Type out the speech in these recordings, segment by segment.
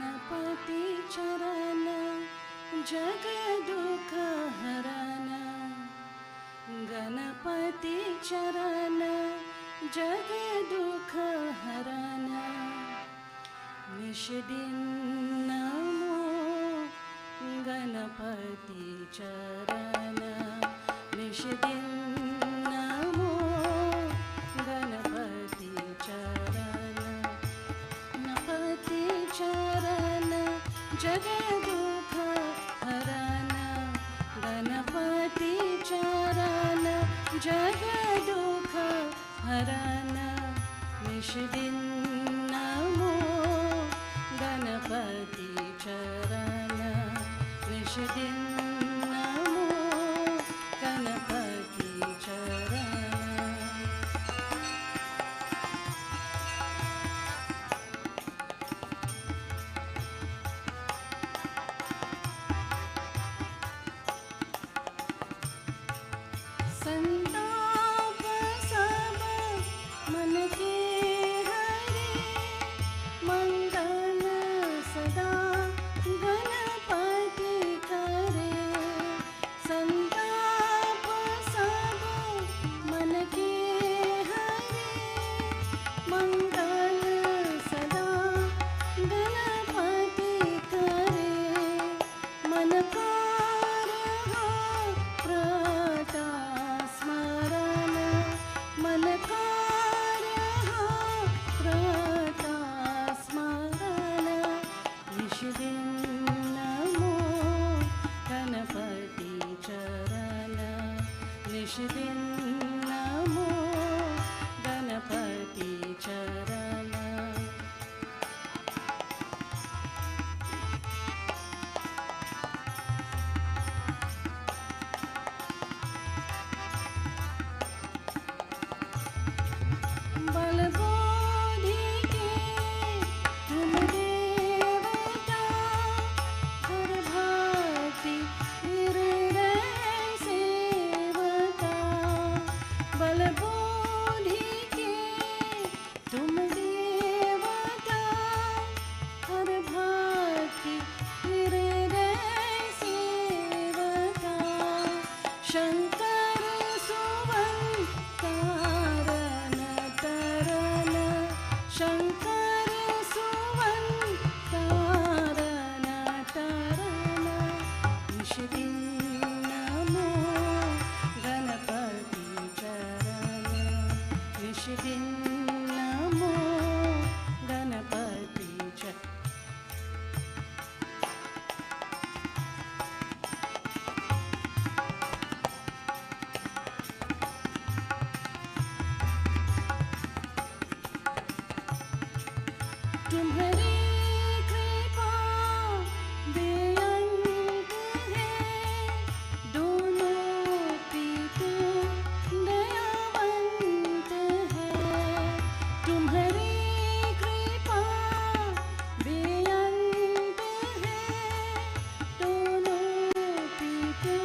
गणपति चरण जग दुख हरण, गणपति चरण जग दुख हरण, निश दिन नमो गणपति चरण, निश दिन नमो गणपति चरण, गणपति चरण जग दुख हरण, गणपति चरण जग दुख हरण, निश दिन नमो गणपति चरण, निश दिन नमो गणपति चरण। संताप सब मन के हरे, मंगल सदा गणपति करे, संताप सब मन के हरे, मंगल सदा गणपति करे, मन कारहा प्रता स्मरण, मन कारहा प्रता स्मरण, निश दिन नमो गणपति चरण, निश दिन नमो गणपति चरण। बल बोधि के तुम देवता, हर भांति हृदय सेवता, बल बोधि के तुम देवता, हर भांति हृदय सेवता, शंकर सुवन तारण तरण, शंकर सुवन तारण तरण, निश दिन नमो गणपति चरण, निश दिन नमो गणपति चरण। तुम्हारी कृपा बेअंत है, दोनों पितु दयावंत है, तुम्हारी कृपा बेअंत है, दोनों पितु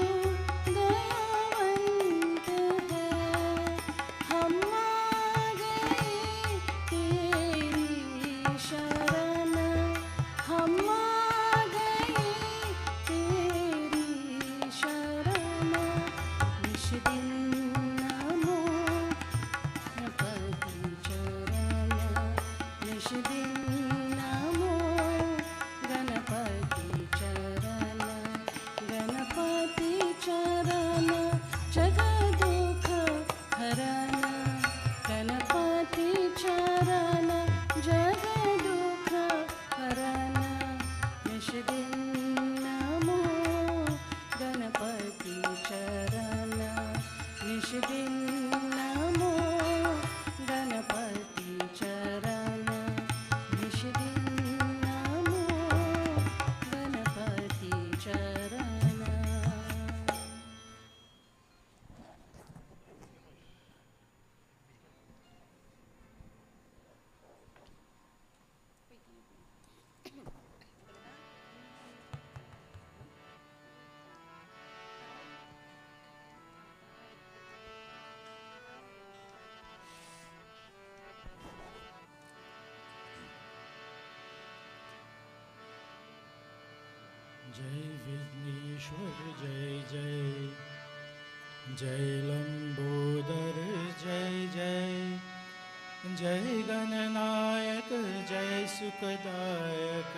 दयावंत है, हम आ गए तेरी शरण, हम आ गए तेरी शरण, निश दिन नमो गणपति चरण, निश दिन नमो गणपति चरण, गणपति चरण जग दुख हरण, गणपति चरण जग दुख हरण, निश दिन नमो गणपति चरण, निश दिन नमो गणपति चरण, निश दिन नमो गणपति चरण। जय विघ्नेश्वर जय जय, जय लंबोदर जय जय, जय गणनायक जय सुखदायक,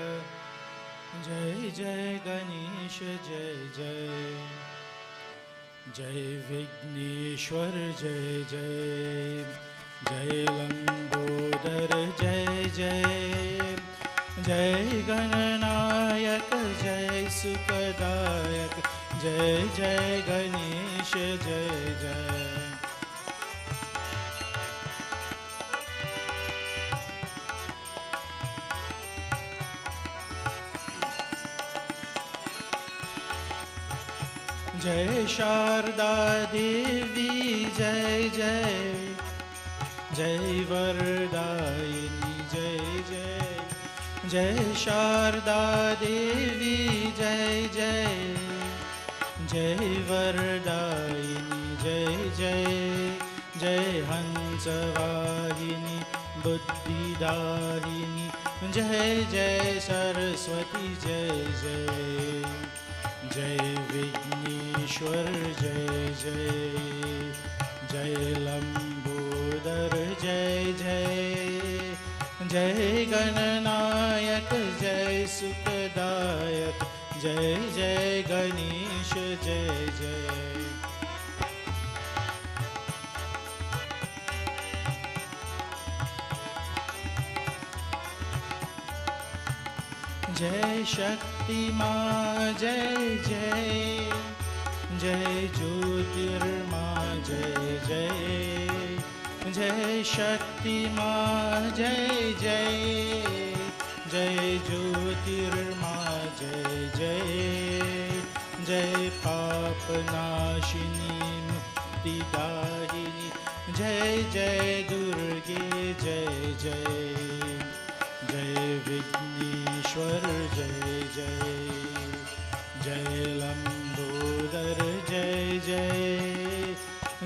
जय जय गणेश जय जय, जय विघ्नेश्वर जय जय, जय लंबोदर जय जय, जय गणनायक जय सुखदायक, जय जय गणेश जय जय। जय शारदा देवी जय जय, जय वरदायिनी जय जय, जय शारदा देवी जय जय, जय वरदायिनी जय जय, जय हंसवाहिनी बुद्धिदायिनी जय जय सरस्वती जय जय, जय विघ्नेश्वर जय जय, जय लंबोदर जय जय, जय गणनायक जय सुखदायक, जय जय गणेश जय जय। जय शक्ति माँ जय जय, जय ज्योतिर्माँ जय जय, जय शक्ति माँ जय जय, जय ज्योतिर्माँ जय जय, जय पापनाशिनी मुक्तिदायिनी जय जय दुर्गे जय जय, जय विघ्नेश्वर जय जय, जय लंबोदर जय जय,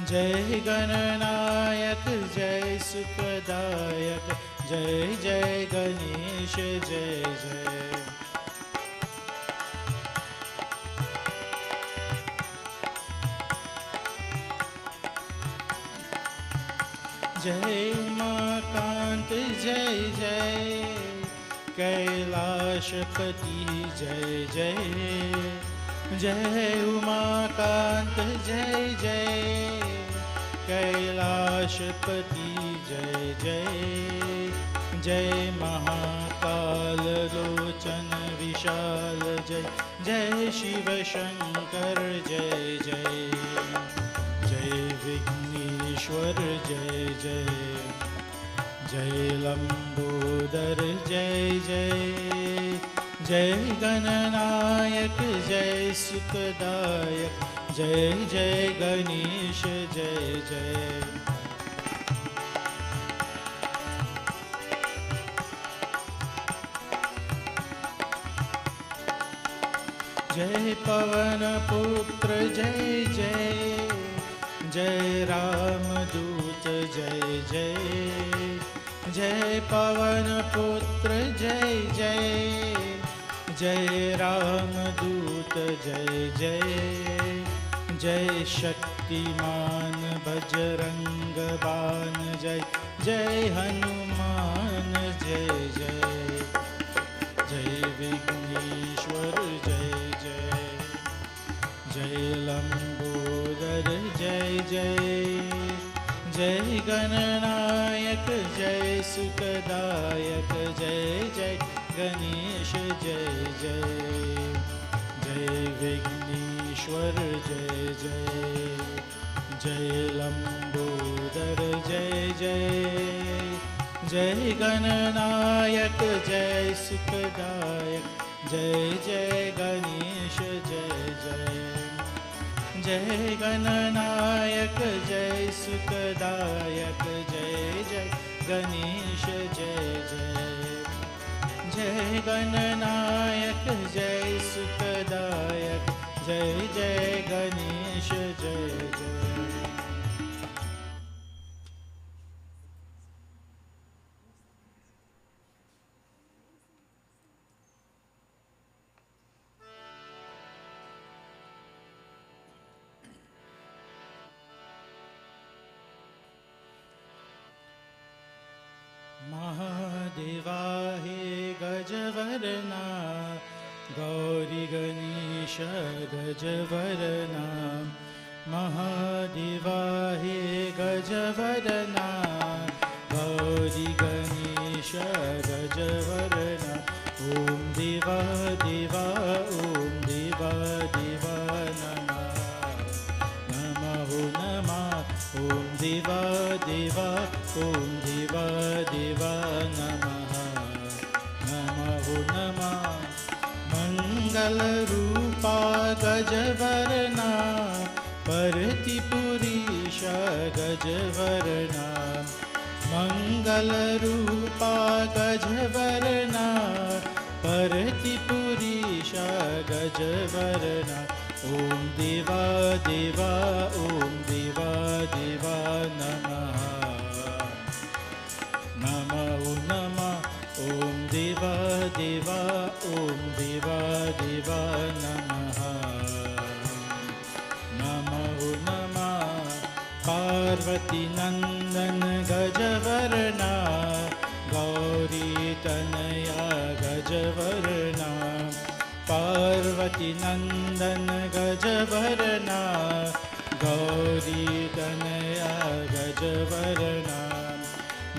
जय गणनायक जय सुखदायक, जय जय गणेश जय जय। जय उमाकांत जय जय, कैलाशपति जय जय, जय उमाकांत जय जय, कैलाशपति जय जय, जय महाकाल लोचन विशाल जय, जय शिव शंकर जय जय, जय विघ्नेश्वर जय जय, जय लंबोदर जय जय, जय गणनायक जय सुखदायक, जय जय गणेश जय जय। जय पवन पुत्र जय जय, जय रामदूत जय जय, जय पवन पुत्र जय जय, जय रामदूत जय जय, जय शक्तिमान बजरंग बान जय, जय हनुमान जय जय, जय विघ्नेश्वर जय जय, जय लंबोदर जय जय, जय गणनायक जय सुखदायक, जय जय गणेश जय जय, जय विघ्नेश्वर जय जय, जय लंबोदर जय जय, जय गणनायक जय सुखदायक, जय जय गणेश जय जय, जय गणनायक जय सुखदायक, जय जय गणेश जय जय, जय गणनायक जय सुखदायक, जय जय गणेश जय जय। गजवरना गौरी गणेश गजवरना महादेवा हे गजवरना गौरी गणेश गजवरना ओम देवा देवा ओम देवा देवा नमः नमः नमः ओम देवा देवा ओम देवा देवा नमः नमः नमः मंगल रूपा गजवरना परतिपुरीश गजवरना मंगल रूपा गजवरना परतिपुरीश गजवरना ओम देवा देवा ओम देवा देवा नमः नमः नमः ओम देवा देवा ओम देवा देवा नमः नमः नमः पार्वती नंदन गजवरना गौरी तनया गजवरना पार्वती नंदन गजवरना गौरी तनया गजवरना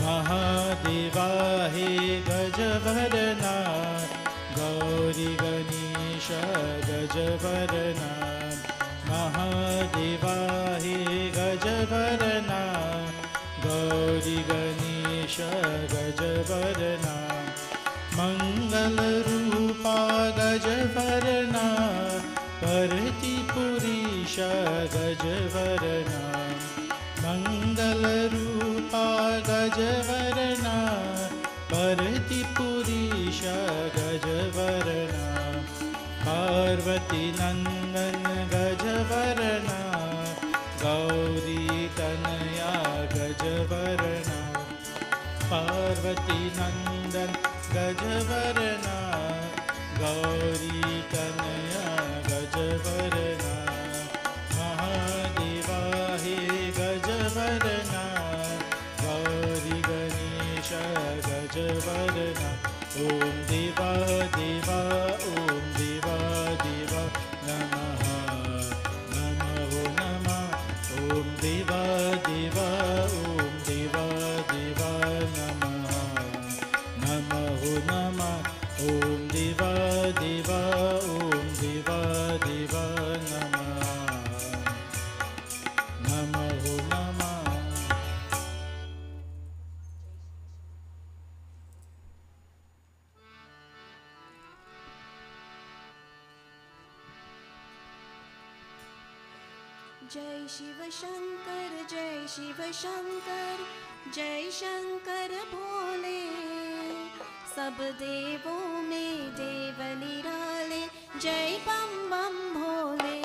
महादेवा हे गजवरना गौरी गणेश गजवरना महादेवा हे गजवरना गौरी गणेश गजवरना मंगल रूपा गजवरना परतिपुरीश गजवरना मंगल रूपा गजवरना परतिपुरीश गजवरना पार्वती नंदन गजवरना गौरी तनया गजवरना पार्वती नंदन गजवरना गौरी तनया गजवरना महादेवा हे गजवरना गौरी गणेश गजवरना ओम देवा देवा ओम देवा देवा नमः नमः नमः ओम देवा देवा ओम देवा देवा नमः नमः नमः ओम देवा देवा ओम देवा देवा नमः नमः नमः जय शिव शंकर जय शिव शंकर जय शंकर भोले सब देवों में देव निराले जय बम बम भोले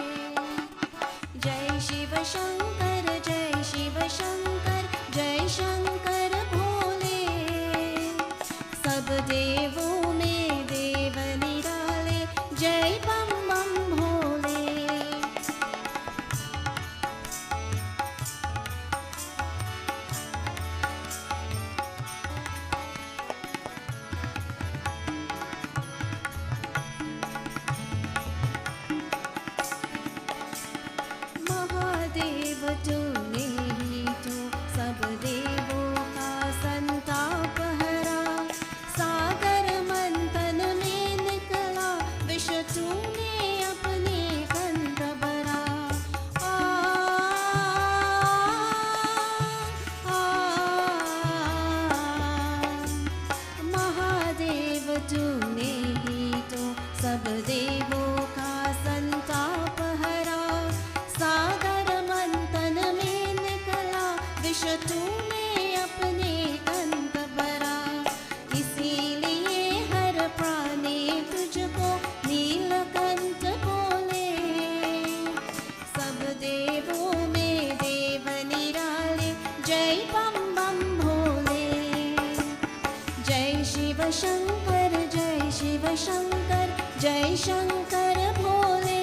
जय शिव शंकर जय शिव शंकर जय शंकर भोले सब देवों में देव निराले जय बम बम भोले महादेव तूने ही तो सब देवों का संताप हरा सागर मंथन में निकला विष तूने अपने कंठ भरा महादेव तूने ही तो सब देवों का संताप हरा सागर मंथन में निकला विष तूने अपने कंठ भरा इसीलिए हर प्राणी तुझको नीलकंठ बोले सब देवों में देव निराले जय बम बम भोले जय शिव शंकर जय शिव शंकर जय शंकर भोले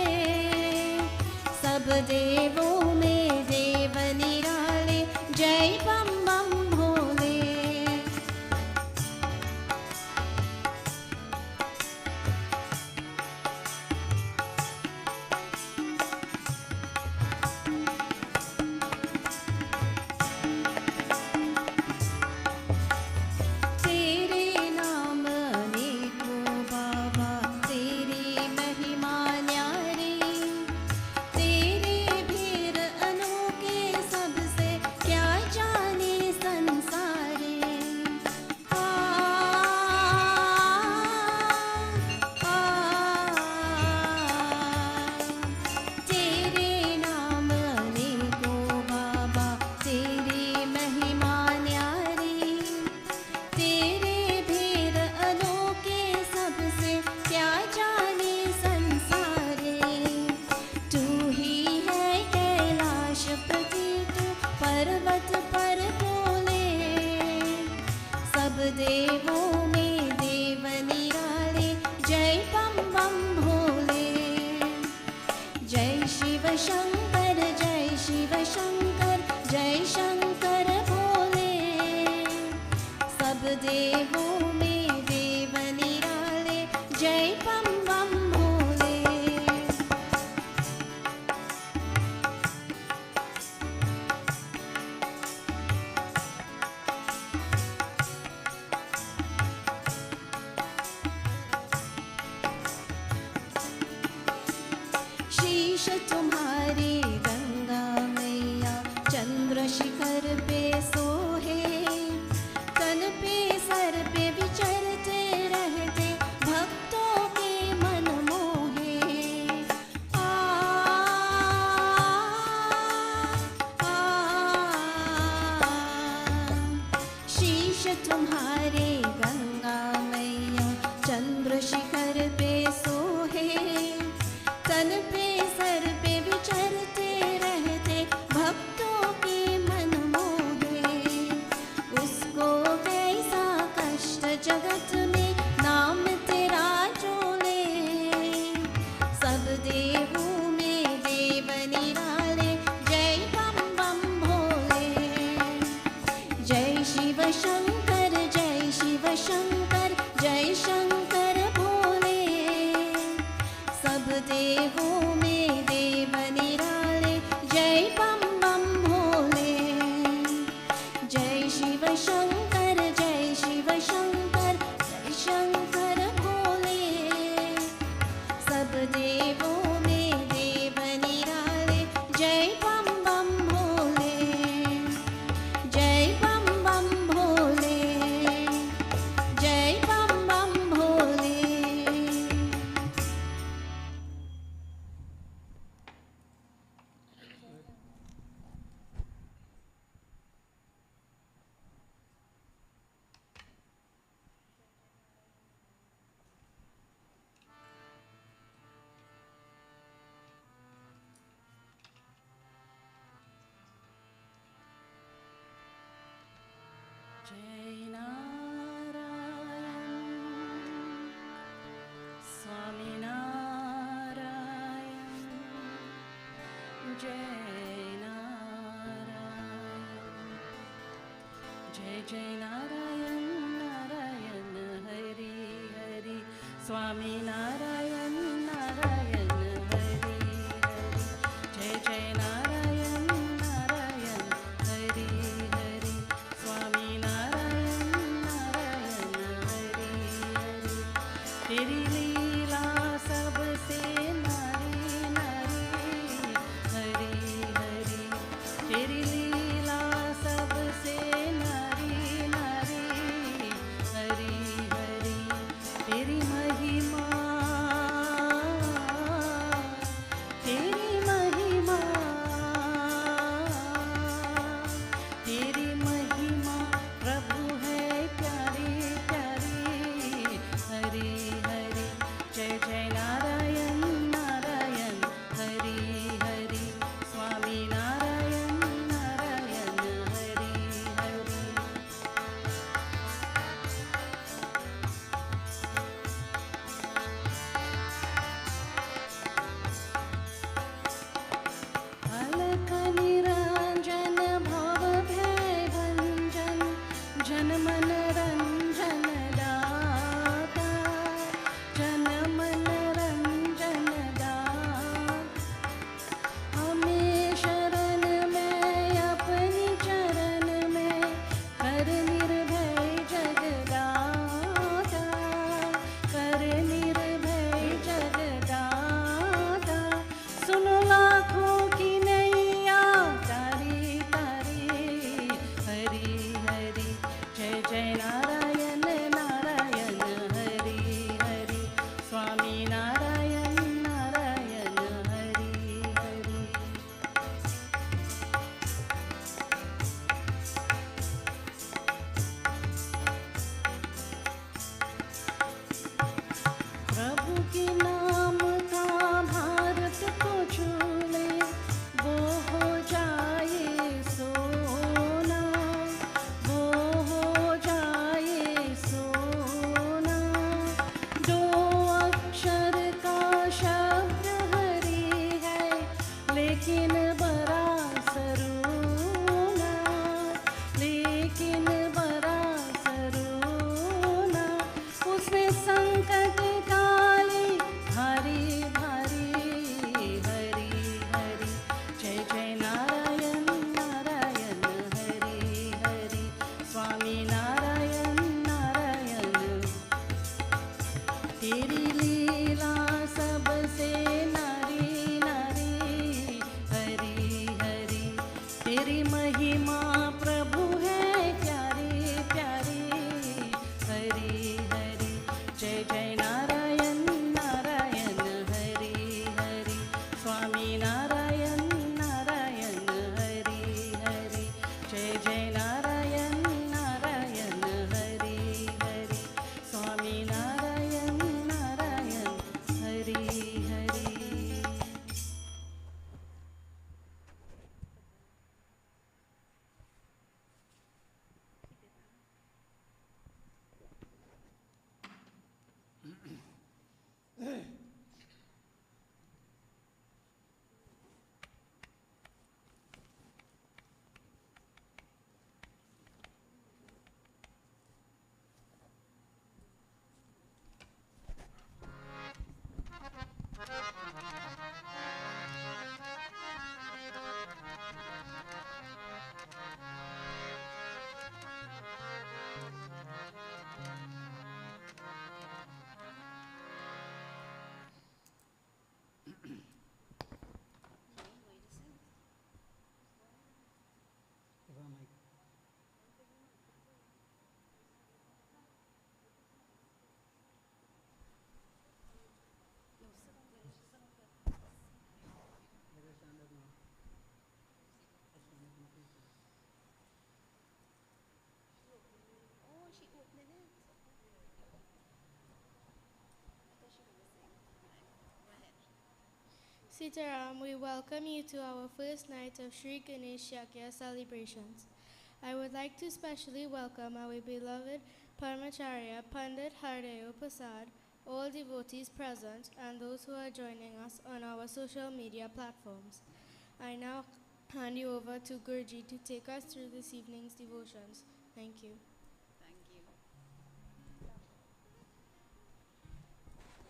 सब देवों में देव निराले जय बम बम भोले जय बम बम भोले। शीश तुम्हारे गंगा मैया चंद्र शिखर पे सोहे, तन पे सर पे विचरते रहते भक्तों के मन मोहे। आ, शीश तुम्हारे गंगा मैया चंद्र शिखर पे सोहे, तन पे सर पे विचरते रहते भक्तों के मन मोहे। उसको कैसा कष्ट जगत में नाम तेरा जो ले, सब देवों में देव निराले जय बम बम भोले। जय शिव शंकर जय शिव शंकर जय शंकर भोले, सब देवों में देव निराले जय बम बम भोले। जय शिव शंकर जय शिव शंकर जय शंकर भोले, सब देवों में देव निराले जय बम बम भोले। जय बम बम भोले, जय बम बम भोले। जय नारायण स्वामी नारायण, जय नारायण, जय जय नारायण नारायण हरि हरि, स्वामी नारायण नारायण हरि हरि, जय जय नारायण नारायण हरि हरि, स्वामी नारायण नारायण हरि हरि। तेरी लीला सबसे नारी नारी हरि हरि, तेरी लीला सबसे नारी नारी हरि हरि, तेरी महिमा तेरी महिमा तेरी महिमा प्रभु है प्यारी प्यारी हरि हरि, जय जय नारायण नारायण हरि हरि, स्वामी नारायण नारायण हरि हरि। अलख निरंजन भव भय भंजन, जन मन रंजन दाता, जन मन रंजन दाता। हमें शरण में अपनी चरण में कर निर्भय जगदाता, कर निर्भय जगदाता। सुनो लाखों की नैया तारी तारी हरि हरि, जय जय नारायण नारायण हरि हरि, स्वामी नारायण नारायण हरि हरि। प्रभु के नाम का भारत को छू ले, वो हो जाए सोना, वो हो जाए सोना। दो अक्षर का शब्द हरि है, लेकिन बड़ा सरूना, लेकिन बड़ा सरूना। उसने संकट का तेरी लीला सबसे नारी नारी, हरी हरी तेरी महिमा प्रभु है प्यारी प्यारी, हरी हरी जय जय नारायण नारायण, हरी हरी स्वामी नारायण नारायण, हरी हरी जय जय Narayan Narayan, Hari Hari Swami Narayan Narayan, Hari Hari. Sitaram, we welcome you to our first night of Sri Ganesh Jayanti celebrations. I would like to specially welcome our beloved Parmacharya Pandit Hardev Prasad, all devotees present, and those who are joining us on our social media platforms. I now hand you over to Gurji to take us through this evening's devotions. Thank you.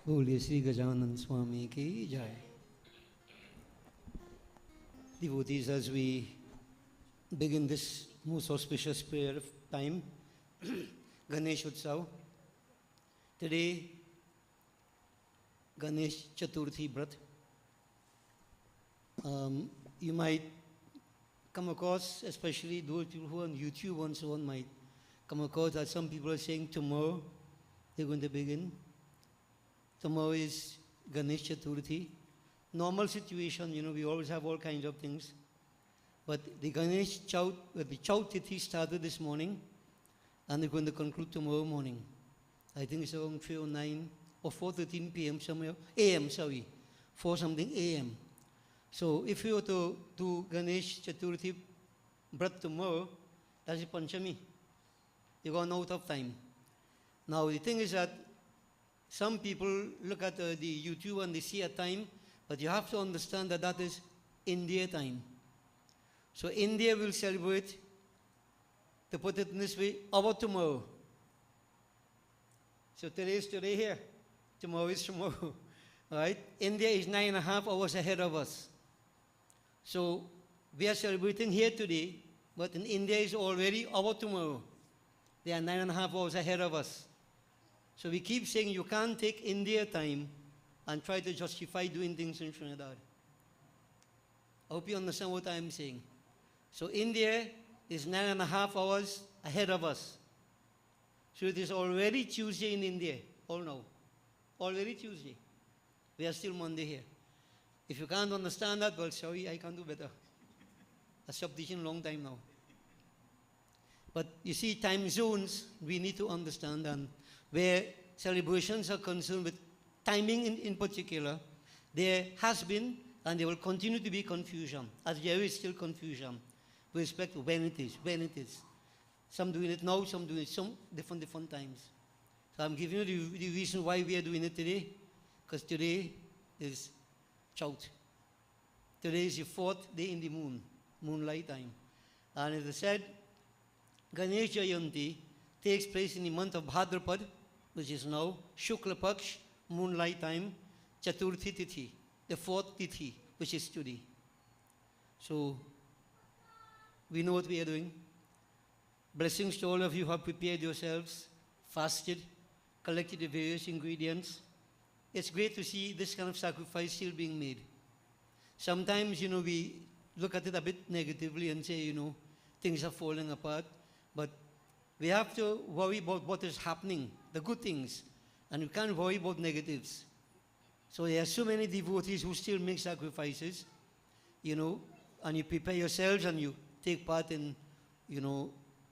बोलिए श्री गजानन स्वामी की जय. Devotees, as we begin this most auspicious prayer of time, Ganesh Utsav, today Ganesh Chaturthi Vrat. You might come across, especially those people who are on YouTube and so on, might come across that some people are saying tomorrow they're going to begin. Tomorrow is Ganesh Chaturthi. Normal situation, we always have all kinds of things. But the Ganesh Chaut, the Chaut Tithi started this morning and they're going to conclude tomorrow morning. I think it's around 3:09 or 4:13 p.m. somewhere, a.m., sorry, 4 something a.m. So if you were to do Ganesh Chaturthi Vrat tomorrow, that's Panchami. You're gone out of time. Now the thing is that some people look at the YouTube and they see a time, but you have to understand that that is India time. So India will celebrate, to put it in this way, our tomorrow. So today is today here, tomorrow is tomorrow. Right? India is 9.5 hours ahead of us. So we are celebrating here today, but in India is already our tomorrow. They are 9.5 hours ahead of us. So we keep saying you can't take India time and try to justify doing things in Trinidad. I hope you understand what I'm saying. So India is 9.5 hours ahead of us. So it is already Tuesday in India, all now. Already Tuesday. We are still Monday here. If you can't understand that, well, sorry, I can do better. I stopped teaching a long time now. But you see, time zones, we need to understand, and where celebrations are concerned with timing in particular, there has been and there will continue to be confusion, as there is still confusion with respect to when it is. Some doing it now, some doing it some different times. So I'm giving you the reason why we are doing it today, because today is Chaut. Today is the 4th day in the moonlight time. And as I said, Ganesh Jayanti takes place in the month of Bhadrapad, which is now Shukla Paksh, moonlight time, Chaturthi Tithi, the 4th Tithi, which is today. So, we know what we are doing. Blessings to all of you who have prepared yourselves, fasted, collected the various ingredients. It's great to see this kind of sacrifice still being made. Sometimes, we look at it a bit negatively and say, things are falling apart. But we have to worry about what is happening, the good things, and we can't worry about negatives. So there are so many devotees who still make sacrifices, and you prepare yourselves and you take part in,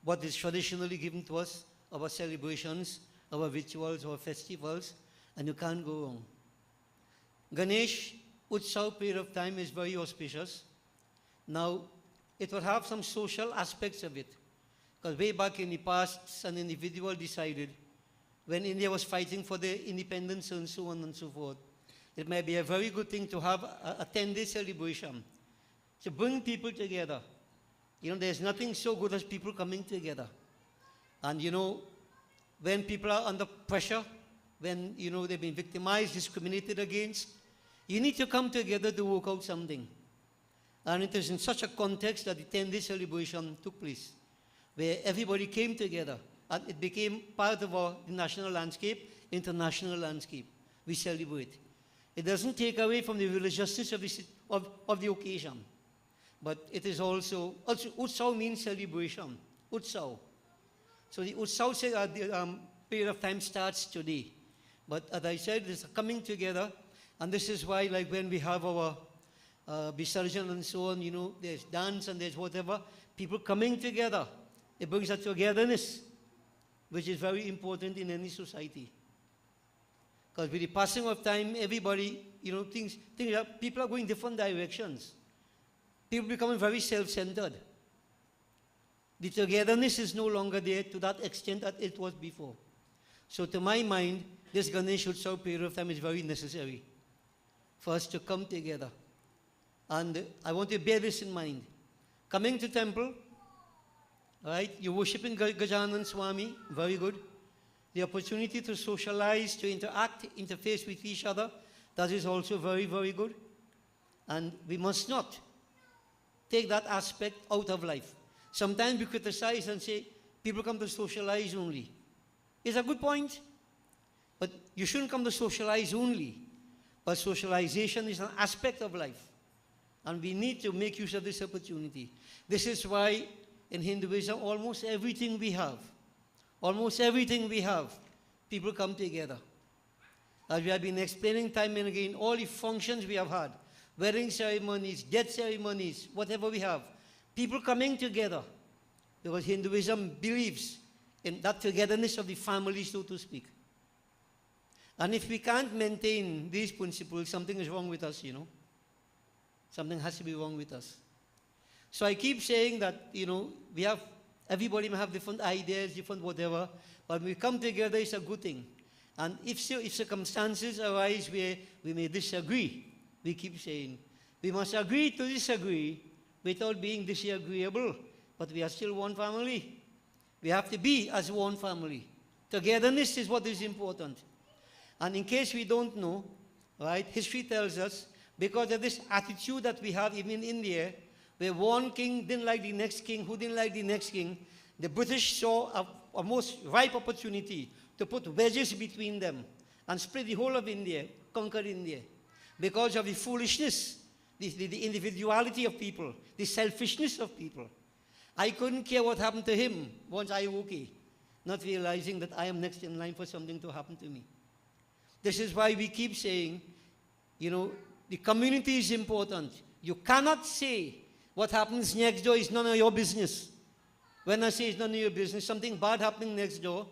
what is traditionally given to us, our celebrations, our rituals, our festivals, and you can't go wrong. Ganesh Utsav period of time is very auspicious. Now, it will have some social aspects of it. Because way back in the past, an individual decided, when India was fighting for their independence and so on and so forth, it might be a very good thing to have a 10-day celebration. To bring people together. There's nothing so good as people coming together. And when people are under pressure, when they've been victimized, discriminated against, you need to come together to work out something. And it is in such a context that the 10-day celebration took place, where everybody came together, and it became part of our national landscape, international landscape. We celebrate. It doesn't take away from the religiousness of the occasion, but it is also Utsav means celebration. Utsav. So the Utsav period of time starts today. But as I said, it's a coming together, and this is why, like when we have our Visarjan and so on, there's dance and there's whatever, people coming together. It brings that togetherness, which is very important in any society. Because with the passing of time, everybody, people are going different directions. People becoming very self-centered. The togetherness is no longer there to that extent that it was before. So to my mind, this Ganesh Utsav period of time is very necessary for us to come together. And I want to bear this in mind. Coming to temple, right, you're worshipping Gajanan Swami, very good. The opportunity to socialize, to interact, interface with each other, that is also very, very good. And we must not take that aspect out of life. Sometimes we criticize and say, people come to socialize only. It's a good point, but you shouldn't come to socialize only. But socialization is an aspect of life. And we need to make use of this opportunity. This is why in Hinduism, almost everything we have, people come together. As we have been explaining time and again, all the functions we have had, wedding ceremonies, death ceremonies, whatever we have, people coming together. Because Hinduism believes in that togetherness of the family, so to speak. And if we can't maintain these principles, something is wrong with us, Something has to be wrong with us. So I keep saying that, everybody may have different ideas, different whatever, but when we come together, it's a good thing. And if circumstances arise where we may disagree, we keep saying, we must agree to disagree without being disagreeable, but we are still one family. We have to be as one family. Togetherness is what is important. And in case we don't know, right, history tells us, because of this attitude that we have even in India, where one king didn't like the next king, who didn't like the next king, the British saw a most ripe opportunity to put wedges between them and split the whole of India, conquer India. Because of the foolishness, the individuality of people, the selfishness of people. I couldn't care what happened to him once I was okay, not realizing that I am next in line for something to happen to me. This is why we keep saying, the community is important. You cannot say what happens next door is none of your business. When I say it's none of your business, something bad happening next door,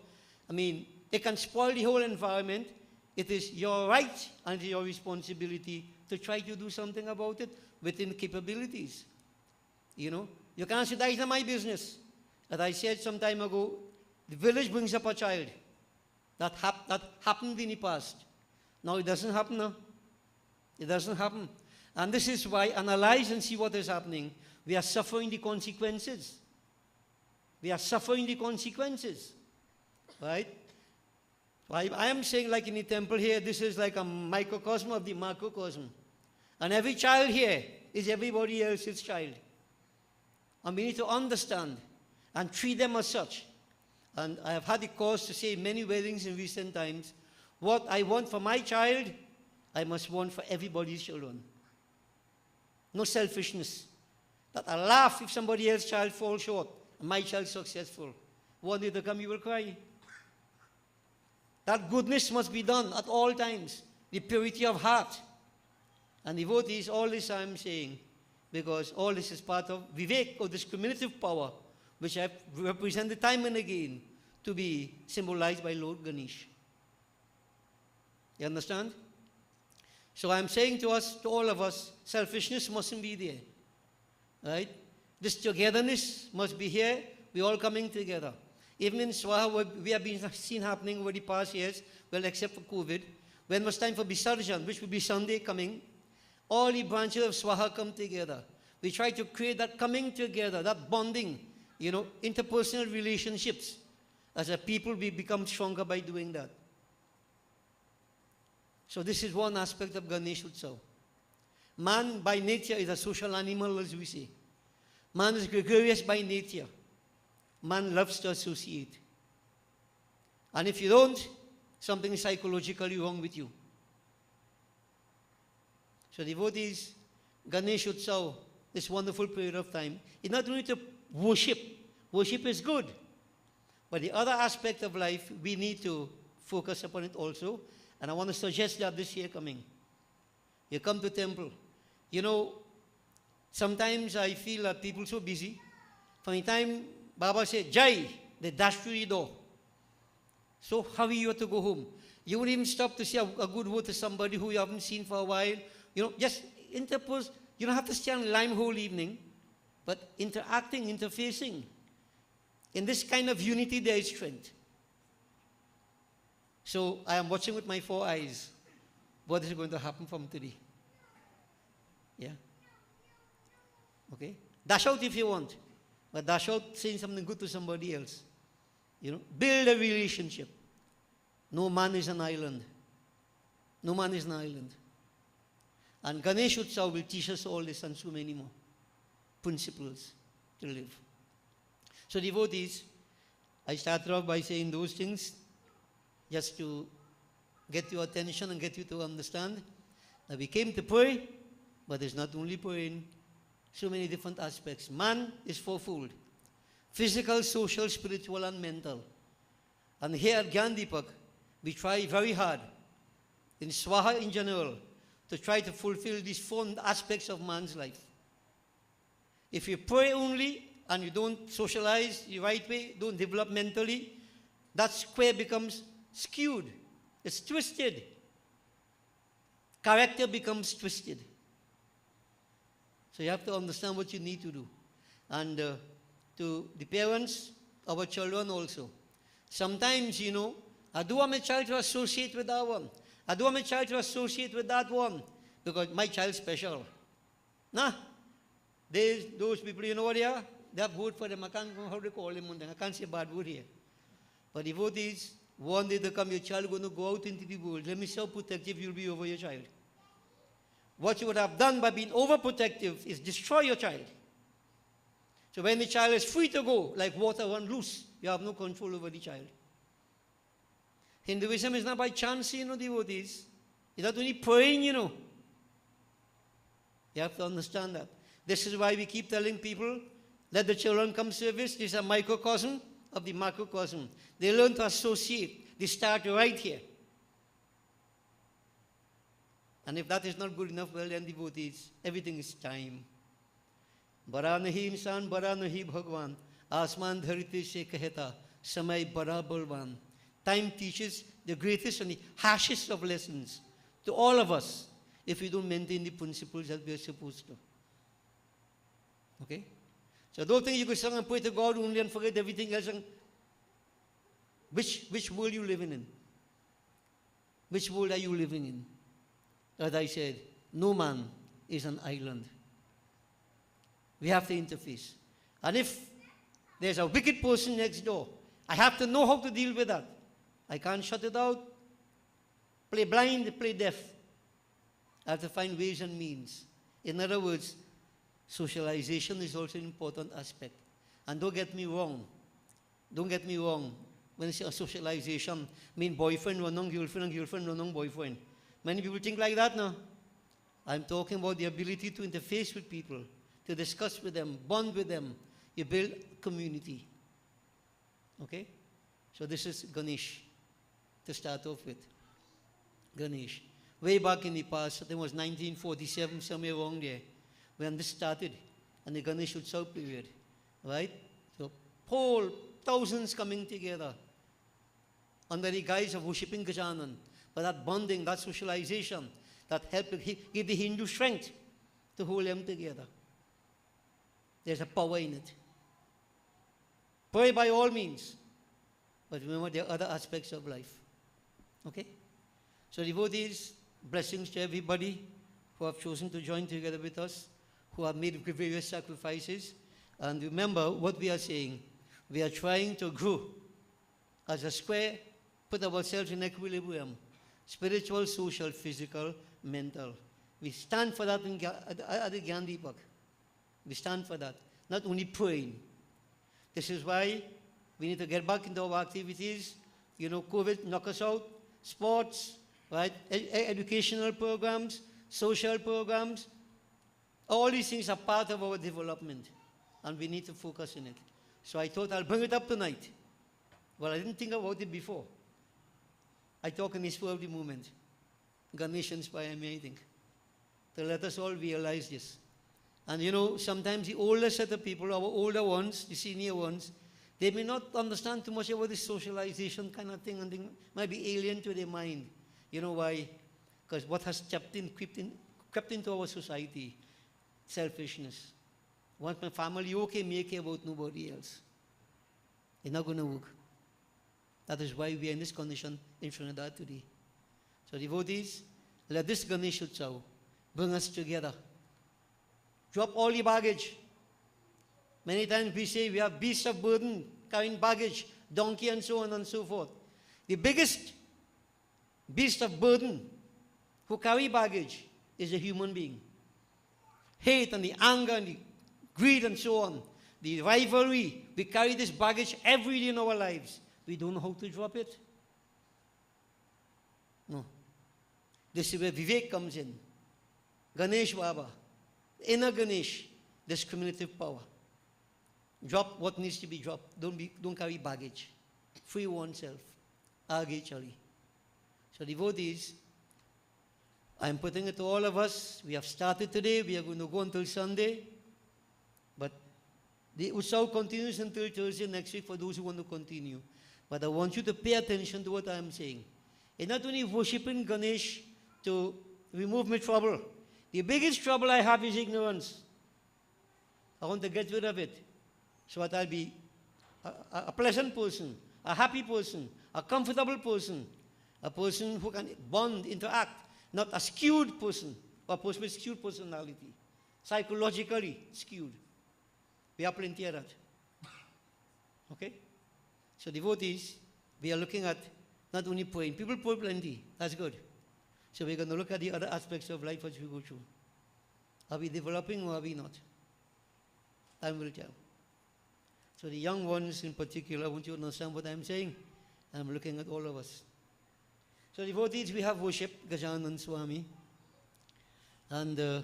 it can spoil the whole environment. It is your right and your responsibility to try to do something about it within capabilities. You can't say, that is not my business. As I said some time ago, the village brings up a child. That happened in the past. Now it doesn't happen now. It doesn't happen. And this is why, analyze and see what is happening. We are suffering the consequences. We are suffering the consequences. Right? I am saying, like in the temple here, this is like a microcosm of the macrocosm. And every child here is everybody else's child. And we need to understand and treat them as such. and I have had the cause to say in many weddings in recent times, what I want for my child, I must want for everybody's children. No selfishness. That I laugh if somebody else's child falls short and my child is successful. One day to come, you will cry. That goodness must be done at all times. The purity of heart. And devotees, all this I'm saying, because all this is part of Vivek, or discriminative power, which I have represented time and again to be symbolized by Lord Ganesh. You understand? So I'm saying to us, to all of us, selfishness mustn't be there. Right? This togetherness must be here. We're all coming together. Even in SWAHA, what we have been seen happening over the past years, well, except for COVID, when it was time for Visarjan, which will be Sunday coming, all the branches of SWAHA come together. We try to create that coming together, that bonding, interpersonal relationships. As a people, we become stronger by doing that. So this is one aspect of Ganesh Utsav. Man by nature is a social animal, as we say. Man is gregarious by nature. Man loves to associate. And if you don't, something is psychologically wrong with you. So devotees, Ganesh Utsav, this wonderful period of time, is not only to worship. Worship is good. But the other aspect of life, we need to focus upon it also. And I want to suggest that this year coming. You come to temple. Sometimes I feel that people are so busy. From the time Baba said, Jai, they dash through the door. So hurry you to go home. You won't even stop to say a good word to somebody who you haven't seen for a while. Just interpose. You don't have to stay on line whole evening, but interacting, interfacing. In this kind of unity, there is strength. So I am watching with my 4 eyes what is going to happen from today. Yeah? Okay? Dash out if you want, but dash out saying something good to somebody else. Build a relationship. No man is an island. No man is an island. And Ganesh Utsav will teach us all this and so many more principles to live. So devotees, I started off by saying those things just to get your attention and get you to understand that we came to pray, but it's not only praying, so many different aspects. Man is fourfold: physical, social, spiritual, and mental. And here at Gyandipak, we try very hard, in SWAHA in general, to try to fulfill these 4 aspects of man's life. If you pray only and you don't socialize the right way, don't develop mentally, that square becomes skewed. It's twisted. Character becomes twisted. So you have to understand what you need to do. And to the parents, our children also. Sometimes, I do want my child to associate with that one. I do want my child to associate with that one. Because my child's special. Nah. Those people, you know what they are? They have word for them. I can't know how they call them. I can't say a bad word here. But devotees, one day to come, your child is going to go out into the world. Let me see how protective you'll be over your child. What you would have done by being overprotective is destroy your child. So when the child is free to go, like water run loose, you have no control over the child. Hinduism is not by chance, devotees. It's not only praying, You have to understand that. This is why we keep telling people, let the children come service. This is a microcosm of the macrocosm. They learn to associate. They start right here. And if that is not good enough, well then devotees, everything is time. Bara nahi insan, bara nahi bhagwan. Asman dharite se kaheta, samay bara balwan. Time teaches the greatest and the harshest of lessons to all of us if we don't maintain the principles that we are supposed to. Okay? So don't think you could sing and pray to God only and forget everything else. And which world are you living in? Which world are you living in? As I said, no man is an island. We have to interface. And if there's a wicked person next door, I have to know how to deal with that. I can't shut it out, play blind, play deaf. I have to find ways and means. In other words, socialization is also an important aspect. And don't get me wrong. Don't get me wrong. when I say a socialization, mean boyfriend running girlfriend and girlfriend running boyfriend. Many people think like that now. I'm talking about the ability to interface with people, to discuss with them, bond with them. You build community. Okay? So this is Ganesh, to start off with. Ganesh. Way back in the past, I think it was 1947, somewhere around there, when this started, and the Ganesh Utsav period, right? So, whole thousands coming together under the guise of worshipping Gajanan, but that bonding, that socialization, that helped give the Hindu strength to hold them together. There's a power in it. Pray by all means, but remember there are other aspects of life. Okay? So devotees, blessings to everybody who have chosen to join together with us, who have made various sacrifices. And remember what we are saying. We are trying to grow as a square, put ourselves in equilibrium. Spiritual, social, physical, mental. We stand for that at the Gandhi Park. We stand for that. Not only praying. This is why we need to get back into our activities. You know, COVID knock us out. Sports, right? Educational programs, social programs. All these things are part of our development. And we need to focus on it. So I thought I'll bring it up tonight. Well, I didn't think about it before. I talk in this spur of the moment. Ganesh inspired me, I think, to let us all realize this. And you know, sometimes the older set of people, our older ones, the senior ones, they may not understand too much about this socialization kind of thing, and they might be alien to their mind. You know why? Because what has crept into our society, selfishness. Want my family okay, me care about nobody else. It's not going to work. That is why we are in this condition in Trinidad today. So devotees, let this Ganesh Utsav bring us together. Drop all the baggage. Many times we say we have beasts of burden, carrying baggage, donkey and so on and so forth. The biggest beast of burden who carry baggage is a human being. Hate and the anger and the greed and so on, the rivalry, we carry this baggage every day in our lives. We don't know how to drop it. No. This is where Vivek comes in. Ganesh Baba, inner Ganesh, discriminative power. Drop what needs to be dropped. Don't carry baggage. Free oneself. Agachari. So devotees, I'm putting it to all of us. We have started today. We are going to go until Sunday. But the Utsav continues until Thursday next week for those who want to continue. But I want you to pay attention to what I am saying. It's not only worshipping Ganesh to remove my trouble. The biggest trouble I have is ignorance. I want to get rid of it. So that I'll be a pleasant person, a happy person, a comfortable person, a person who can bond, interact, not a skewed person, or a person with skewed personality, psychologically skewed. We have plenty of that. Okay? So devotees, we are looking at not only praying. People pray plenty. That's good. So we're going to look at the other aspects of life as we go through. Are we developing or are we not? Time will tell. So the young ones in particular, I want you to understand what I'm saying. I'm looking at all of us. So devotees, we have worshipped Gajanan Swami. And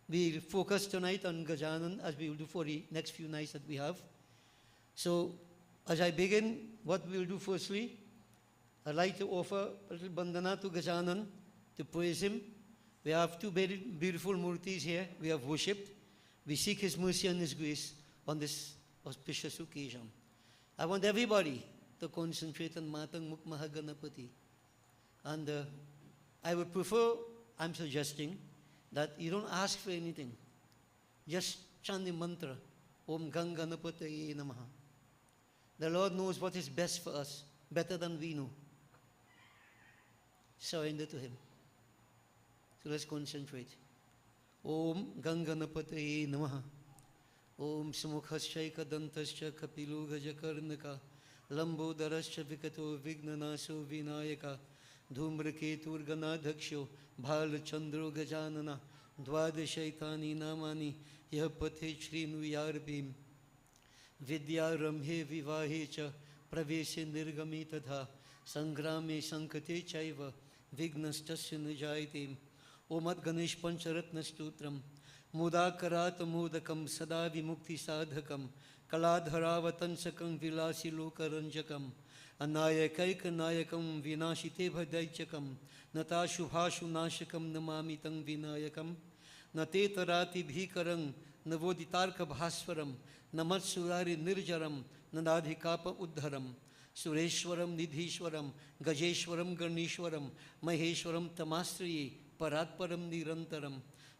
we'll focus tonight on Gajanan as we will do for the next few nights that we have. So as I begin, what we'll do firstly, I'd like to offer a little bandana to Gajanan to praise him. We have two very beautiful murtis here. We have worshipped. We seek his mercy and his grace on this auspicious occasion. I want everybody to concentrate on Matang Mukh Mahaganapati. And I would prefer, I'm suggesting, that you don't ask for anything. Just chant the mantra, Om Ganganapataye Namaha. The Lord knows what is best for us, better than we know. Surrender to him. So let's concentrate. Om Ganganapataye Namaha. Om Samukhaschaika Dantascha Kapilu Gajakarnaka Lambodarascha Vikato Vignanaso Vinayaka Dhumraketur Ganadhaksho Bhal Chandro Gajanana Dvadashaitani Namani Yapate Shrinu Yarbim Vidya Ramhe Vivahecha प्रवेशे निर्गमे तथा संग्रामे संकटे चैव विघ्नस्तस्य न जायते। ओमद्गणेश पंचरत्नस्तोत्रम् मुदाकरात् मोदकं सदा विमुक्तिसाधकं कलाधरावतंसकं विलासिलोकरञ्जकम् अनायकैकनायकं विनाशिते भदैत्यकं नताशुभाशुनाशकं नमामि तं विनायकं न ते तरातिभीकरं नवोदितार्कभास्वरं नमत्सुरारिनिर्जरं नदाधिकाप उद्धरं सुरेश्वरं निधीश्वरं गजेश्वरं गणेश्वरं महेश्वरं तमाश्रये परात्परं निरन्तरं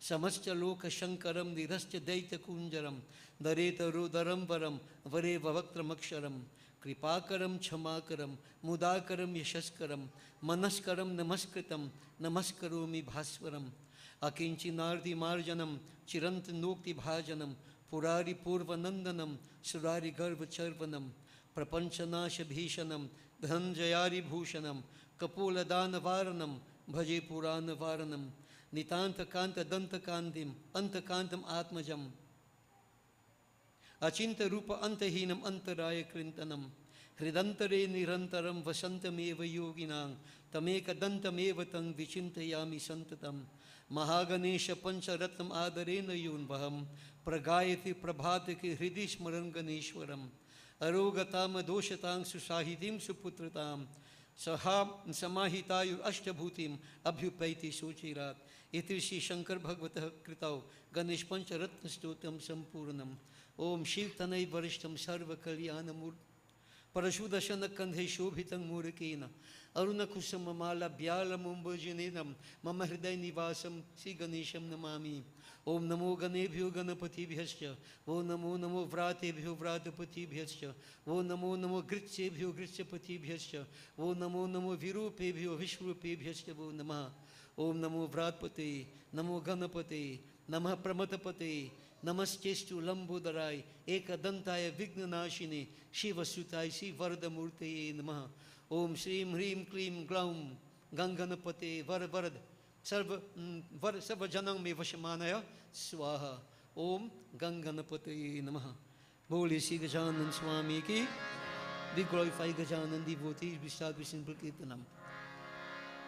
समस्तलोकशङ्करं निरस्य दैत्यकुञ्जरं दरेतरोदरं वरं वरे वक्त्रमक्षरं कृपाकरं क्षमाकरं मुदाकरं यशस्करं मनस्करं नमस्कृतं नमस्करोमि भास्वरम् अकिञ्चिनार्तिमार्जनं चिरन्तनोक्तिभाजनं पुरारिपूर्वनन्दनं सुरारिगर्वचर्वनं प्रपञ्चनाशभीषणं धनञ्जयारिभूषणं कपोलदानवारणं भजे पुराणवारणं नितान्तकान्तदन्तकान्तिम् अन्तकान्तम् आत्मजम् अचिन्त्यरूप अन्तहीनम् अन्तरायकृन्तनं हृदन्तरे निरन्तरं वसन्तमेव योगिनां तमेकदन्तमेव तं विचिन्तयामि सन्ततं महागणेश पंचरत्नम् आदरेण योऽन्वहं प्रगायति प्रभातके हृदि स्मरन् गणेश्वरम् अरोगतां दोषतां सुसाहितीं सुपुत्रतां सहा समाहितायु अष्टभूतिम् अभ्युपैति सोचिरात्। इति श्री शंकर भगवतः कृतौ गणेश पंचरत्नस्तोत्रं सम्पूर्णम्। ओम शीलतनय वरिष्ठं सर्वकल्याणमूर्ति परशुदशनकन्धे शोभितं मूर्खेण अरुणकुसुममालाभ्यालमुम्बोजनेनं मम हृदयनिवासं श्रीगणेशं नमामि। ओम नमो गणेभ्यो गणपतिभ्यश्च वो नमो नमो व्रातेभ्यो व्रातपतिभ्यश्च वो नमो गृत्सेभ्यो गृत्सपतिभ्यश्च वो नमो विरूपेभ्यो विश्वरूपेभ्यश्च वो नमः। ओम नमो व्रातपते नमो गणपते नमः प्रमथपते नमस्तेस्तु लंबोदराय एकदंताय विघ्ननाशिने शिवसुताय श्री वरदमूर्तये नमः। ओम श्रीं ह्रीं क्लीं ग्लौं गंगणपते वरद सर्वजनं मे वशमानय स्वाहा। ओम गंगणपतये नमः। बोले श्री गजानन स्वामी की। We glorify Gajanan devotees, we start with simple kirtanam.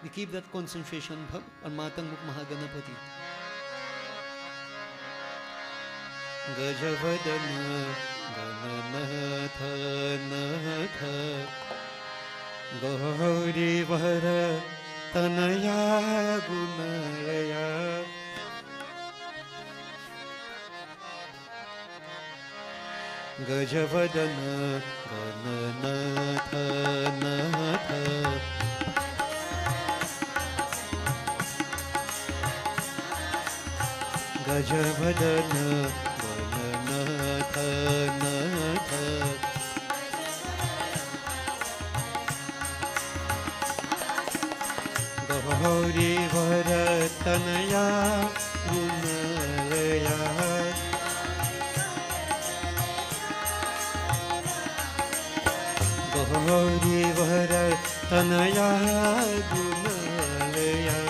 We keep that concentration on Matang Mukh Mahaganapati. गजवदन Gananath नाथ गौरीवर तनया गुणलया गजवदन गणनाथ नाथ गजवदन नाथ नाथ गौरीवर तनया गुणलया गौरीवर तनया गुणलया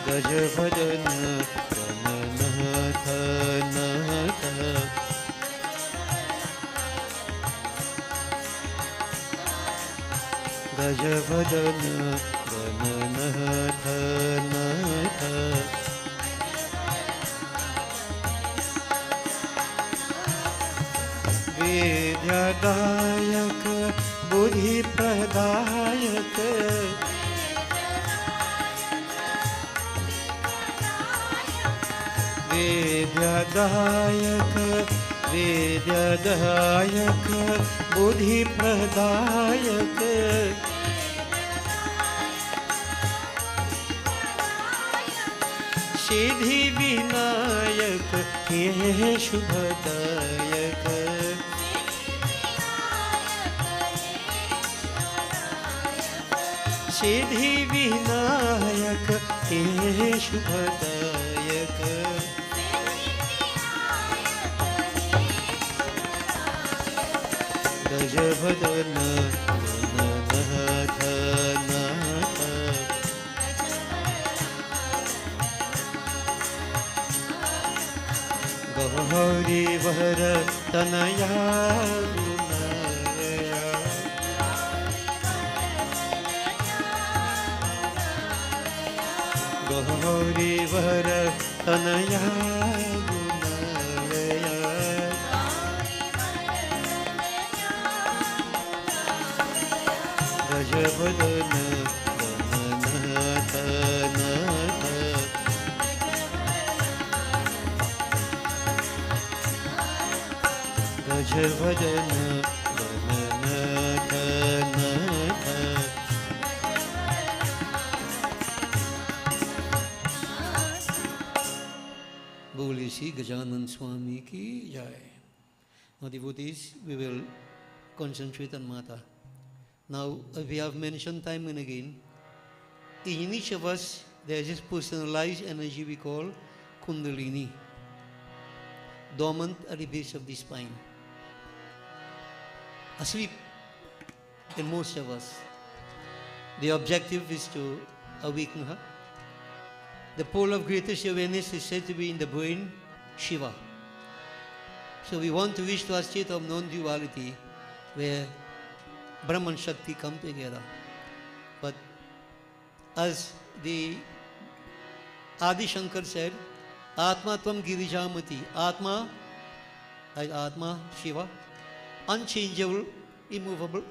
गजवदन गणनाथ नाथ गजवदन गणनाथ नाथ विद्यादायक बुद्धिप्रदायक विद्यादायक विद्यादायक बुद्धिप्रदायक सिद्धि विनायक हे शुभदायक सिद्धि विनायक हे शुभदायक गजवदन गणनाथ नाथ गौरीवर वर तनया गुणलया गौरी वर तनया गुणलया गजवदन गजवदन बोले श्री गजानन स्वामी की जय. Now devotees, we will concentrate on Mata. Now, as we have mentioned time and again, in each of us there is this personalized energy we call Kundalini, dormant at the base of the spine, asleep in most of us. The objective is to awaken her. The pole of greatest awareness is said to be in the brain, Shiva. So we want to reach to a state of non-duality where Brahman Shakti come together. But as the Adi Shankar said, Atma Tvam Girijamati. Atma, as Atma, Shiva, unchangeable, immovable.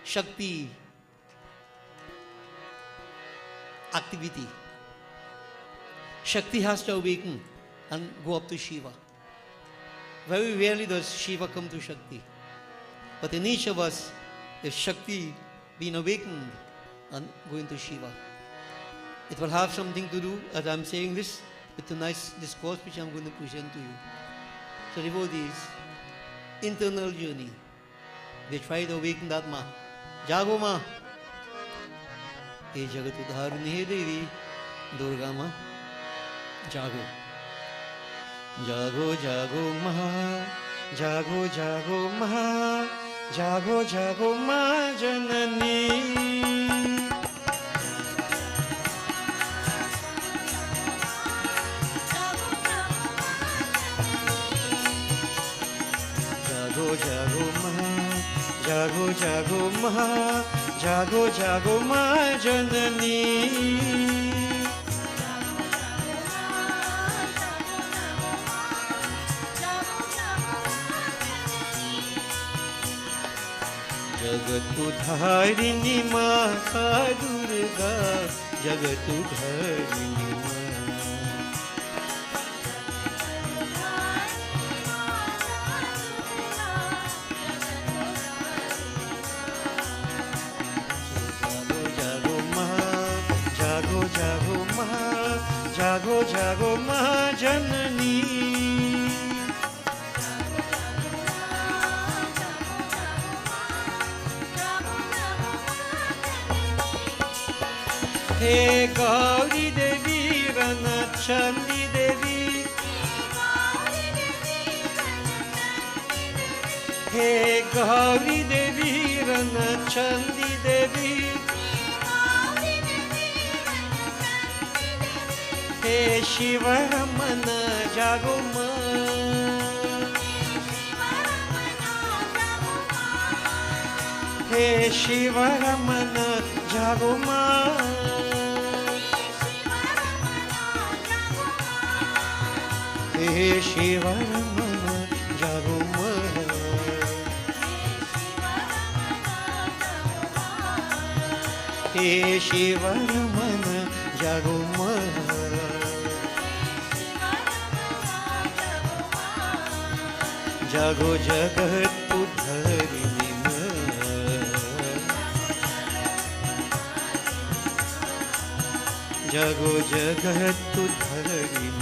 Shakti, activity. Shakti has to awaken and go up to Shiva. Very rarely does Shiva come to Shakti. But in each of us, is Shakti being awakened and going to Shiva. It will have something to do, as I'm saying this, with tonight's discourse which I'm going to present to you. So devotees, internal journey. We try to awaken that Ma. Jago Ma. Hey Jagat Udharini He Devi, Durga Ma. Jago. Jago Jago Ma. Jago Jago Ma. Jago Jago Ma Janani. Jago Jago Ma. Jago Jago Ma. Jago Jago Ma Janani. जगत उद्धारिणी माता दुर्गा जगत उद्धारिणी जागो जागो माँ जागो जागो माँ जागो जागो माँ जननी हे गौरी देवी रणचंडी देवी हे गौरी देवी रणचंडी देवी हे शिव रमन जागो माँ हे शिव रमन जागो माँ हे शिव रमन जागो माँ हे शिव रमन जागो माँ जागो जगत उद्धारिणी जागो जगत उद्धारिणी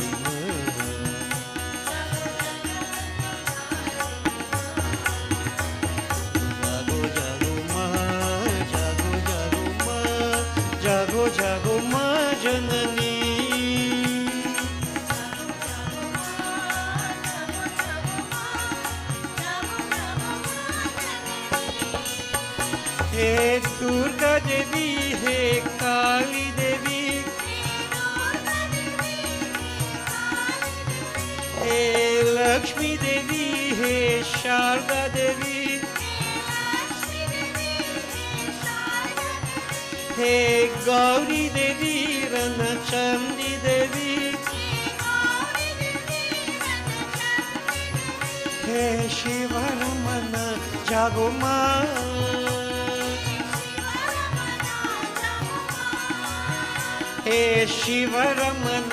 जागो जागो माँ जननी हे दुर्गा देवी हे काली देवी हे लक्ष्मी देवी हे शारदा देवी, हे गौरी देवी रणचंडी देवी, हे शिव रमन जागो माँ, हे शिव रमन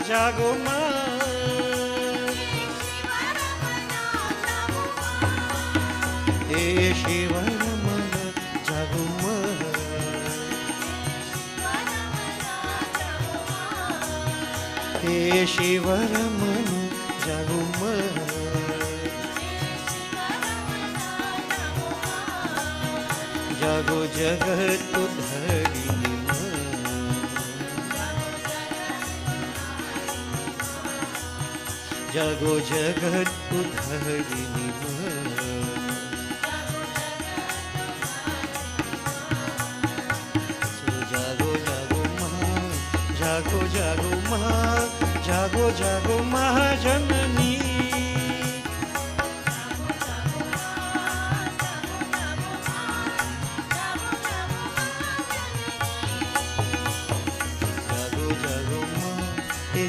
जागो माँ, हे शिव रमन जागो माँ, हे शिव रमन जागो माँ, जागो जगत उद्धारिणी माँ, जागो जगत उद्धारिणी माँ, जागो जागो माँ, जागो जागो माँ, जागो जागो महाजननी,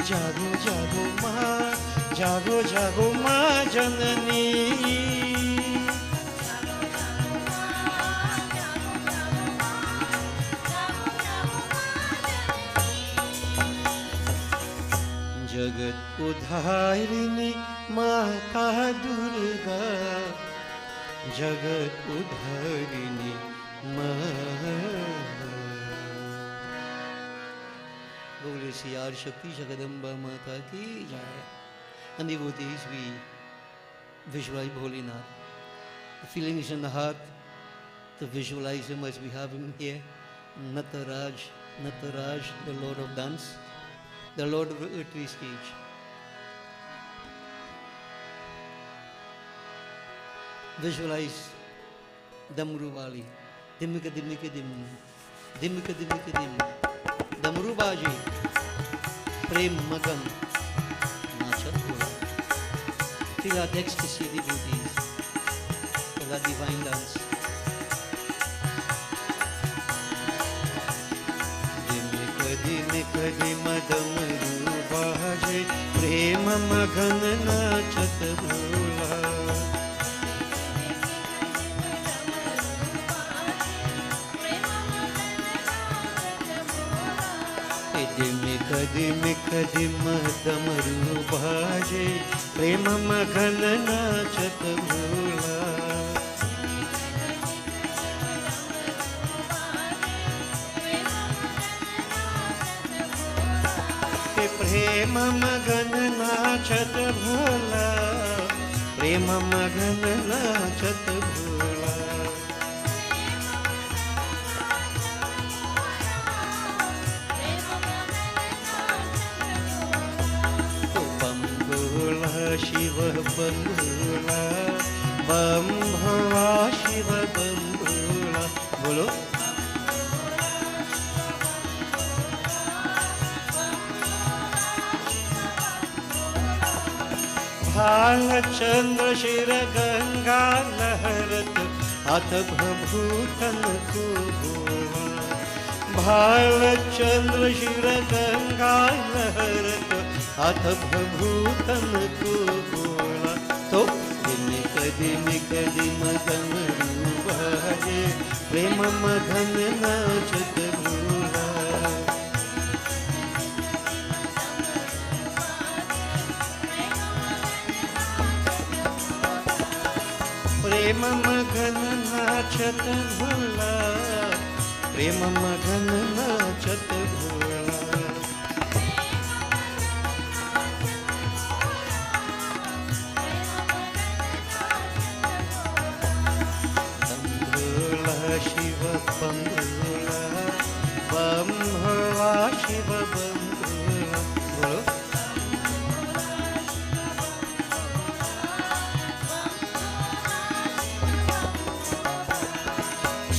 जागो जागो माँ, जागो जागो माँ जननी, जगत उद्धारिणी माता दुर्गा, जगत उद्धारिणी माँ। बोले श्री आदि शक्ति जगदम्बा माता की जय। And devotees, we visualize Bholenath. The feeling is in the heart to visualize him as we have him here. Nataraj, Nataraj, the Lord of Dance, the Lord of the earthly stage. Visualize Damruvali. Dimika dimika dim. Dimika dimika dim. Damrubaji. Prem Magan. Nachat Pura. Feel our ecstasy, devotees, for that divine dance. Dimika dimika dima damrubaji. Prem Magan nachat Pura. कदिम डमरू बाजे प्रेम मगन नाचत भोला प्रेम मगन नाचत भोला प्रेम मगन नाचत भोला शिव बंबुला बम भवा शिव बंबुला बोलो भालचंद्र शिर गंगा लहरत अत भूतन को बोला भालचंद्र शिर गंगा लहरत अथ भूतन को बोला तो दिमिक दिमिक डमरू बाजे प्रेम मगन नाचत भोला प्रेम मगन नाचत भोला प्रेम मगन नाचत भोला शिव बंबुला बम भवा शिव बंबुला बोलो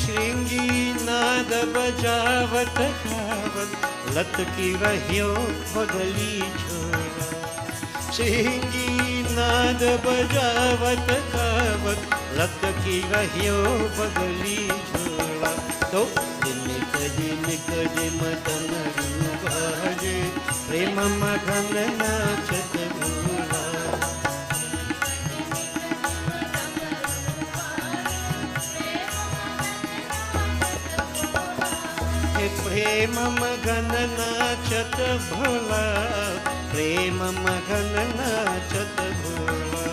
श्रृंगी नाद बजावत गावत लत की रहियो बगली छोड़ा श्रृंगी नाद बजावत गावत लटकी રહ્યો બગલી ઝોલા તો કદી મદન રૂવાજે પ્રેમમાં ઘન નાચત ભૂલા प्रेम मगन नाचत भोला प्रेम मगन नाचत भोला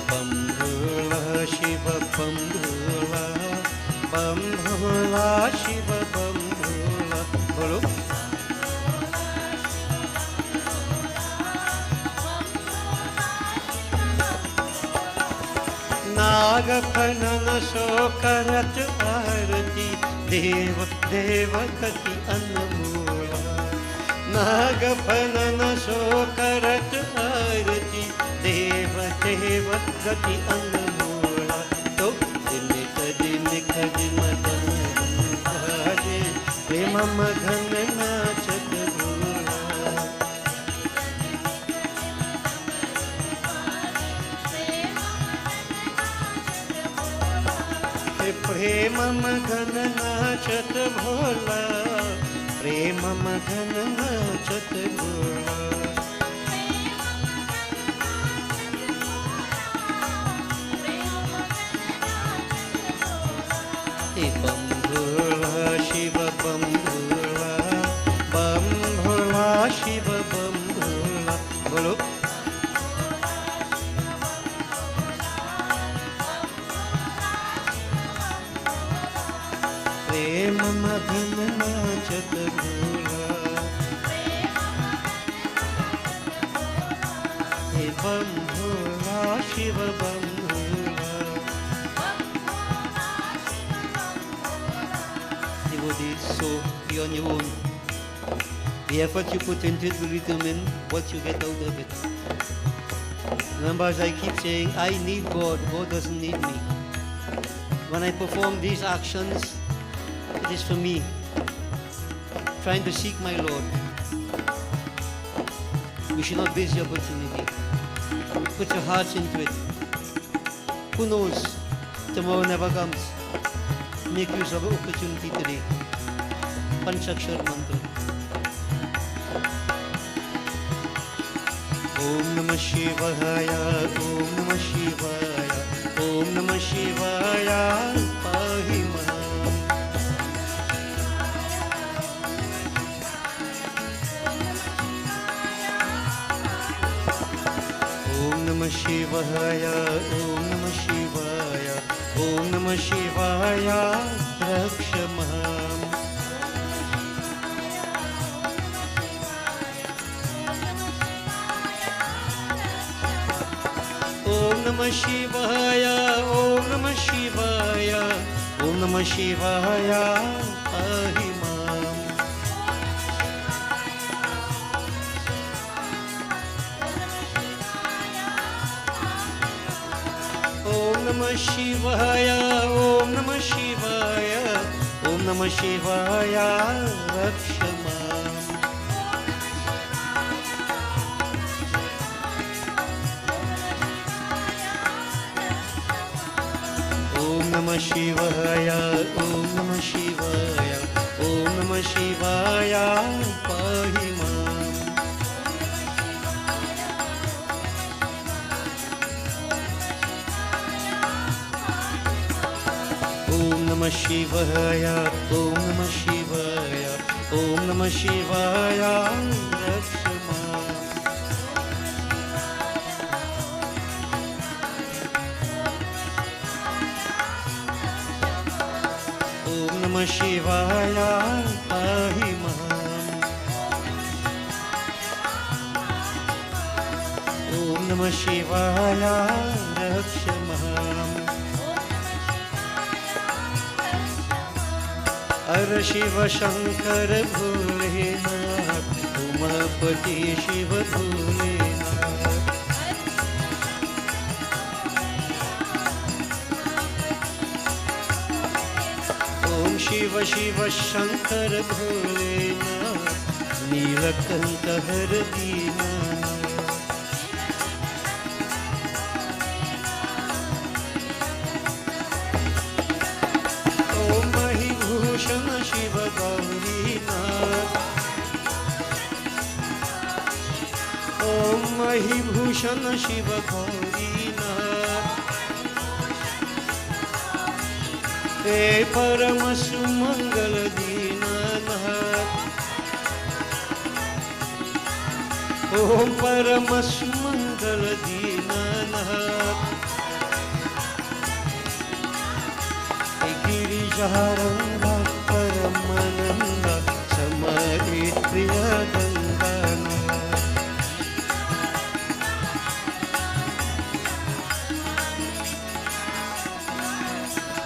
बम भोला शिव बम भोला शिव बम भोला बोलो नाग फनन सो करत आरती देव देव गति अनमोला नाग फनन सो करत आरती देव देव गति अनमोला तो दिन कद मदन भाजे प्रेम मगन नाचत भोला प्रेम मगन नाचत भोला प्रेम मगन नाचत भोला बम भोला शिव बम भोला शिव बम भोला बोलो प्रेम मगन नाचत भोला बम भोला शिव बम भोला devotees, so be on your own. The effort you put into it will determine what you get out of it. Remember, as I keep saying, I need God, God doesn't need me. When I perform these actions, it is for me, trying to seek my Lord. We should not waste the opportunity. Put your hearts into it. Who knows? Tomorrow never comes. Make use of the opportunity today. Panchakshar mantra. Om Namah Shivaya, Om Namah Shivaya, Om Namah Shivaya, Pahi Mam. Om Namah Shivaya, Om Namah Shivaya, Om Namah Shivaya, Rakshamam. Om Namah Shivaya, Om Namah Shivaya, Om Namah Shivaya, Pahi Mam. Om Namah Shivaya, Om Namah Shivaya, Om Namah Shivaya, Rakshamam. Om Namah Shivaya, Om Namah Shivaya, Om Namah Shivaya, Pahi Mam. Om Namah Shivaya, Om Namah Shivaya, Om Namah Shivaya, Rakshamam. Om Namah Shivaya, Pahi Mam. Om Namah Shivaya, Rakshamam. हर शिव शंकर भोलेनाथ उमापति शिव भोलेनाथ ओम शिव शिव शिव शंकर भोलेनाथ, नीलकंठ हर दीनानाथ। ओम महिभूषण शिव गौरीनाथ, ओम महिभूषण शिव गौरीनाथ, हे परम सुमंगल दीनानाथ, ओम परम सुमंगल दीनानाथ। हे गिरिजारंगा परमानंद समाधि प्रिय गंगानाथ।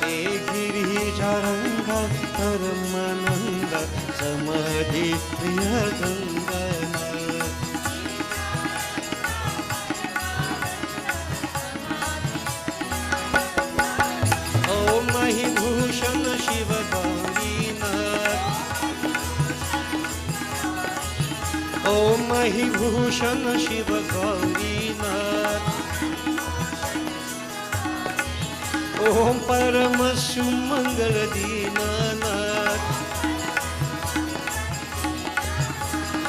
हे गिरिजारंगा परमानंद समाधि प्रिय गंगानाथ। ओम महिभूषण शिव गौरीनाथ, ओम महिभूषण शिव गौरीनाथ, ओम परम सुमंगल दीनानाथ,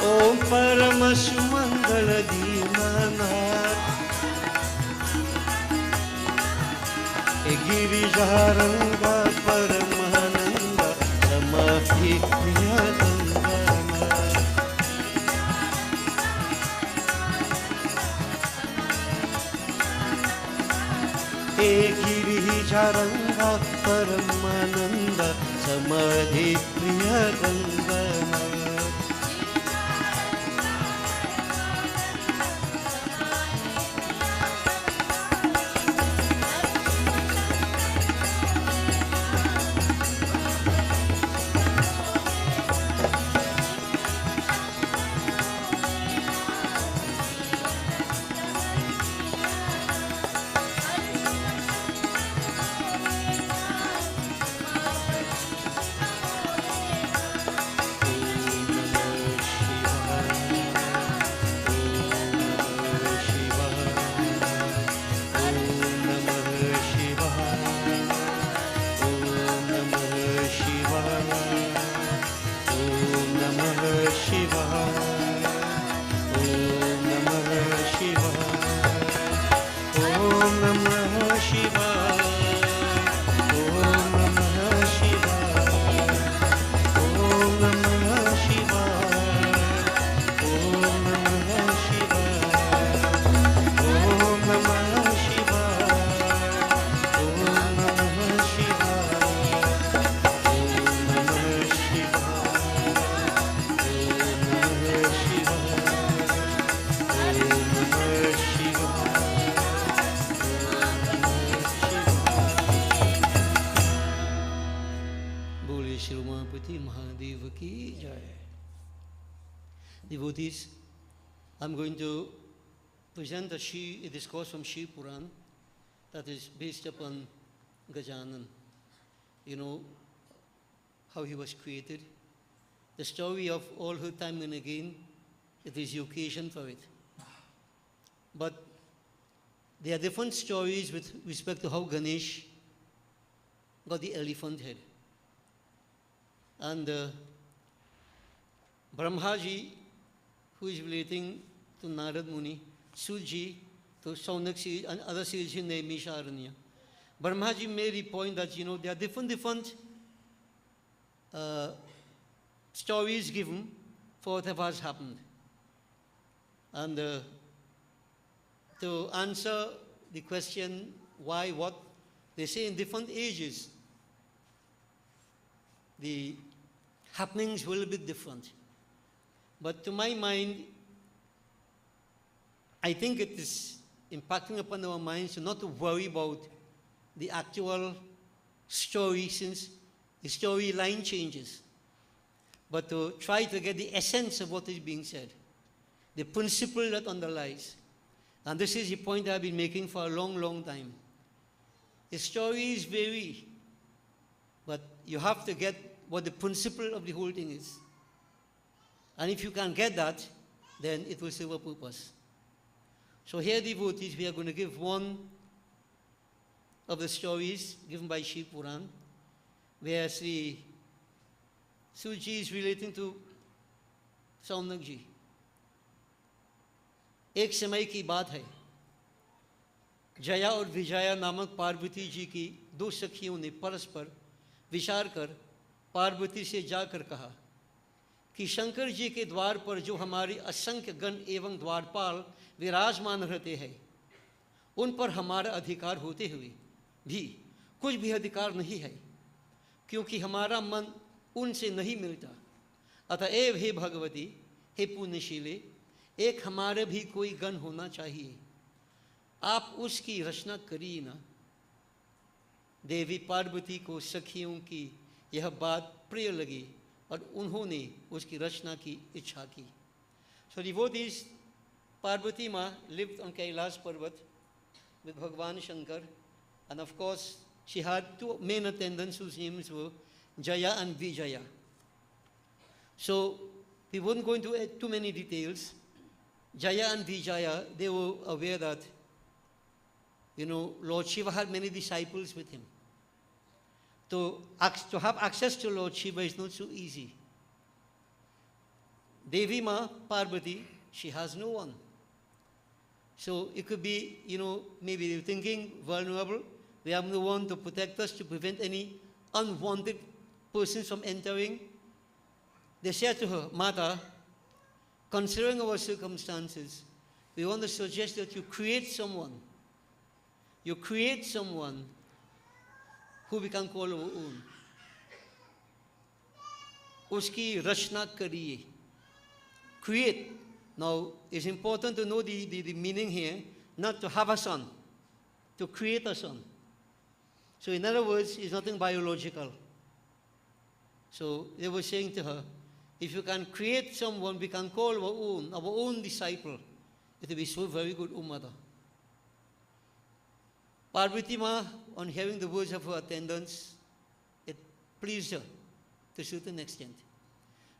ओम परम सुमंगल दीनानाथ। हे गिरिजारंगा परमानंद समाधि प्रिय गंगानाथ। हे गिरिजारंगा परमानंद समाधि प्रिय Ganganath. Devotees, I'm going to present a discourse from Shiv Puran that is based upon Gajanan. You know how he was created, the story of all her time and again. It is the occasion for it. But there are different stories with respect to how Ganesh got the elephant head. And Brahmaji, who is relating to Narad Muni, Suji to Saunak series and other series in Misharanya. Brahmaji made the point that, there are different stories given for whatever has happened. And to answer the question why, what, they say in different ages, the happenings will be different. But to my mind, I think it is impacting upon our minds to not to worry about the actual story, since the storyline changes, but to try to get the essence of what is being said, the principle that underlies. And this is the point I've been making for a long, long time. The stories vary, but you have to get what the principle of the whole thing is. And if you can get that, then it will serve a purpose. So here, devotees, we are going to give one of the stories given by Shiv Puran, where Sri Suji is relating to Saunak ji. एक समय की बात है, जया और विजया नामक पार्वती जी की दो सखियों ने परस्पर विचार कर पार्वती से जाकर कहा कि शंकर जी के द्वार पर जो हमारे असंख्य गण एवं द्वारपाल विराजमान रहते हैं, उन पर हमारा अधिकार होते हुए भी कुछ भी अधिकार नहीं है, क्योंकि हमारा मन उनसे नहीं मिलता। अतएव हे भगवती, हे पुण्यशीले, एक हमारे भी कोई गण होना चाहिए, आप उसकी रचना करिए ना। देवी पार्वती को सखियों की यह बात प्रिय लगी और उन्होंने उसकी रचना की इच्छा की। So devotees, Parvati Ma lived on Kailash Parvat with Bhagwan Shankar, and of course she had two main attendants whose names were Jaya and Vijaya. So we won't go into too many details. Jaya and Vijaya, they were aware that, Lord Shiva had many disciples with him. To have access to Lord Shiva is not so easy. Devi Ma, Parvati, she has no one. So it could be, maybe they're thinking vulnerable. We have no one to protect us, to prevent any unwanted persons from entering. They said to her, Mata, considering our circumstances, we want to suggest that you create someone. You create someone who we can call our own. Uski rachna kariye. Create. Now, it's important to know the meaning here, not to have a son, to create a son. So in other words, it's nothing biological. So they were saying to her, if you can create someone we can call our own disciple, it will be so very good, O Mother. Parvati Ma, on hearing the words of her attendants, it pleased her to a certain extent.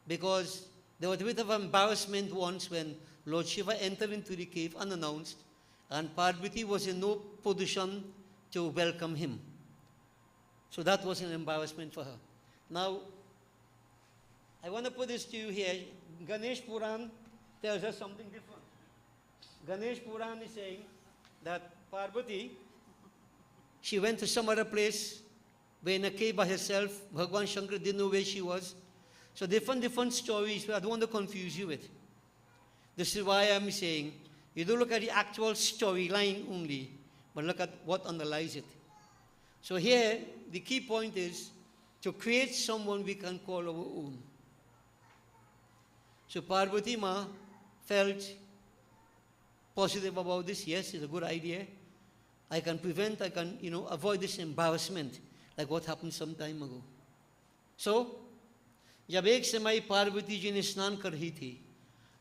Because there was a bit of embarrassment once when Lord Shiva entered into the cave unannounced, and Parvati was in no position to welcome him. So that was an embarrassment for her. Now, I want to put this to you here. Ganesh Puran tells us something different. Ganesh Puran is saying that Parvati, she went to some other place, where in a cave by herself. Bhagwan Shankar didn't know where she was. So different stories, I don't want to confuse you with. This is why I'm saying, you don't look at the actual storyline only, but look at what underlies it. So here, the key point is to create someone we can call our own. So Parvati Ma felt positive about this. Yes, it's a good idea. I can avoid this embarrassment, like what happened some time ago. So, जब एक समय पार्वती जी ने स्नान कर रही थी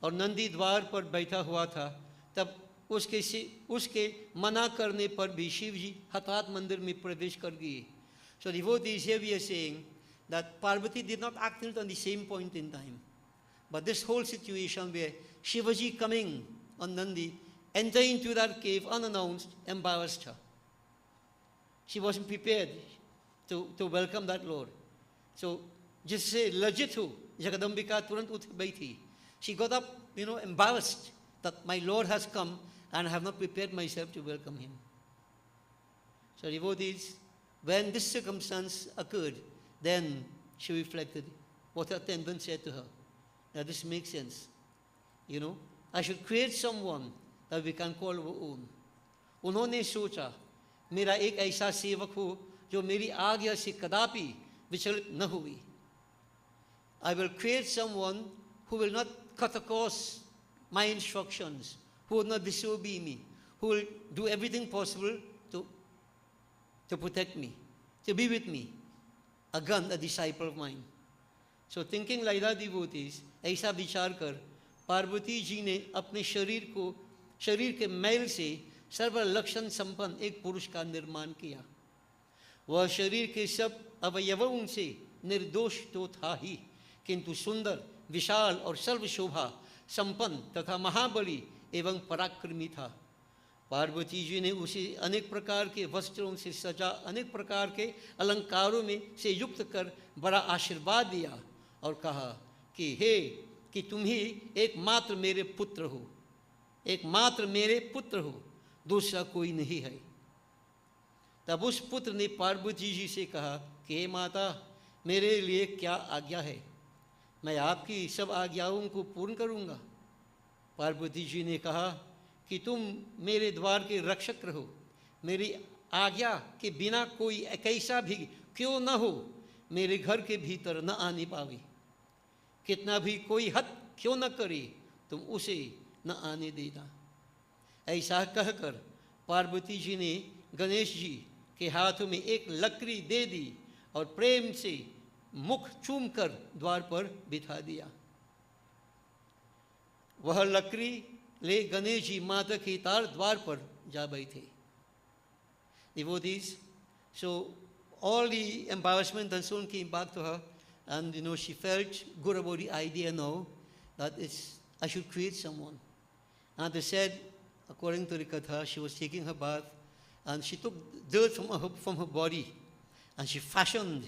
और नंदी द्वार पर बैठा हुआ था, तब उसके मना करने पर भी शिव जी हठात मंदिर में प्रवेश कर गए. So devotees, here we are saying that Parvati did not act on the same point in time. But this whole situation where Shivaji coming on Nandi, entering into that cave unannounced, embarrassed her. She wasn't prepared to welcome that Lord. So, जिससे लज्जित हो जगदम्बिका तुरंत उठ बैठी. She got up, embarrassed that my Lord has come and I have not prepared myself to welcome him. So devotees, when this circumstance occurred, then she reflected what her attendant said to her. Now this makes sense. I should create someone that we can call our own. उन्होंने सोचा, मेरा एक ऐसा सेवक हो जो मेरी आज्ञा से कदापि विचलित न हुई. I will create someone who will not cut across my instructions, who will not disobey me, who will do everything possible to protect me, to be with me, a disciple of mine. So thinking like that, devotees, ऐसा विचार कर पार्वती जी ने अपने शरीर के मैल से सर्व लक्षण संपन्न एक पुरुष का निर्माण किया. वह शरीर के सब अवयवों से निर्दोष तो था ही, किंतु सुंदर, विशाल और सर्व शोभा संपन्न तथा महाबली एवं पराक्रमी था। पार्वती जी ने उसे अनेक प्रकार के वस्त्रों से सजा, अनेक प्रकार के अलंकारों में से युक्त कर बड़ा आशीर्वाद दिया और कहा कि हे, कि तुम ही एकमात्र मेरे पुत्र हो, एकमात्र मेरे पुत्र हो, दूसरा कोई नहीं है। तब उस पुत्र ने पार्वती जी से कहा कि हे माता, मेरे लिए क्या आज्ञा है, मैं आपकी सब आज्ञाओं को पूर्ण करूँगा। पार्वती जी ने कहा कि तुम मेरे द्वार के रक्षक रहो, मेरी आज्ञा के बिना कोई कैसा भी क्यों न हो मेरे घर के भीतर न आने पावे, कितना भी कोई हद क्यों न करे तुम उसे न आने देना। ऐसा कहकर पार्वती जी ने गणेश जी के हाथों में एक लकड़ी दे दी और प्रेम से मुख चूम कर द्वार पर बिठा दिया। वह लकड़ी ले गणेश जी माता के तार द्वार पर जा बैठे। Devotees, so all the embarrassment and so on came back to her, and she felt good about the idea now that I should create someone. And they said, according to the Katha, she was taking her bath and she took dirt from her body and she fashioned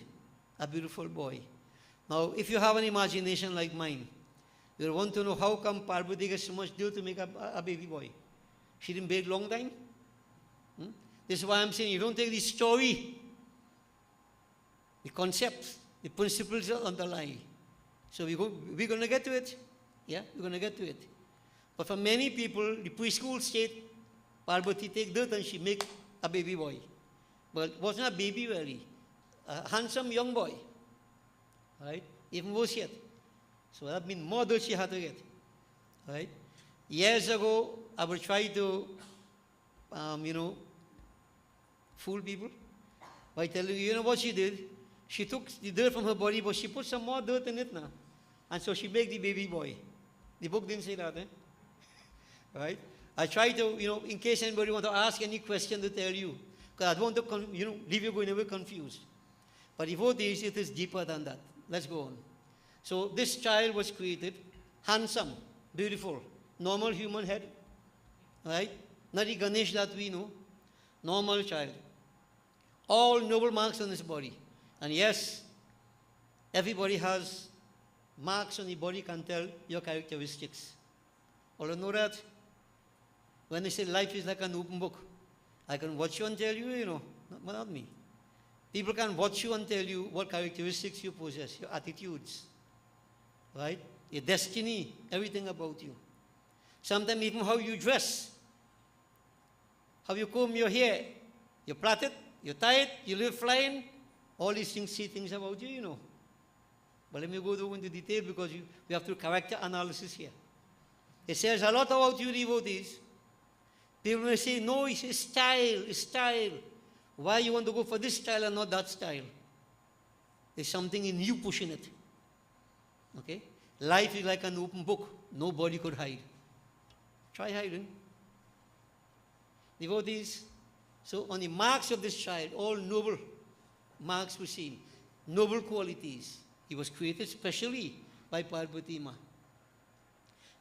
a beautiful boy. Now, if you have an imagination like mine, you want to know how come Parvati gets so much dirt to make a baby boy. She didn't bake long time. This is why I'm saying you don't take the story, the concepts, the principles underlie. So we're going to get to it. Yeah, we're going to get to it. But for many people, the preschool state, Parvati take dirt and she make a baby boy. But it wasn't a baby really, a handsome young boy. Right? Even worse yet. So that means more dirt she had to get. Right? Years ago, I would try to, fool people by telling you know what she did? She took the dirt from her body, but she put some more dirt in it now. And so she made the baby boy. The book didn't say that, Right? I try to, in case anybody want to ask any question to tell you, because I don't want to, leave you going away confused. But devotees, it is deeper than that. Let's go on. So this child was created, handsome, beautiful, normal human head, right? Not the Ganesh that we know, normal child. All noble marks on his body. And yes, everybody has marks on the body can tell your characteristics. All you know that? When they say life is like an open book, I can watch you and tell you, not me. People can watch you and tell you what characteristics you possess, your attitudes, right? Your destiny, everything about you. Sometimes even how you dress, how you comb your hair, you plait it, you tie it, you live flying, all these things say things about you, But let me go into detail because we have to do character analysis here. It says a lot about you, devotees. People may say, no, it's style. Why you want to go for this style and not that style? There's something in you pushing it. Okay? Life is like an open book. Nobody could hide. Try hiding. Devotees, so on the marks of this child, all noble marks were seen. Noble qualities. He was created specially by Parvati Ma.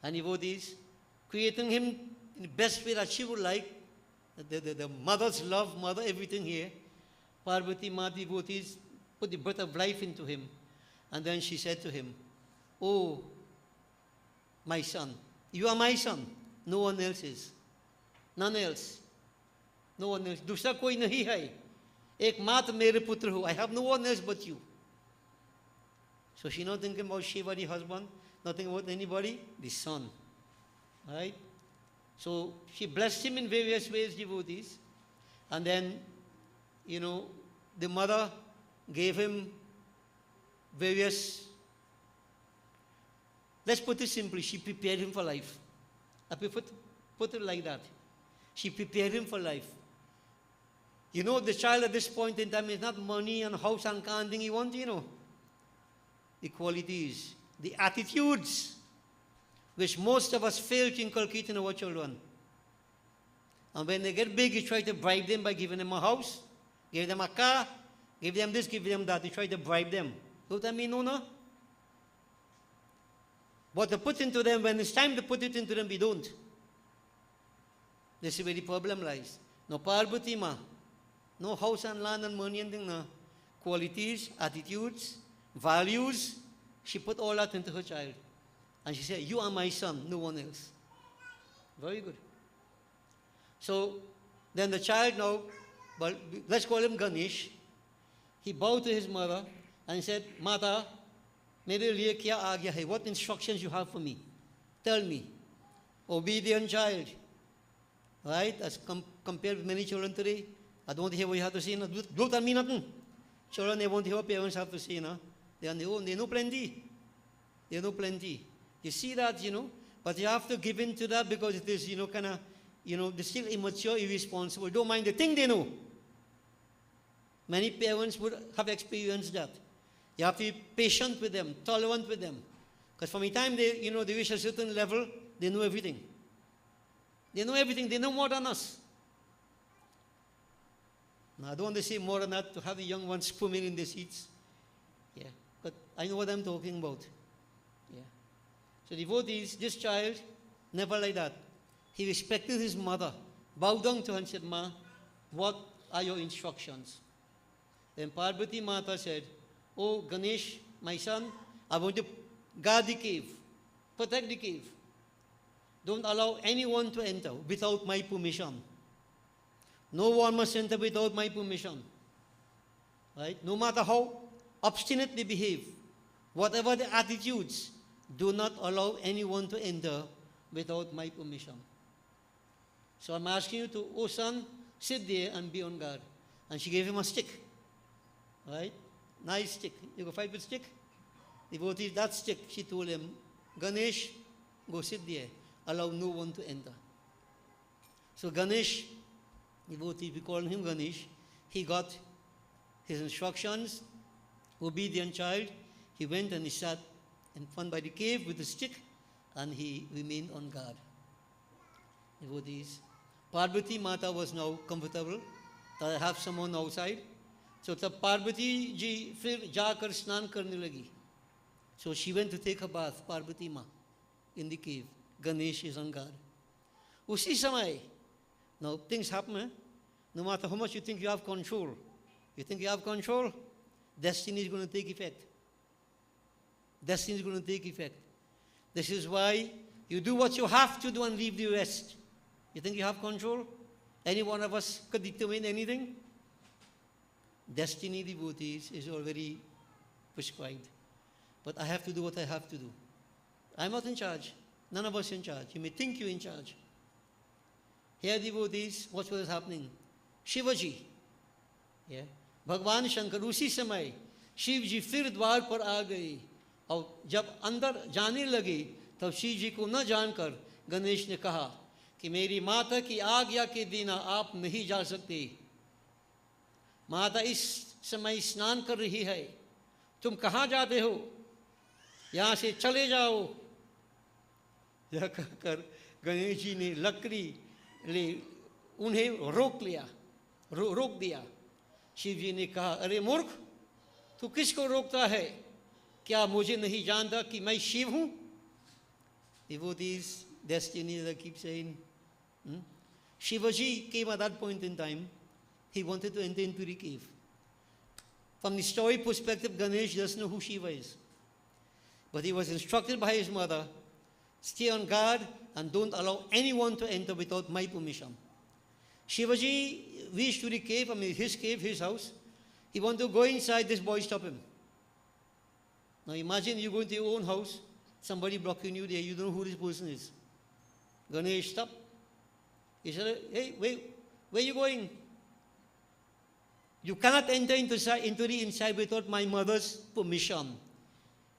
And devotees, creating him in the best way that she would like, the mother's love, mother, everything here. Parvati Ma, devotees, put the breath of life into him. And then she said to him, oh, my son, you are my son. No one else is. None else. No one else. दूसरा कोई नहीं है. एकमात्र मेरे पुत्र हो. I have no one else but you. So she's not thinking about Shiva, the husband, nothing about anybody, the son. Right? So she blessed him in various ways, devotees. And then, the mother gave him various, let's put it simply, she prepared him for life. I put it like that. She prepared him for life. The child at this point in time is not money and house and car and thing he wants, The qualities, the attitudes, which most of us fail to inculcate in our children. And when they get big, you try to bribe them by giving them a house, give them a car, give them this, give them that. You try to bribe them. Don't I mean no? What to put into them, when it's time to put it into them, we don't. This is where the problem lies. No Parvati ma, no house and land and money and thing, no. Qualities, attitudes, values, she put all that into her child. And she said, you are my son, no one else. Very good. So, then the child now, well, let's call him Ganesh. He bowed to his mother and said, Mata, mere liye kya aa gaya hai? What instructions you have for me? Tell me. Obedient child. Right? As compared with many children today, I don't hear what you have to say. No? Don't tell me nothing. Children, they won't hear what parents have to say. No? They are on their own. They know plenty. They know plenty. You see that, but you have to give in to that because it is, kind of, they're still immature, irresponsible. Don't mind the thing they know. Many parents would have experienced that. You have to be patient with them, tolerant with them. Because from the time they reach a certain level, they know everything. They know everything. They know more than us. Now, I don't want to say more than that to have the young ones swimming in the seats. Yeah, but I know what I'm talking about. Yeah. So devotees, this child, never like that. He respected his mother, bowed down to her and said, Ma, what are your instructions? Then Parvati Mata said, Oh Ganesh, my son, I want to guard the cave, protect the cave. Don't allow anyone to enter without my permission. No one must enter without my permission. Right? No matter how obstinate they behave, whatever the attitudes, do not allow anyone to enter without my permission. So I'm asking you to, oh son, sit there and be on guard. And she gave him a stick. Right? Nice stick. You go fight with stick? Devotee, that stick, she told him, Ganesh, go sit there. Allow no one to enter. So Ganesh, devotee, we call him Ganesh, he got his instructions, obedient child. He went and he sat in front by the cave with the stick and he remained on guard. Devotees, Parvati Mata was now comfortable that I have someone outside. So तब Parvati ji फिर जाकर स्नान करने लगी. So she went to take a bath, Parvati Ma, in the cave. Ganesh is on guard. उसी समय, now things happen, eh? No matter how much you think you have control, destiny is going to take effect. Destiny is going to take effect. This is why you do what you have to do and leave the rest. You think you have control? Any one of us could determine anything? Destiny, devotees, is already prescribed. But I have to do what I have to do. I'm not in charge. None of us in charge. You may think you're in charge. Here, devotees, what was happening? Shivaji, yeah, भगवान शंकर उसी समय शिव जी फिर द्वार पर आ गए और जब अंदर जाने लगे तब शिव जी को न जानकर गणेश ने कहा कि मेरी माता की आज्ञा के बिना आप नहीं जा सकते. माता इस समय स्नान कर रही है, तुम कहाँ जाते हो? यहाँ से चले जाओ. यह कहकर गणेश जी ने लकड़ी ले उन्हें रोक दिया. शिव जी ने कहा, अरे मूर्ख, तू किसको रोकता है? क्या मुझे नहीं जानता कि मैं शिव हूँ? Devotees, destiny, as I keep saying. Shivaji came at that point in time. He wanted to enter into the cave. From the story perspective, Ganesh doesn't know who Shiva is. But he was instructed by his mother, stay on guard and don't allow anyone to enter without my permission. Shivaji reached to the cave, his house. He wanted to go inside, this boy stopped him. Now imagine you go into your own house, somebody blocking you there, you don't know who this person is. Ganesh stopped. He said, hey, wait, where are you going? You cannot enter into the inside without my mother's permission.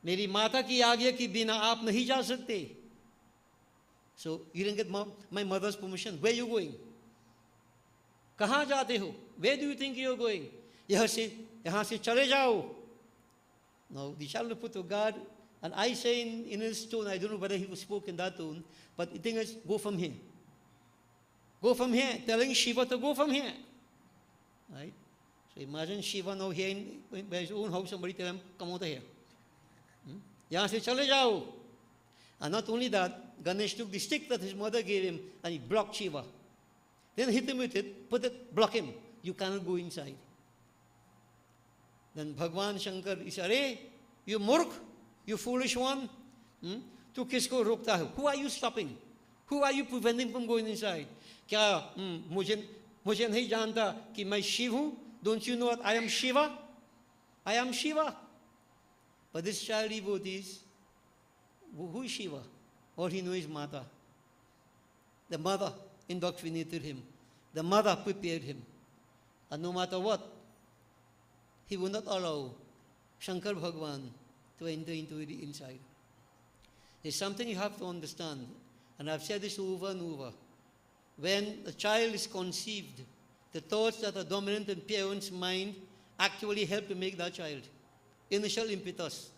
मेरी माता की आज्ञा के बिना आप नहीं जा सकते. So you didn't get my mother's permission. Where are you going? कहाँ जाते हो? Where do you think you are going? यहाँ से चले जाओ. Now the child put to God, and I say in his tone, I don't know whether he spoke in that tone, but the thing is, go from here. Go from here, telling Shiva to go from here. Right? So imagine Shiva now here by his own house, somebody tell him, come out of here. यहाँ से चले जाओ. And not only that, Ganesh took the stick that his mother gave him and he blocked Shiva. Then hit him with it, block him. You cannot go inside. Then Bhagwan Shankar, he said, hey, you murk, you foolish one. Tu kisko rokta hai? Who are you stopping? Who are you preventing from going inside? क्या मुझे नहीं जानता कि मैं शिव हूँ? Don't you know that I am Shiva? I am Shiva. But this child devotees, who is Shiva? All he knows is Mata. The mother indoctrinated him. The mother prepared him. And no matter what, he would not allow Shankar Bhagwan to enter into the inside. There's something you have to understand, and I've said this over and over. When a child is conceived, the thoughts that are dominant in parents' mind actually help to make that child. Initial impetus.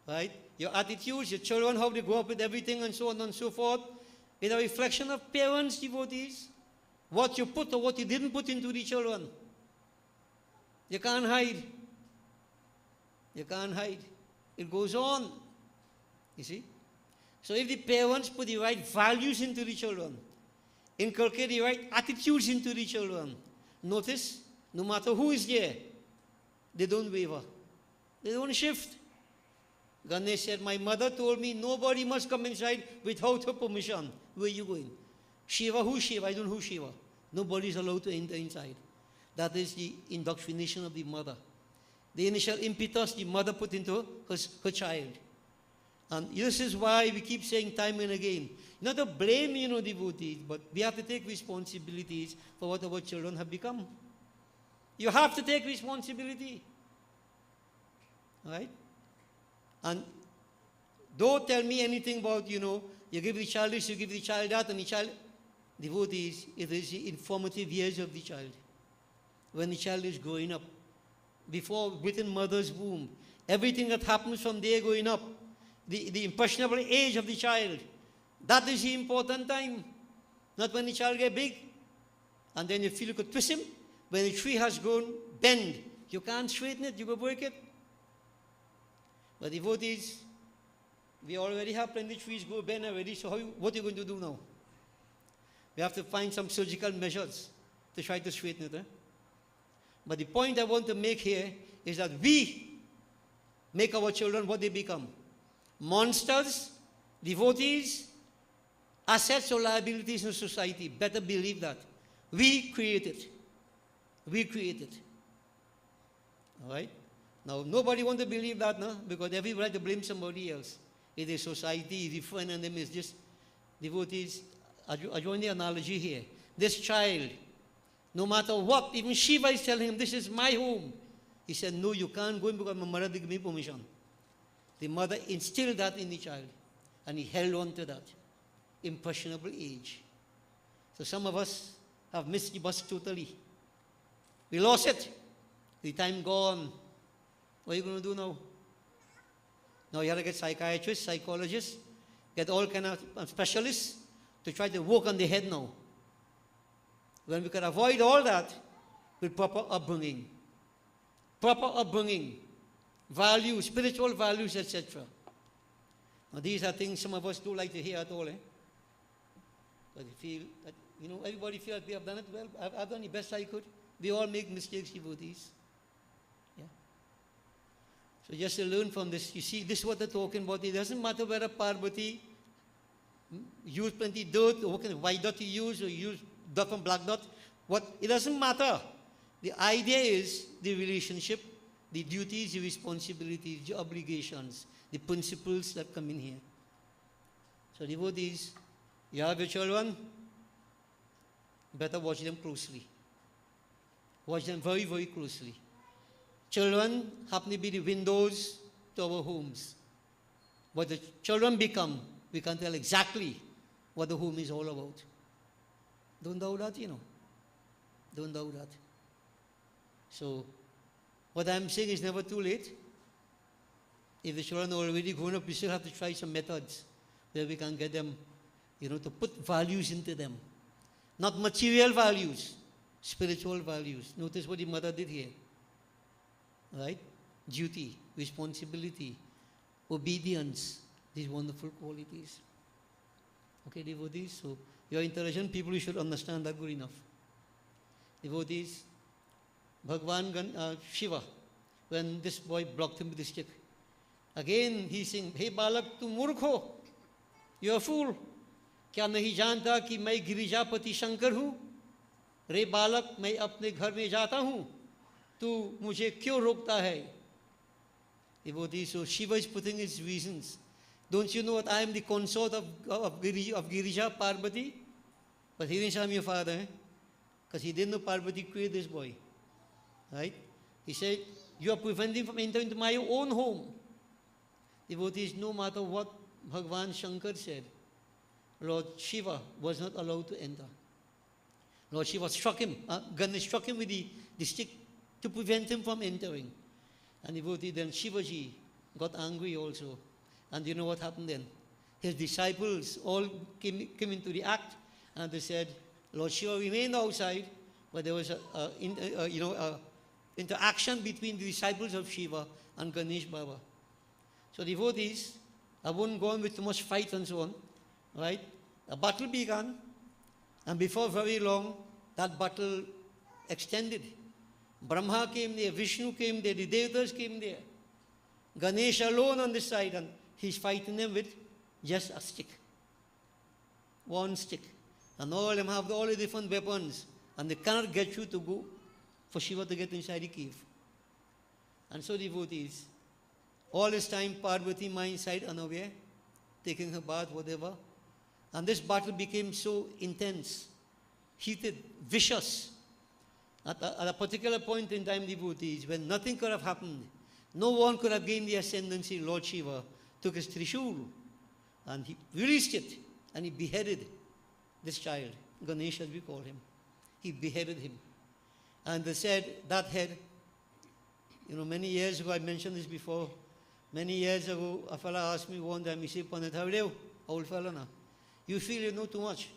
Right? Your attitudes, your children, how they grow up with everything and so on and so forth, is a reflection of parents, devotees. What you put or what you didn't put into the children. You can't hide. You can't hide. It goes on. You see? So if the parents put the right values into the children, inculcate the right attitudes into the children, notice, no matter who is there, they don't waver. They don't shift. Ganesh said, my mother told me nobody must come inside without her permission. Where are you going? Shiva, who's Shiva? I don't know who's Shiva. Nobody is allowed to enter inside. That is the indoctrination of the mother. The initial impetus the mother put into her child. And this is why we keep saying time and again, not to blame, devotees, but we have to take responsibilities for what our children have become. You have to take responsibility. Right? And don't tell me anything about, you give the child this, you give the child that, and the child, devotees, it is the informative years of the child. When the child is growing up, before within mother's womb, everything that happens from there going up, the impressionable age of the child, that is the important time. Not when the child gets big, and then you feel you could twist him. When the tree has grown, bend. You can't straighten it, you go break it. But devotees, we already have plenty of trees go bend already, so what are you going to do now? We have to find some surgical measures to try to straighten it. But the point I want to make here is that we make our children what they become. Monsters, devotees, assets or liabilities in society. Better believe that. We create it. We create it. All right? Now, nobody wants to believe that, no? Because everybody to blame somebody else. It is society, the friend, and them is just devotees. I join the analogy here. This child, no matter what, even Shiva is telling him, this is my home. He said, no, you can't go in because my mother didn't give me permission. The mother instilled that in the child, and he held on to that. Impressionable age. So some of us have missed the bus totally. We lost it. The time gone. What are you going to do now? Now you have to get psychiatrists, psychologists, get all kind of specialists to try to work on the head now. When we can avoid all that with proper upbringing. Proper upbringing. Values, spiritual values, etc. Now these are things some of us don't like to hear at all. But you feel that, everybody feels we have done it well. I've done the best I could. We all make mistakes, devotees. Yeah. So just to learn from this, you see, this is what they're talking about. It doesn't matter whether Parvati used plenty dirt, or what kind of white dot you use, or you use dot from black dot. It doesn't matter. The idea is the relationship, the duties, the responsibilities, the obligations, the principles that come in here. So devotees, you have your children, better watch them closely. Watch them very, very closely. Children happen to be the windows to our homes. What the children become, we can tell exactly what the home is all about. Don't doubt that, Don't doubt that. So, what I'm saying is never too late. If the children are already grown up, we still have to try some methods where we can get them, to put values into them. Not material values, spiritual values. Notice what the mother did here. Right? Duty, responsibility, obedience, these wonderful qualities. Okay, devotees, so you are intelligent people, you should understand that good enough. Devotees, Shiva, when this boy blocked him with the stick, again he saying, "Hey balak, tu murkho, you're a fool. क्या नहीं जानता कि मैं गिरिजापति शंकर हूँ? रे बालक, मैं अपने घर में जाता हूँ, तू मुझे क्यों रोकता है?" Devotees, so Shiva is putting his reasons. Don't you know that I am the consort of Girija, Parvati? But he didn't say I'm your father, because he didn't know Parvati created this boy. Right? He said, "You are preventing from entering into my own home." Devotees, no matter what Bhagavan Shankar said, Lord Shiva was not allowed to enter. Lord Shiva struck him, Ganesh struck him with the stick to prevent him from entering. And devotee, then Shivaji got angry also. And you know what happened then? His disciples all came into the act, and they said, Lord Shiva remained outside, but there was a interaction between the disciples of Shiva and Ganesh Baba. So devotees, I won't go on with too much fight and so on, right? A battle began, and before very long, that battle extended. Brahma came there, Vishnu came there, the Devatas came there. Ganesh alone on the side, and he's fighting them with just a stick. One stick. And all of them have all the different weapons, and they cannot get you to go, for Shiva to get inside the cave. And so devotees, all this time Parvati ma inside unaware, taking her bath, whatever. And this battle became so intense, heated, vicious. At a particular point in time, devotees, when nothing could have happened, no one could have gained the ascendancy, Lord Shiva took his Trishul and he released it and he beheaded this child, Ganesh as we call him. He beheaded him. And they said that head, many years ago, I mentioned this before, many years ago, a fellow asked me one time, he said, Pandit, how are you, old fellow now? You feel you know too much?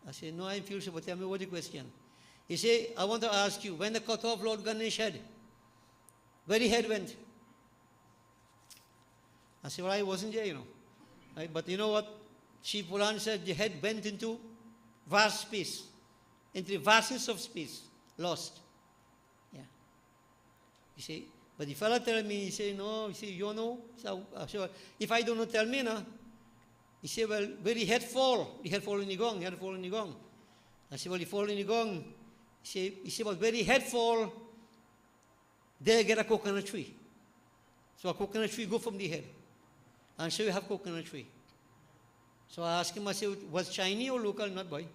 I said, no, I feel so, but tell me what the question. He said, I want to ask you, when they cut off Lord Ganesh's head, where the head went? I said, well, I wasn't there, Right? But you know what? Shiv Puran said the head went into vast space, into the vastness of space, lost. Yeah. You see, but the fellow tell me, he said, no, he said, you know? So if I don't know, tell me, no? He said, well, where the head fall? The head fall in the gong, the head fall in the gong. I said, well, he fall in the gong. He said, well, where the head fall, there get a coconut tree. So a coconut tree go from the head. And so you have coconut tree. So I asked him, I said, was Chinese or local? Not boy.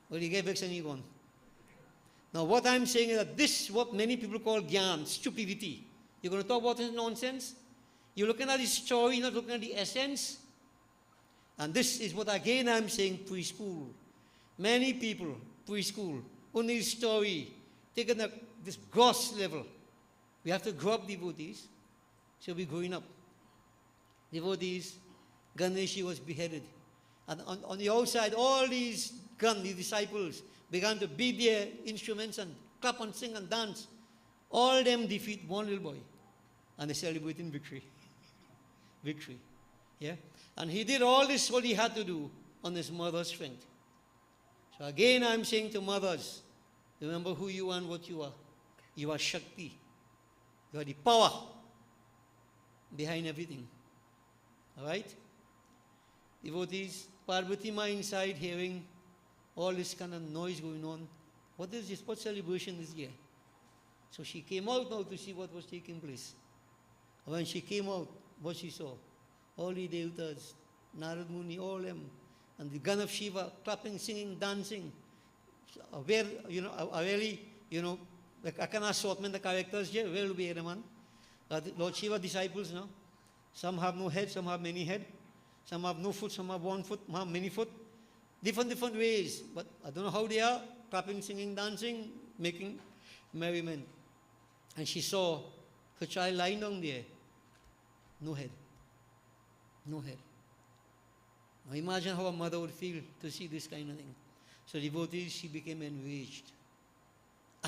Well, he gave X and he gone. Now what I'm saying is that this is what many people call gyan, stupidity. You're going to talk about this nonsense? You're looking at the story, not looking at the essence. And this is what again I'm saying, preschool. Many people, preschool, only story, taken at this gross level. We have to grow up, devotees. So we're growing up. Devotees, Ganesh was beheaded. And on the outside, all these the disciples began to beat their instruments and clap and sing and dance. All them defeat one little boy. And they celebrating victory. Victory. Yeah? And he did all this what he had to do on his mother's strength. So again I'm saying to mothers, remember who you are and what you are. You are Shakti. You are the power behind everything. Alright? Devotees, Parvati ma inside hearing all this kind of noise going on. What is this? What celebration is here? So she came out now to see what was taking place. When she came out, what she saw? All the devatas, Narad Muni, all them, and the gun of Shiva, clapping, singing, dancing. Where, a really, like I can assortment the characters here, where will be the man? Lord Shiva disciples now. Some have no head, some have many head. Some have no foot, some have one foot, some have many foot. Different ways. But I don't know how they are. Clapping, singing, dancing, making merriment. And she saw her child lying down there. No head. No head. Now imagine how a mother would feel to see this kind of thing. So devotees, she became enraged.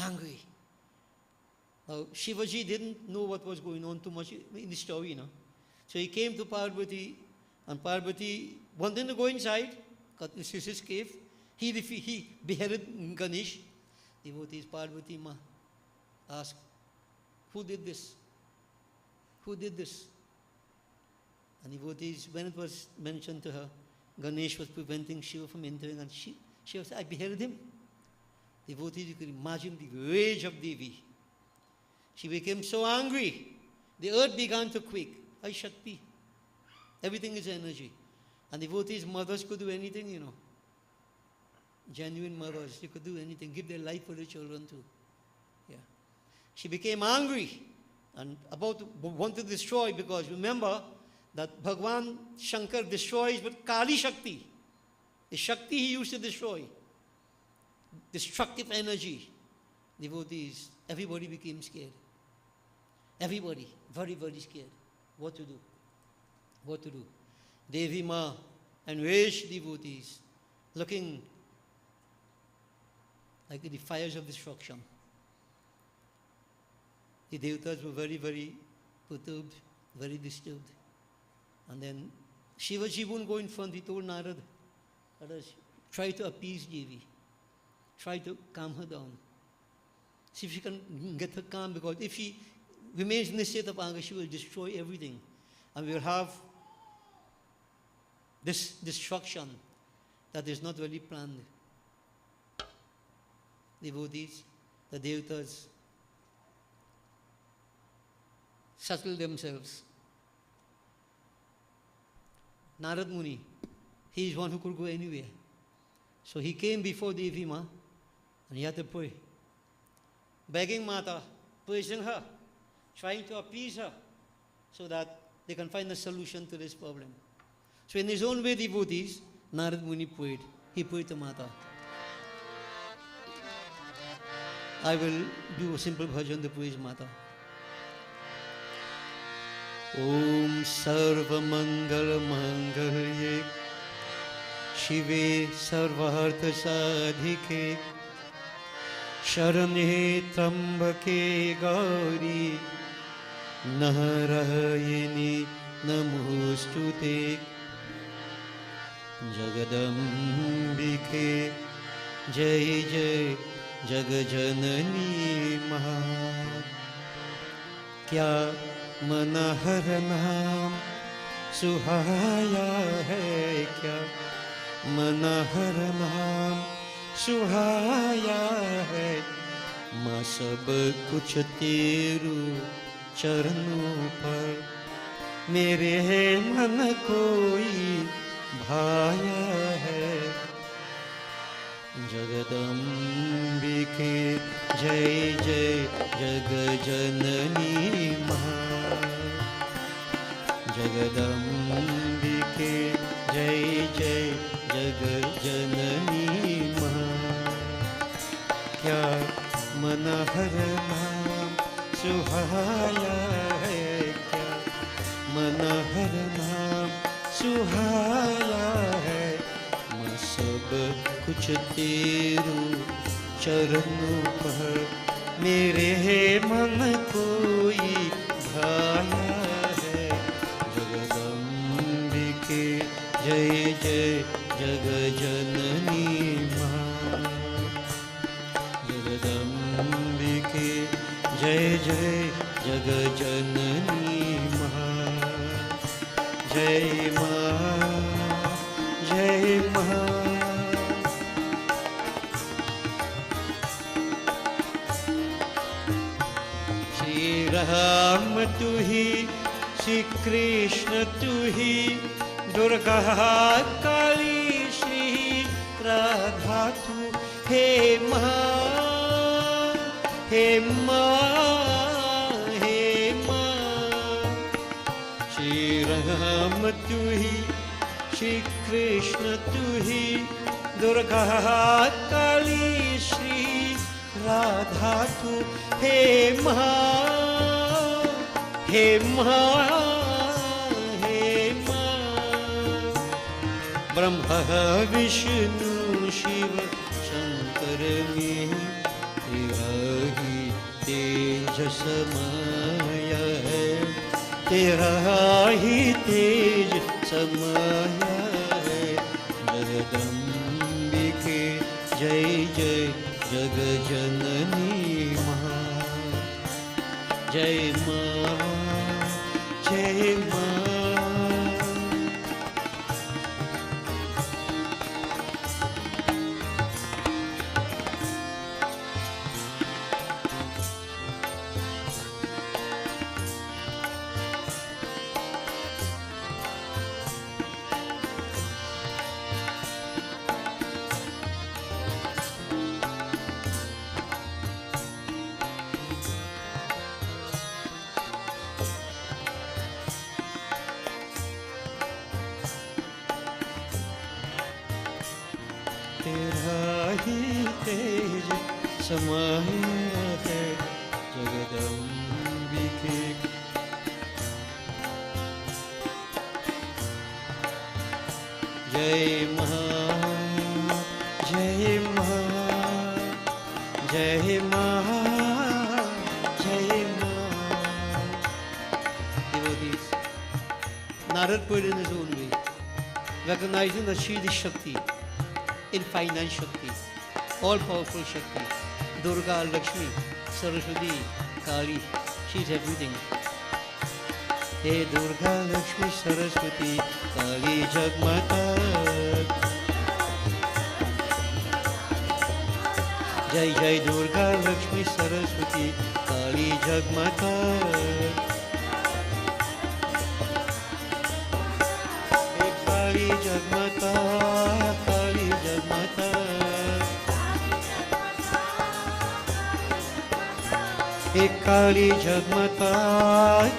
angry. Now, Shivaji didn't know what was going on too much in the story, you know. So he came to Parvati, and Parvati wanted to go inside, because this is his cave. He beheaded Ganesh. Devotees, Parvati Ma asked, who did this? Who did this? And devotees, when it was mentioned to her, Ganesh was preventing Shiva from entering, and she said, I beheaded him. Devotees, you can imagine the rage of Devi. She became so angry. The earth began to quake. Ay Shakti. Everything is energy. And devotees, mothers could do anything, you know. Genuine mothers, they could do anything, give their life for the children too. Yeah. She became angry and about to want to destroy, because remember that Bhagwan Shankar destroys with Kali Shakti. The Shakti he used to destroy. Destructive energy. Devotees, everybody became scared. Everybody, very, very scared. What to do? What to do? Devi Ma enraged devotees, looking like the fires of destruction. The devatas were very, very perturbed, very disturbed. And then Shivaji wouldn't go in front. He told Narad, try to appease Devi. Try to calm her down. See if she can get her calm, because if she remains in a state of anger, she will destroy everything. And we will have this destruction that is not really planned. Devotees, the devatas, settle themselves. Narad Muni, he is one who could go anywhere. So he came before Devi Ma and he had to pray. Begging Mata, praising her, trying to appease her so that they can find a solution to this problem. So in his own way, devotees, Narad Muni prayed. He prayed to Mata. I will do a simple bhajan to praise Mata. Om Sarva Mangal Mangalye Shive Sarvartha Sadhike Sharane Trambake Gauri Narayani Namostute Jagadambike Jai Jai Jagajanani Maha Kya Manhar नाम सुहाया है क्या मनहर नाम सुहाया है माँ सब कुछ तेरू चरणों पर मेरे मन कोई भाया है जगदम्बिके जय जय जगजननी माँ जगदम्बिके जय जय जगजननी माँ क्या मनहर नाम सुहाया है क्या मनहर नाम सुहाया है मैं सब कुछ तेरू चरणों पर मेरे मन कोई भाया है जगदम्बिके जय जय जगजननी माँ जगदम्बिके जय जय जगजननी माँ जय माँ जय माँ राम तू ही श्री कृष्ण तू ही दुर्गा काली श्री राधा तू हे माँ हे माँ हे माँ श्री राम तू ही श्री कृष्ण तू ही दुर्गा काली श्री राधा तू हे माँ हे माँ हे माँ ब्रह्मा विष्णु शिव शंकर में तेरा ही तेज समय है, तेरा ही तेज समय है। जगदम्बिके जय जय जग जननी माँ, जय माँ जय माँ। तेरा ही तेज समय है, जगदम्बिके जय माँ जय माँ जय माँ जय माँ। Devotees, Narad put in his own way, recognizing that she is Shakti, infinite Shakti, all-powerful Shakti, Durga, Lakshmi, Saraswati, Kali, she's everything. Hey Durga, Lakshmi, Saraswati, Kali, Jagmata. Jai Jai Durga, Lakshmi, Saraswati, Kali, Jagmata. Hey Kali, Jagmata, Kali, Jagmata. Hey Kali Jagmata,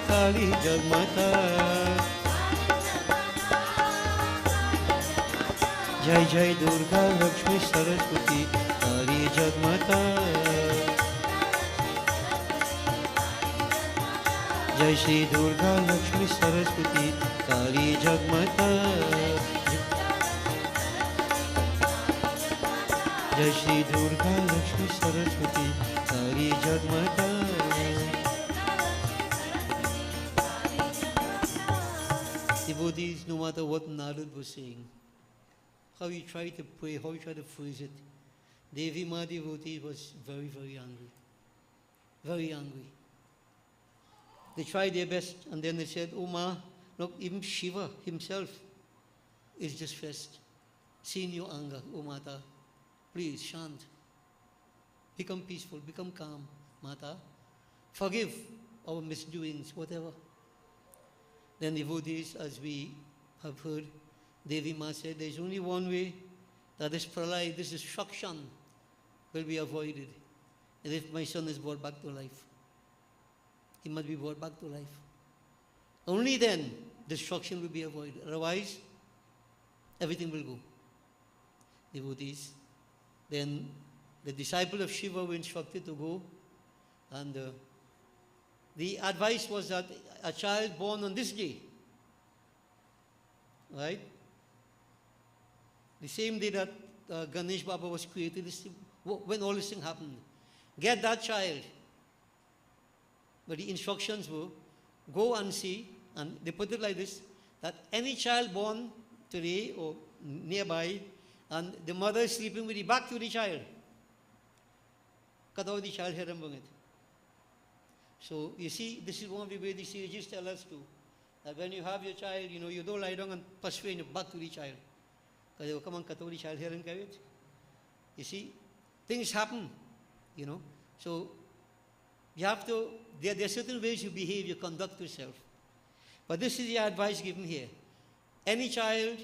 Kali Jagmata. Jai Jai Durga Lakshmi Saraswati, Kali Jagmata. Jai Shri Durga Lakshmi Saraswati, Kali Jagmata. Jai Shri Durga Lakshmi Saraswati, Kali Jagmata. Devotees, no matter what Narad was saying, how he tried to pray, how he tried to phrase it, Devi Ma devotee was very, very angry. Very angry. They tried their best and then they said, oh Ma, look, even Shiva himself is distressed. Seeing your anger, oh Mata, please, Shant. Become peaceful, become calm, Mata. Forgive our misdoings, whatever. Then devotees, as we have heard, Devi Ma said, there is only one way that this pralay, this destruction will be avoided. And if my son is brought back to life, he must be brought back to life. Only then destruction will be avoided. Otherwise, everything will go. Devotees. Then the disciple of Shiva were instructed to go, and the advice was that a child born on this day, right? The same day that Ganesh Baba was created, when all this thing happened, get that child. But the instructions were, go and see, and they put it like this, that any child born today or nearby, and the mother is sleeping with the back to the child, cut out the child head and bring it. So you see, this is one of the ways the sages tell us to, that when you have your child, you don't lie down and prostrate your back to the child, because they will come and cut out the child hair and carry it. You see, things happen, So you have to, there are certain ways you behave, you conduct yourself. But this is the advice given here. Any child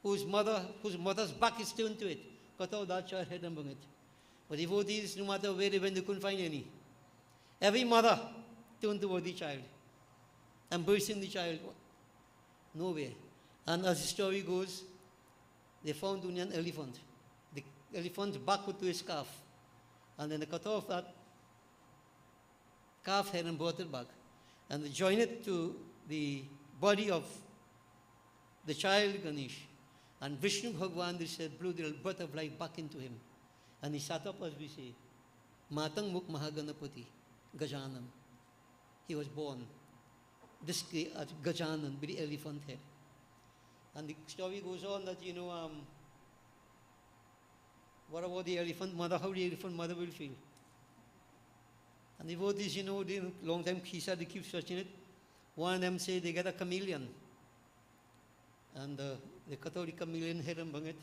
whose mother's back is turned to it, cut out that child head and bring it. But devotees, no matter where they went, they couldn't find any. Every mother turned toward the child, embracing the child, nowhere. And as the story goes, they found only an elephant. The elephant's back put to his calf. And then they cut off that calf head and brought it back. And they joined it to the body of the child Ganesh. And Vishnu Bhagwan, they said, blew the breath of life back into him. And he sat up, as we say. Matang Muk Mahaganapati, Gajanan. He was born this Gajanan with the elephant head. And the story goes on that, what about the elephant mother? How the elephant mother will feel? And the devotees, the long time Kisa, they keep searching it. One of them say they get a chameleon. And they cut out the chameleon head and bring it.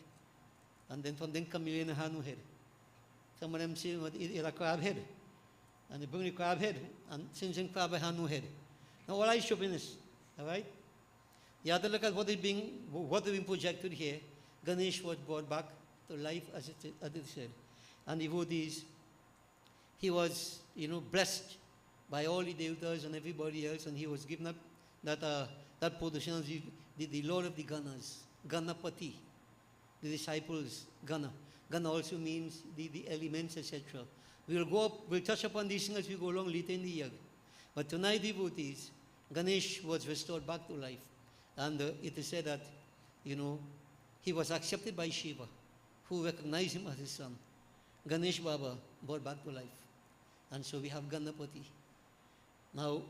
And then from the chameleon hanu head. Some of them say it's a crab head. And they bring the crab head. And since in crab hanu head. Now all I show is, all right? You have to look at what is being projected here. Ganesh was brought back to life as it said. And the devotees, he was, blessed by all the devatas and everybody else, and he was given up that position as the Lord of the Ganas, Ganapati, the disciples, Gana. Gana also means the elements, etc. We'll touch upon these things as we go along later in the year. But tonight, devotees, Ganesh was restored back to life. And it is said that, he was accepted by Shiva, who recognized him as his son. Ganesh Baba brought back to life. And so we have Ganapati. Now,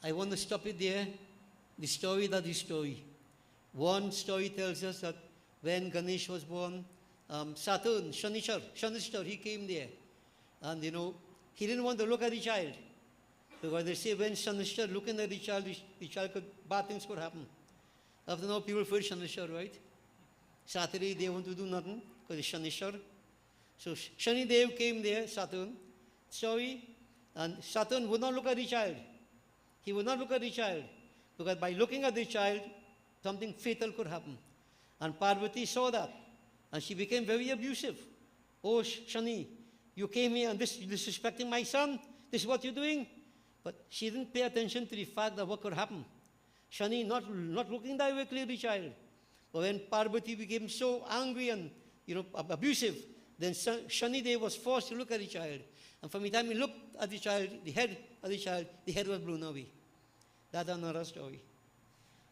I want to stop it there. The story, that is story. One story tells us that when Ganesh was born, Saturn, Shanichar, he came there. And, he didn't want to look at the child. Because they say when Shanichar looking at the child bad things could happen. After now, people fear Shanichar, right? Saturday, they want to do nothing because it's Shanichar. So Shani Dev came there, Saturn, and Saturn would not look at the child. He would not look at the child because by looking at the child, something fatal could happen. And Parvati saw that and she became very abusive. Oh, Shani, you came here and disrespecting my son. This is what you're doing. But she didn't pay attention to the fact that what could happen. Shani not looking directly at the child. But when Parvati became so angry and abusive, then Shani Dev was forced to look at the child. And from the time he looked at the child, the head was blown away. That's another story.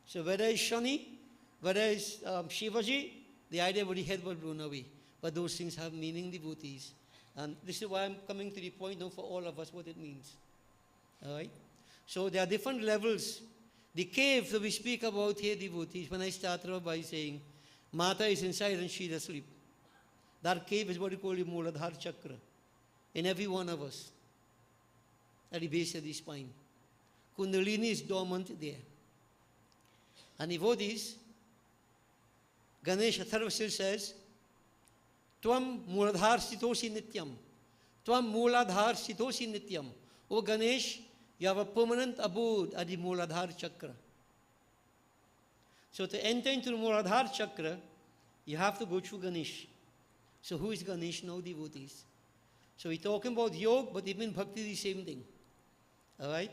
So whether it's Shani, whether it's Shivaji, the idea of the head was blown away. But those things have meaning, devotees. And this is why I'm coming to the point now for all of us what it means. All right? So there are different levels. The cave that we speak about here, devotees, when I started off by saying, Mata is inside and she is asleep. That cave is what we call the Mooladhara Chakra in every one of us, at the base of the spine. Kundalini is dormant there. And devotees, Ganesh Atharvasya says, Tvam Mooladhar Sitosi Nityam. Tvam Mooladhar Sitosi Nityam. O Ganesh, you have a permanent abode at the Mooladhara Chakra. So to enter into the Mooladhara Chakra, you have to go through Ganesh. So who is Ganesh now, devotees? So we're talking about yoga, but even bhakti is the same thing. All right?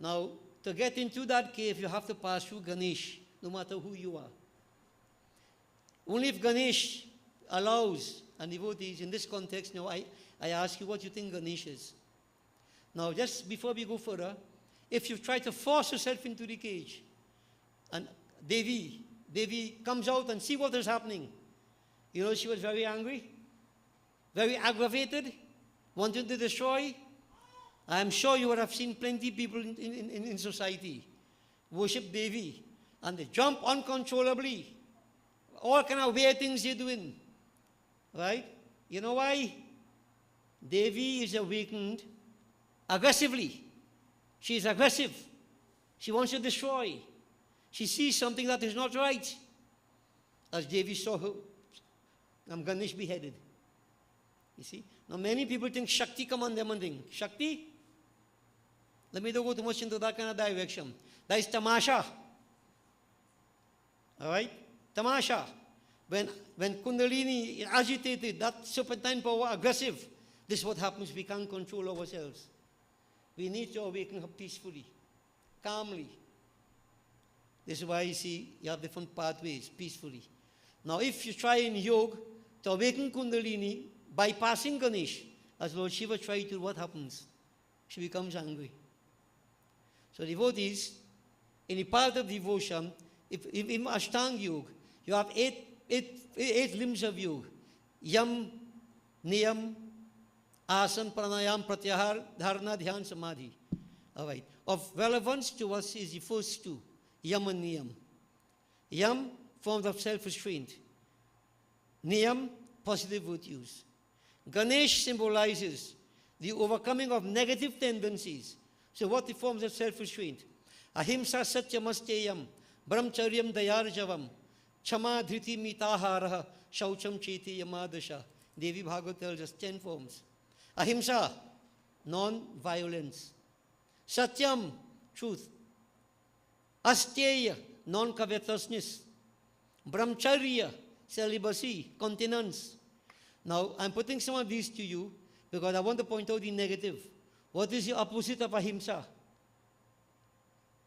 Now, to get into that cave, you have to pass through Ganesh, no matter who you are. Only if Ganesh allows, and devotees, in this context, now I ask you what you think Ganesh is. Now, just before we go further, if you try to force yourself into the cage, and Devi comes out and see what is happening, she was very angry, very aggravated, wanting to destroy. I am sure you would have seen plenty of people in society worship Devi, and they jump uncontrollably. All kind of weird things they're doing. Right? You know why? Devi is awakened aggressively. She is aggressive. She wants to destroy. She sees something that is not right. As Devi saw her, Ganesh beheaded. You see? Now many people think Shakti commanding. Shakti? Let me don't go too much into that kind of direction. That is tamasha. Alright? Tamasha. When Kundalini is agitated, that serpentine power aggressive, this is what happens. We can't control ourselves. We need to awaken her peacefully, calmly. This is why you see you have different pathways, peacefully. Now if you try in yoga to awaken Kundalini, bypassing Ganesh, as Lord Shiva tried to, what happens? She becomes angry. So devotees, in the path of devotion, if in Ashtanga Yoga, you have eight limbs of yoga. Yam, Niyam, Asana, pranayam, pratyahar, dharana, dhyan, samadhi. All right. Of relevance to us is the first two, yam and niyam. Yam, forms of self-restraint. Niyam, positive virtues. Ganesh symbolizes the overcoming of negative tendencies. So what the forms of self-restraint? Ahimsa satyamasteyam, brahmacharyam dayarjavam, chama dhriti mitaharaha, shaucham cheti yamadasha. Devi Bhagavad tells us 10 forms. Ahimsa, non-violence. Satyam, truth. Asteya, non-covetousness. Brahmacharya, celibacy, continence. Now, I'm putting some of these to you because I want to point out the negative. What is the opposite of ahimsa?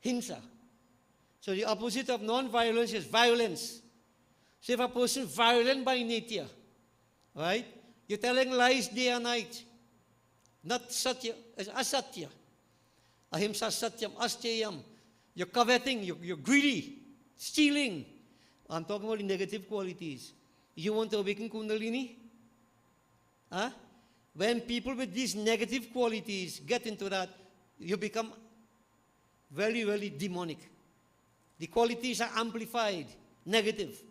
Himsa. So the opposite of non-violence is violence. So if a person is violent by nature, right? You're telling lies day and night. Not satya, it's asatya. Ahimsa satyam, asteyam. You're coveting, you're greedy, stealing. I'm talking about the negative qualities. You want to awaken Kundalini? Huh? When people with these negative qualities get into that, you become very, very demonic. The qualities are amplified, negative.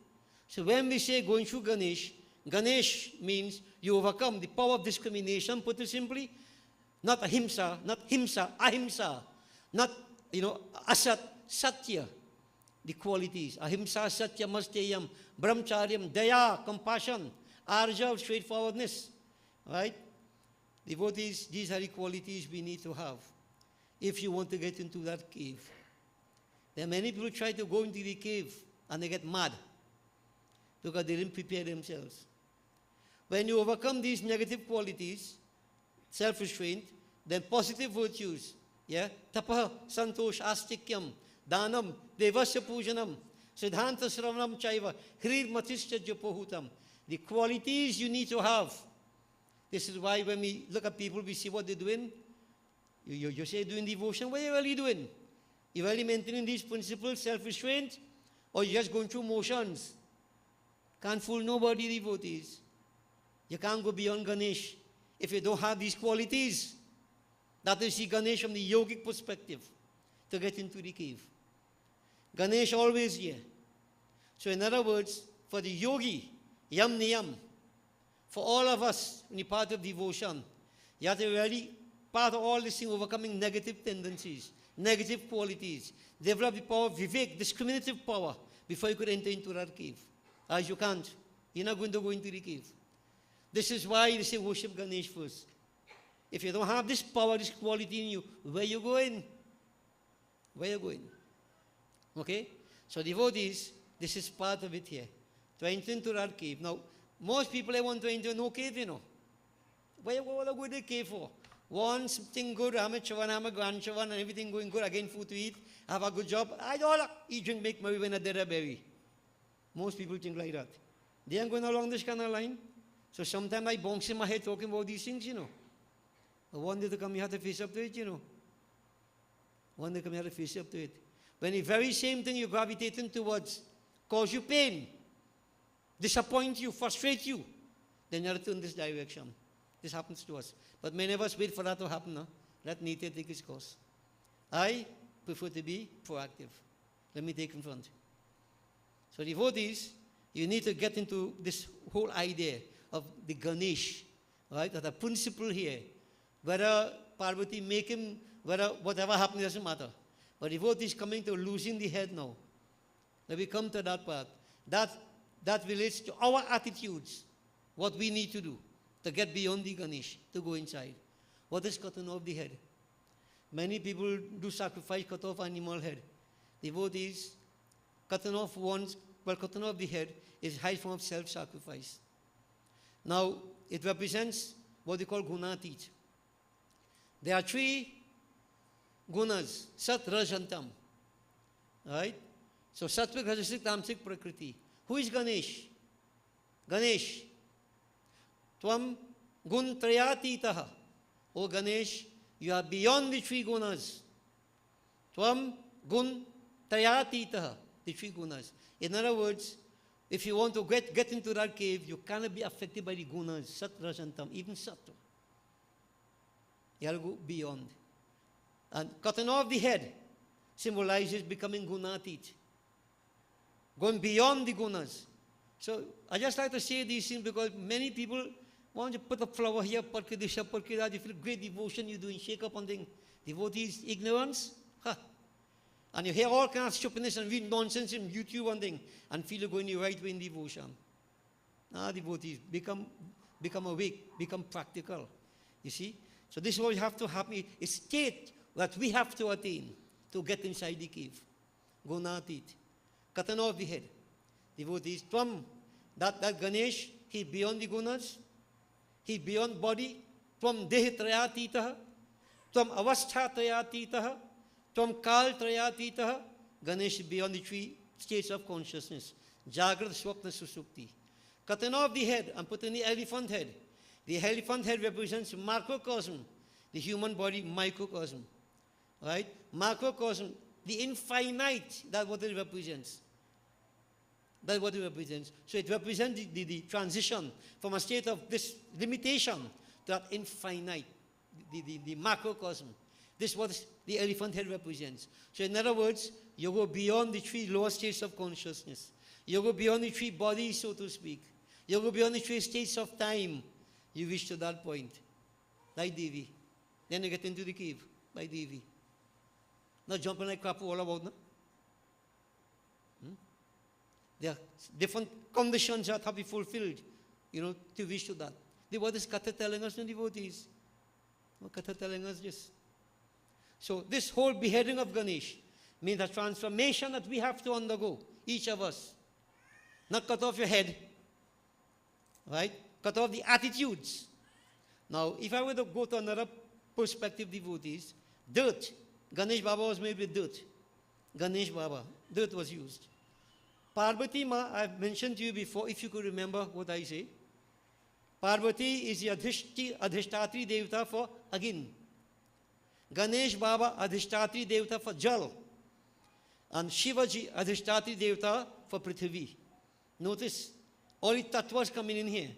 So when we say going through Ganesh, Ganesh means you overcome the power of discrimination, put it simply. Not ahimsa, not himsa, ahimsa. Not, asat, satya. The qualities. Ahimsa, satya, masteyam, brahmacharyam, daya, compassion, arja, straightforwardness. Right? Devotees, these are the qualities we need to have if you want to get into that cave. There are many people who try to go into the cave and they get mad because they didn't prepare themselves. When you overcome these negative qualities, self-restraint, then positive virtues, tapaha, santosh, astikyam, danam, devasya pujanam, siddhanta sravanam chaiva, hrir matischa japohutam. The qualities you need to have. This is why when we look at people, we see what they're doing. You say doing devotion, what are you really doing? You're really maintaining these principles, self-restraint, or you're just going through motions. Can't fool nobody, devotees. You can't go beyond Ganesh if you don't have these qualities. That is the Ganesh from the yogic perspective to get into the cave. Ganesh always here. So in other words, for the yogi, yam niyam, for all of us in the path of devotion, you have to really part of all this thing, overcoming negative tendencies, negative qualities, develop the power of vivek, discriminative power, before you could enter into that cave. As you can't. You're not going to go into the cave. This is why they say worship Ganesh first. If you don't have this power, this quality in you, where you going? Where you going? Okay? So devotees, this is part of it here. To enter into that cave. Now, most people want to enter no cave, Where you want to go to the cave for? Want something good, I'm a chavan, I'm a grandchavan, and everything going good, again food to eat, have a good job. I don't eat, drink, make merry when I did a berry. Most people think like that. They aren't going along this kind of line. So sometimes I bounce in my head talking about these things, I want you to come, you have to face up to it, One day come, you have to face up to it. When the very same thing you're gravitating towards cause you pain, disappoint you, frustrate you, then you have to turn this direction. This happens to us. But many of us wait for that to happen. No? Let nature take its course. I prefer to be proactive. Let me take in front. So devotees, you need to get into this whole idea of the Ganesh, right? That the principle here, whether Parvati make him, whether whatever happens doesn't matter. But devotees coming to losing the head now. Let me come to that part. That relates to our attitudes, what we need to do to get beyond the Ganesh, to go inside. What is cutting off the head? Many people do sacrifice, cut off animal head. Devotees, cutting off the head is high form of self-sacrifice. Now, it represents what they call gunatit. There are 3 gunas, sat, raj, and tam. Right? So, sattvic, rajasic, tamasic, prakriti. Who is Ganesh? Ganesh. Tvam gun trayatitaha. O Ganesh, you are beyond the 3 gunas. Tvam gun trayatitaha. The 3 gunas. In other words, if you want to get into that cave, you cannot be affected by the gunas, sat, raj, and tam, even sattva. You have to go beyond. And cutting off the head symbolizes becoming gunatit, going beyond the gunas. So I just like to say these things because many people want to put a flower here, put this, put that. You feel great devotion you're doing, shake up on things. Devotees, ignorance, huh. And you hear all kinds of stupidness and read nonsense in YouTube and things, and feel you're going the right way in devotion. Now devotees, become awake, become practical. You see? So this is what have to happen. It's state that we have to attain to get inside the cave. Gunatit. Cutting off the head. Devotees, from that Ganesh, he beyond the gunas, he beyond body, from dehitrayatitaha, from avasthatrayatitaha, from kaltrayatitaha, Ganesh is beyond the three states of consciousness. Jagrat, Swapna, Susupti. Cutting off the head and putting the elephant head. The elephant head represents macrocosm, the human body microcosm. Right? Macrocosm, the infinite, that's what it represents. That's what it represents. So it represents the transition from a state of this limitation to that infinite, the macrocosm. This is what the elephant head represents. So in other words, you go beyond the three lower states of consciousness. You go beyond the three bodies, so to speak. You go beyond the three states of time. You reach to that point. Like Devi. Then you get into the cave by Devi. Not jumping like crap all about, no? There are different conditions that have to be fulfilled, to reach to that. What is Katha telling us, devotees? What Katha telling us this? So this whole beheading of Ganesh means a transformation that we have to undergo, each of us. Not cut off your head, right? Cut off the attitudes. Now, if I were to go to another perspective, devotees, dirt. Ganesh Baba was made with dirt. Ganesh Baba, dirt was used. Parvati Ma, I've mentioned to you before, if you could remember what I say. Parvati is the Adhishtatri Devata for Agin. Ganesh Baba, Adhishtatri Devata for Jal. And Shivaji, Adhishtatri Devata for Prithvi. Notice, all the tattvas coming in here.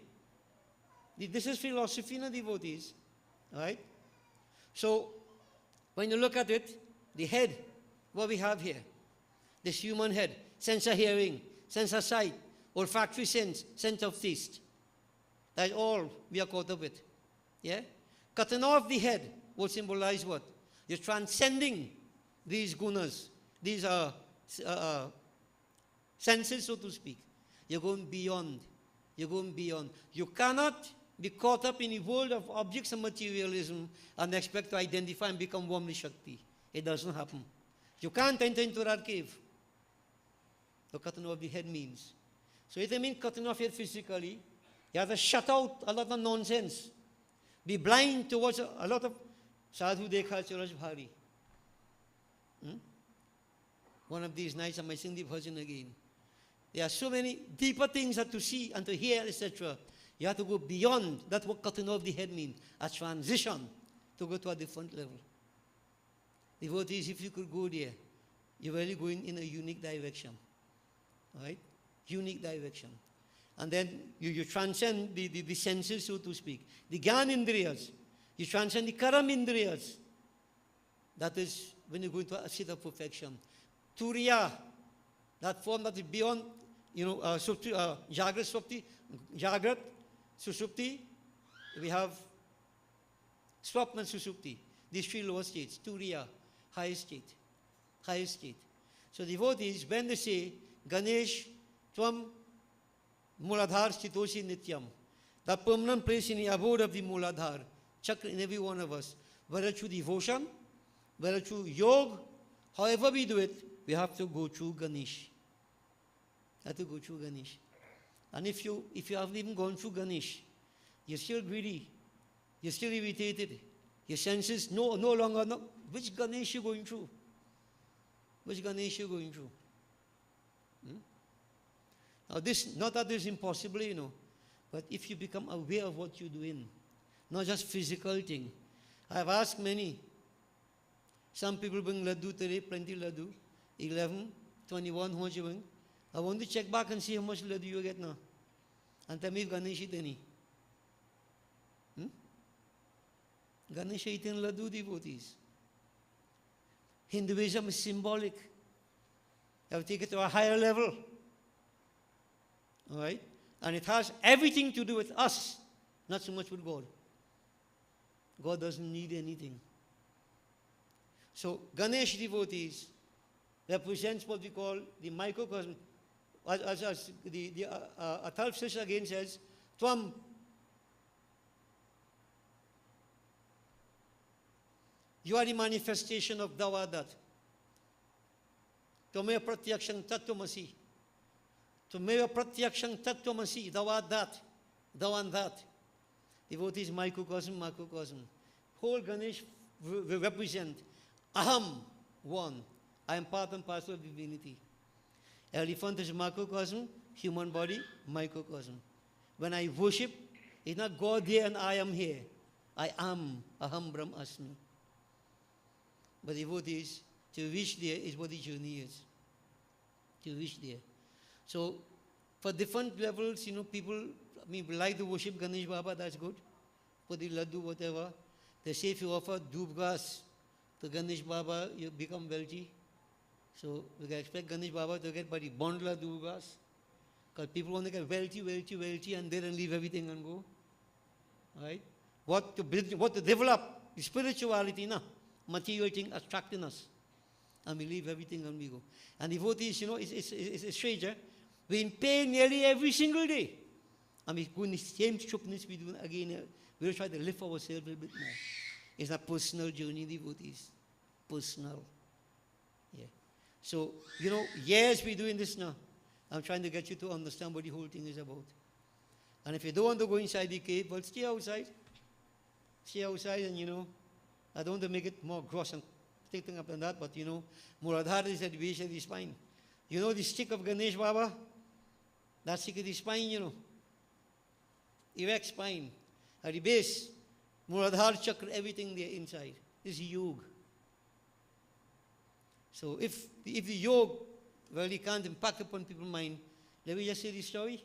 This is philosophy, no, devotees. Right? So, when you look at it, the head, what we have here, this human head, sense of hearing, sense of sight, olfactory sense, sense of taste. That's all we are caught up with. Yeah? Cutting off the head will symbolize what? You're transcending these gunas, these senses, so to speak. You're going beyond. You're going beyond. You cannot be caught up in the world of objects and materialism and expect to identify and become Vamli Shakti. It doesn't happen. You can't enter into that cave. So cutting off the head means. So it means cutting off it physically. You have to shut out a lot of nonsense. Be blind towards a lot of sadhu dekha churaj bhari. One of these nights I might sing the bhajan again. There are so many deeper things that to see and to hear, etc. You have to go beyond. That's what cutting off the head means. A transition to go to a different level. Devotees, if you could go there, you're really going in a unique direction. Right? Unique direction. And then you transcend the senses, so to speak. The Gyan Indriyas. You transcend the Karam Indriyas. That is when you go into a state of perfection. Turiya, that form that is beyond, Jagrat, Susupti, we have Swapna and Susupti. These three lower states. Turiya, highest state. Highest state. So devotees, when they say, Ganesh, Tvam, Muladhar, Stitoshi, Nityam, the permanent place in the abode of the Muladhar, chakra in every one of us, whether through devotion, whether through yoga, however we do it, we have to go through Ganesh. Have to go through Ganesh. And if you haven't even gone through Ganesh, you're still greedy, you're still irritated, your senses no longer know which Ganesh you're going through. Which Ganesh you're going through. Now this, not that this is impossible, but if you become aware of what you're doing, not just physical thing. I've asked many. Some people bring laddu today, plenty laddu. 11, 21, how much you bring? I want to check back and see how much laddu you get now. And tell me if Ganesh eat any. Ganesha eating laddu, devotees. Hinduism is symbolic. You have to take it to a higher level. All right? And it has everything to do with us, not so much with God. God doesn't need anything. So Ganesh devotees represents what we call the microcosm. As the Atal Sister again says, Tvam you are the manifestation of Dawadat. Tumaya pratyakshang tattvamasi. Tumaya pratyakshang tattvamasi. Dawadat. Dawandat. Devotees microcosm, macrocosm. Whole Ganesh will represent Aham, one. I am part and parcel of divinity. Elephant is macrocosm, human body, microcosm. When I worship, it's not God there and I am here. I am, Aham Brahm Asmi. But devotees, to reach there is what the journey is. To reach there. So, for different levels, people, like to worship Ganesh Baba, that's good. Put the laddu, whatever. They say if you offer doob grass to Ganesh Baba, you become wealthy. So, we can expect Ganesh Baba to get by the bondla doob grass. Because people want to get wealthy, and then leave everything and go. Right? What to develop the spirituality now. Material thing attracting us. And we leave everything and we go. And devotees, it's strange. We're in pain nearly every single day. And we go in the same stupidness we do again. We'll try to lift ourselves a little bit more. It's a personal journey, devotees. Personal. Yeah. So, years we're doing this now. I'm trying to get you to understand what the whole thing is about. And if you don't want to go inside the cave, well, stay outside. Stay outside and, I don't want to make it more gross and taking up than that, but Muladhara is at the base of the spine. The stick of Ganesh Baba? That stick of the spine, erect spine. At the base, Muladhara chakra, everything there inside. This is yoga. So if the yoga really can't impact upon people's mind, let me just say this story.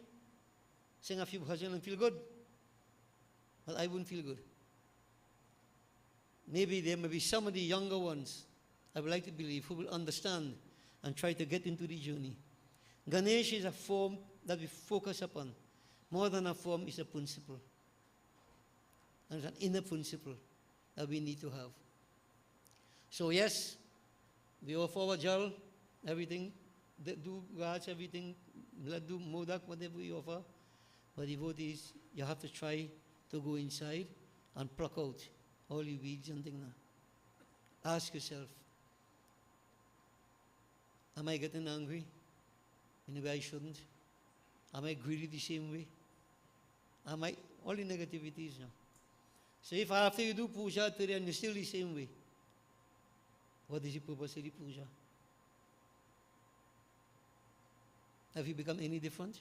Sing a few bhajan and feel good. But I wouldn't feel good. Maybe there may be some of the younger ones, I would like to believe, who will understand and try to get into the journey. Ganesh is a form that we focus upon. More than a form, it's a principle. And it's an inner principle that we need to have. So yes, we offer our jal, everything, do Raj, everything, laddu, modak, whatever we offer. But devotees, you have to try to go inside and pluck out all your weeds and things. Ask yourself, am I getting angry in a way I shouldn't? Am I greedy the same way? Am I all the negativities now? So if after you do puja today and you're still the same way, what is the purpose of the puja? Have you become any different?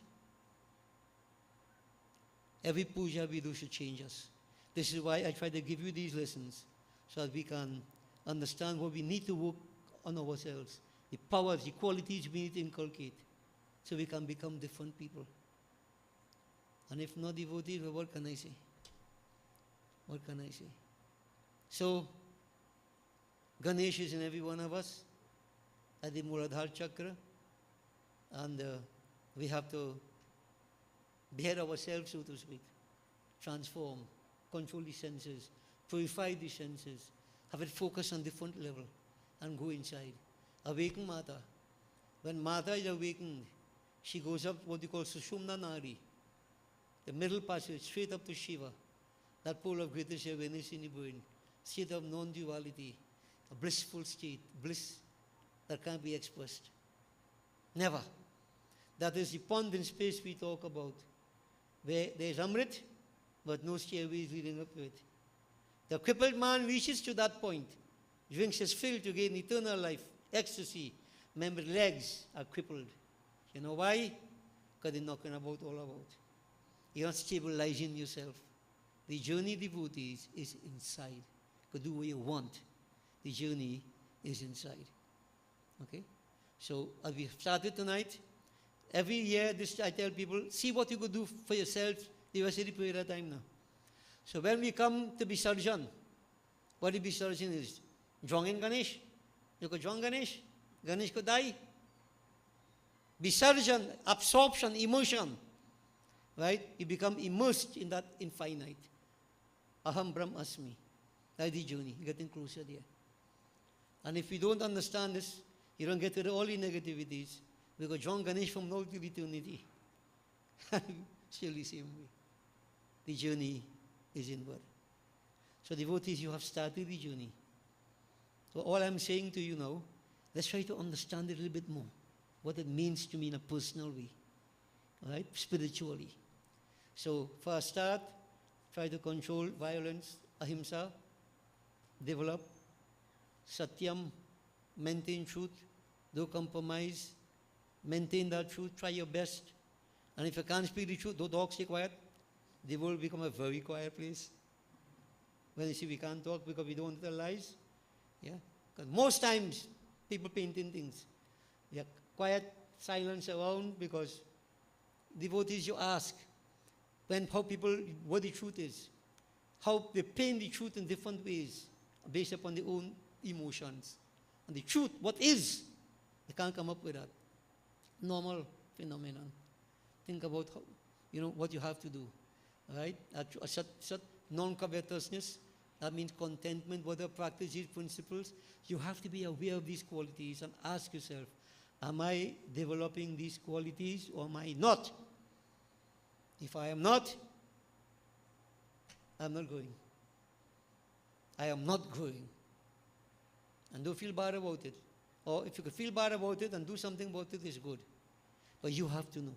Every puja we do should change us. This is why I try to give you these lessons, so that we can understand what we need to work on ourselves, the powers, the qualities we need to inculcate, so we can become different people. And if not devotees, well, what can I say? What can I say? So, Ganesh is in every one of us, at the Muladhara chakra, and we have to bear ourselves, so to speak, transform, control the senses, purify the senses, have it focus on different level, and go inside. Awaken Mata. When Mata is awakened, she goes up what we call Sushumna Nari, the middle passage, straight up to Shiva, that pole of greatest awareness in the brain, state of non-duality, a blissful state, bliss that can't be expressed. Never. That is the pond in space we talk about, where there is Amrit, but no stairways leading up to it. The crippled man reaches to that point, drinks his fill to gain eternal life, ecstasy. Remember, legs are crippled. You know why? Because they're knocking about all about. You're not stabilizing yourself. The journey, devotees, is inside. You can do what you want. The journey is inside. Okay? So, as we started tonight, every year, I tell people, see what you could do for yourself the rest of the period of time now. So when we come to Visarjan, What the Visarjan is? Drawing Ganesh. You could draw Ganesh. Ganesh could die. Visarjan, absorption, emotion. Right? You become immersed in that infinite. Aham Brahmasmi. That's the journey. Getting closer there. And if you don't understand this, you don't get rid of all the negativities. We go John Ganesh from now to eternity. Still the same way. The journey is inward. So devotees, you have started the journey. So all I'm saying to you now, let's try to understand a little bit more what it means to me in a personal way. All right? Spiritually. So for a start, try to control violence, ahimsa, develop satyam, maintain truth, don't compromise, maintain that truth, try your best. And if you can't speak the truth, don't talk, stay quiet. The world will become a very quiet place. When you see we can't talk because we don't tell lies. Yeah? Because most times, people painting things. Yeah, quiet silence around because devotees you ask when how people, what the truth is. How they paint the truth in different ways based upon their own emotions. And the truth, what is, they can't come up with that. Normal phenomenon. Think about how, what you have to do. Right? Non-covetousness, that means contentment, whether practice these principles. You have to be aware of these qualities and ask yourself, am I developing these qualities or am I not? If I am not, I'm not going. I am not growing. And don't feel bad about it. Or if you could feel bad about it and do something about it, it's good. But you have to know.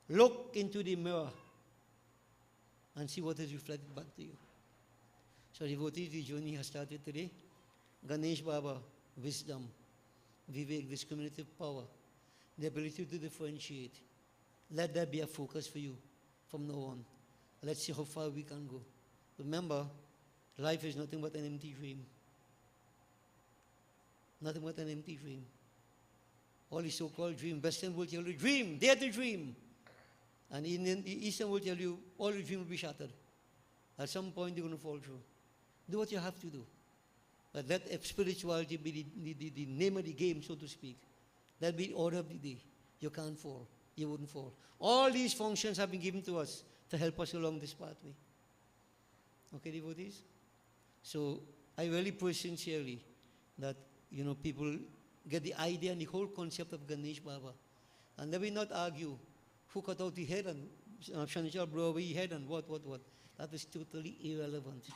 Look into the mirror and see what is reflected back to you. So devotees, the journey has started today. Ganesh Baba, wisdom, vivek, discriminative power, the ability to differentiate. Let that be a focus for you from now on. Let's see how far we can go. Remember, life is nothing but an empty dream. Nothing but an empty dream. All the so-called dream, Western will tell you, dream, dare to dream. And in the Eastern will tell you, all your dreams will be shattered. At some point, you're going to fall through. Do what you have to do. But let spirituality be the name of the game, so to speak. That be the order of the day. You can't fall. You wouldn't fall. All these functions have been given to us to help us along this pathway. Okay, devotees? So, I really pray sincerely that, people get the idea and the whole concept of Ganesh Baba. And let me not argue who cut out the head and Shanichal blew away the head and what. That is totally irrelevant.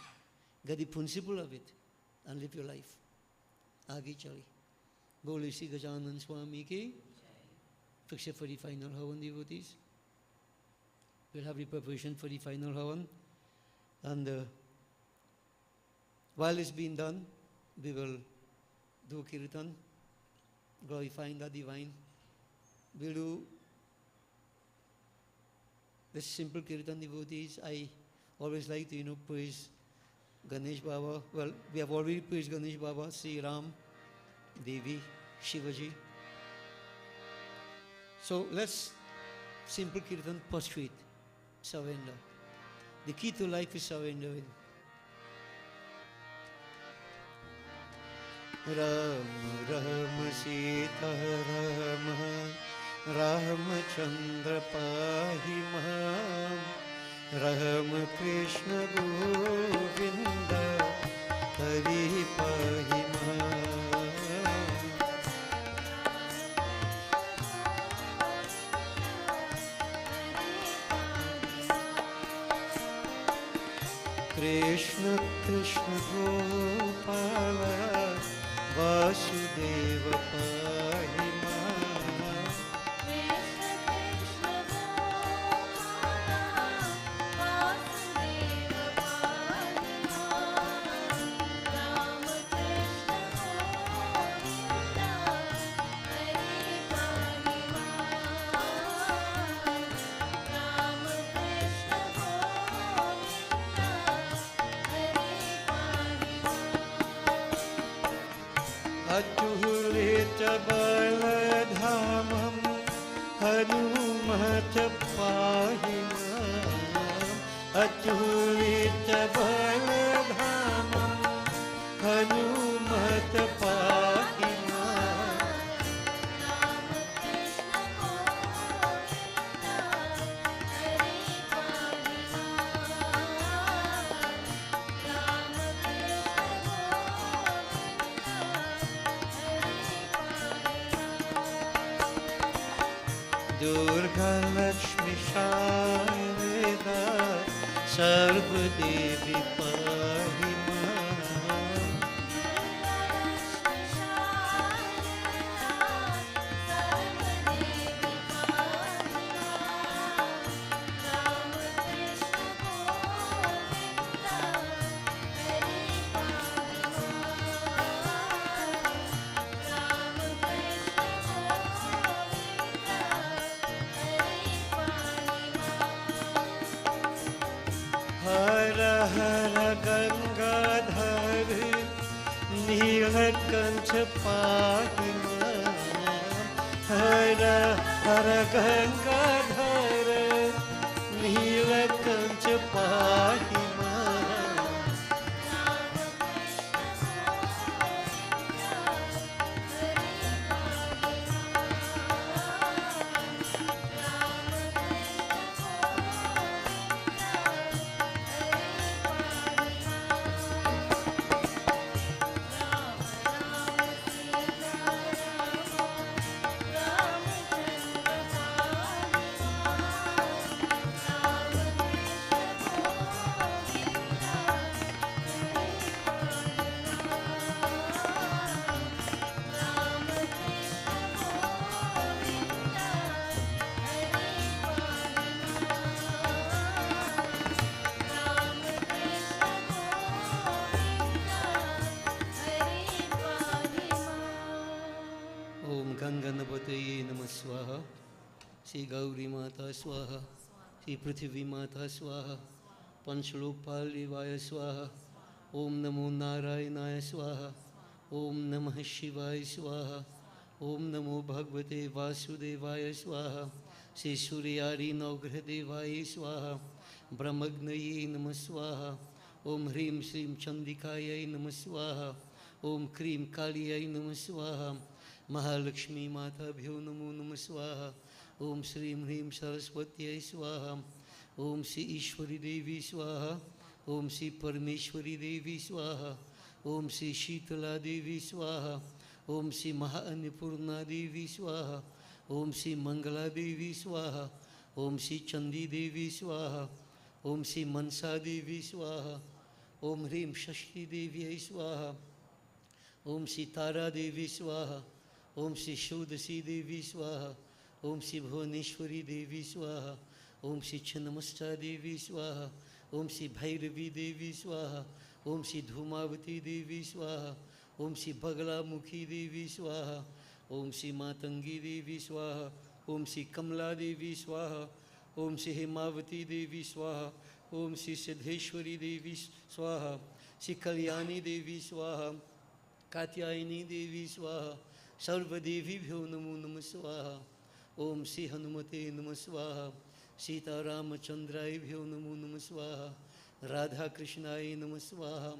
Get the principle of it and live your life. Agi chali. Bole Sri Gajanan Swami ki. Fix it for the final Havan, devotees. We'll have the preparation for the final Havan. And while it's being done, we will do Kirtan, glorifying the divine. We'll do this simple Kirtan, devotees. I always like to, praise Ganesh Baba. Well, we have already praised Ganesh Baba, Sri Ram, Devi, Shivaji. So let's simple Kirtan, prostrate, surrender. The key to life is surrendering. Ram, Ram, Sita, Ram, Ramachandra Pahi Mam, Ram Krishna Govinda, Hari Pahi Mam. Krishna Krishna Gopala, Vasudeva Pahi Mam. Krishna Krishna Gopala, Vasudeva Pahi Mam. Rama Krishna Govinda, Hari Pahi Mam. Rama Krishna Govinda, Hari Pahi Mam. Achulita Baladhamam Hanumata Pahimam. Achulita Baladhamam Durga Lakshmi Sharda Sarva Devi Pahi Maan. Hara Hara Gangadhar Neelakantha Pahi Maan. Hara Hara Gangadhar Neelakantha Pahi Maan. Om Ganganapataye Namah Swaha. Shri Gauri Mata Swaha. Shri Prithvi Mata Swaha. Panchalokpal Devaya Swaha. Om Namo Narayanaya Swaha. Om Namah Shivaya Swaha. Om Namo Bhagavate Vasudevaya Swaha. Shri Suryari Naugrha Devaya Swaha. Brahmagnaye Namah Swaha. Om Hrim Shrim Chandikaya Namah Swaha. Om Krim Kaliyai Namah Swaha. Mahalakshmi Mata Bhyo Namo Namah Swaha. Om Shrim Hrim Saraswatyai Swaha. Om Shri Ishwari Devi Swaha. Om Shri Parameshwari Devi Swaha. Om Shri Shitala Devi Swaha. Om Shri Mahanipurna Devi Swaha. Om Shri Mangala Devi Swaha. Om Shri Chandi Devi Swaha. Om Shri Mansa Devi Swaha. Om Hrim Shashti Devi Swaha. Om Shri Tara Devi Swaha. Om Shri Shodasi Devi Swaha. Om Shri Bhuvaneshwari Devi Swaha. Om Shri Channamasta Devi Swaha. Om Shri Bhairavi Devi Swaha. Om Shri Dhumavati Devi Swaha. Om Shri Bhagalamukhi Devi Swaha. Om Shri Matangi Devi Swaha. Om Shri Kamla Devi Swaha. Om Shri Hemavati Devi Swaha. Om Shri Siddheshwari Devi Swaha. Shri Kalyani Devi Swaha. Katyayani Devi Swaha. Sarva Devi Bhyo Namo Namah Swaha. Om Shri Hanumate Namah Swaha. Sita Ramachandrai Bhyo Namo Namah Swaha. Radha Krishnai Namah Swaha.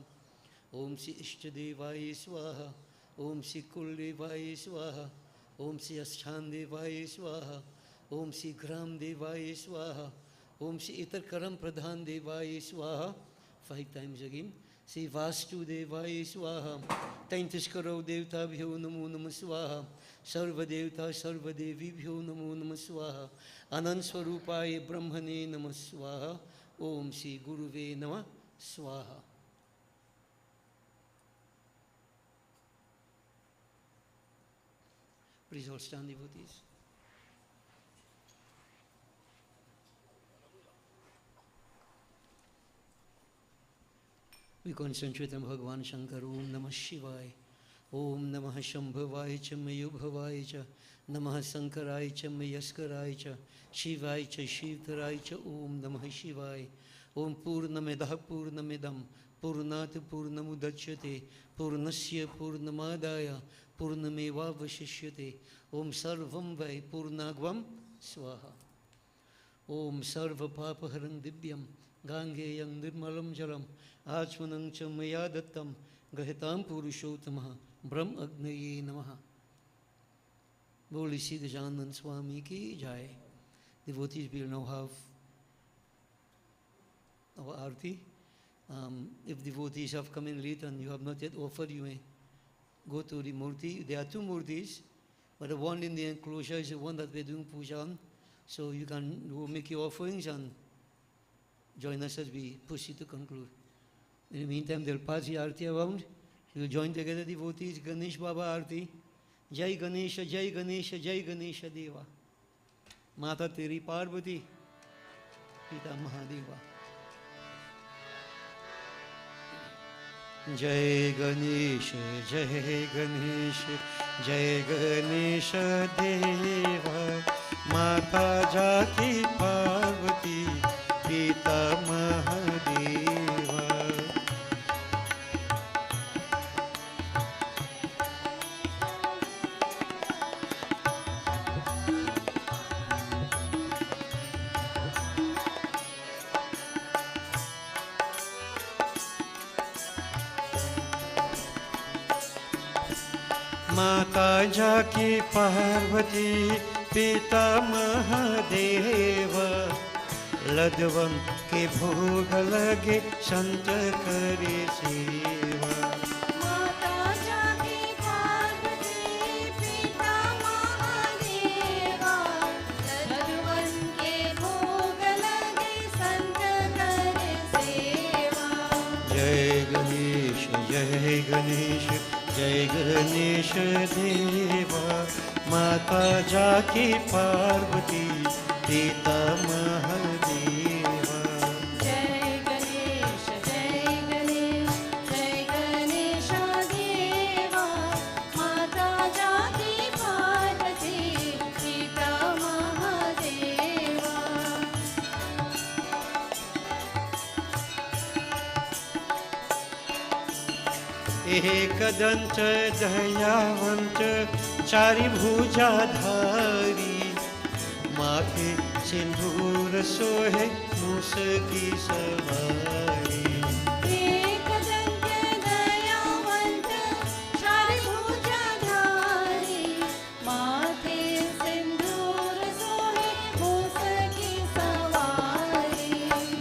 Om Shri Ishtadevaya Swaha. Om Shri Kuldevaya Swaha. Om Shri Aschandevaya Swaha. Om Shri Gram Devaya Swaha. Om Shri Itar Karam Pradhan Devaya Swaha. 5 times again. Shri Vasudevaya Swaha. 33 crore Devta Bhyo Namo Namah Swaha. Sarva Devta Sarva Devi Bhyo Namo Namah Swaha. Anand Swarupaya Brahmane Namah Swaha. Om Shri Guruve Namah Swaha. Please all stand, devotees. We concentrate on Bhagavan Shankar. Om Namah Shivaya. Om Namah Shambhavaya cha Mayubhavaya cha. Namah Sankaraya cha Mayaskaraya cha. Shivaya cha Shivtaraya cha. Om Namah Shivaya. Om Purnamedah Purnamidam. Purnat Purnamudachyate. Purnasya Purnamadaya. Purnameva Vashishyate. Om Sarvam Vai Purnagvam Swaha. Om Sarva Papaharam Divyam. Gangeyam Nirmalam Jalam. Achmanam cha Maya Dattam. Grahitam Purushottamaha. Brahm Agnaye Namaha. Boli Siddha Janand Swami ki Jai. Devotees will now have our arti. If devotees have come in late and you have not yet offered, you may go to the murti. There are 2 murtis, but the one in the enclosure is the one that we are doing puja on. So you can go make your offerings and join us as we proceed to conclude. In the meantime, they'll pass the Arti around. We'll join together, devotees. Ganesh Baba Arti. Jai Ganesha, Jai Ganesha, Jai Ganesha Deva. Mata Teri Parvati, Pita Mahadeva. Jai Ganesha, Jai Ganesha, Jai Ganesha Deva. Mata Jaki Parvati, Pita Mahadeva. माता जाकी पार्वती पिता महादेव लदवन के भोग लगे संत करे सेवा माता जाकी पार्वती पिता महादेवा लदवन के भोग लगे संत करे सेवा जय गणेश जय गणेश जय गणेश देवा माता जाकी पार्वती पिता महादेवा जय गणेश जय गणेश जय गणेश देवा माता जाकी पार्वती पिता महादेवा एकदंत दयावंत चारि भुजाधारी माथे सिंदूर सोहे मुसकी सवारी एकदंत दयावंत चारि भुजाधारी माथे सिंदूर सोहे मुसकी सवारी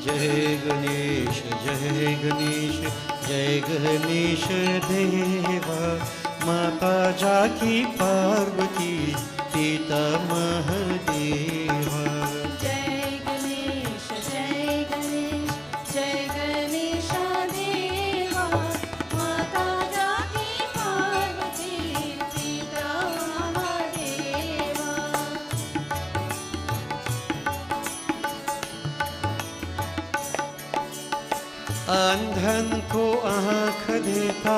जय गणेश जय गणेश जय गणेश देवा माता जाकी पार्वती पिता महादेवा जय गणेश जय गणेश जय गणेश देवा माता जाकी पार्वती पिता महादेवा अंधन को आँख देता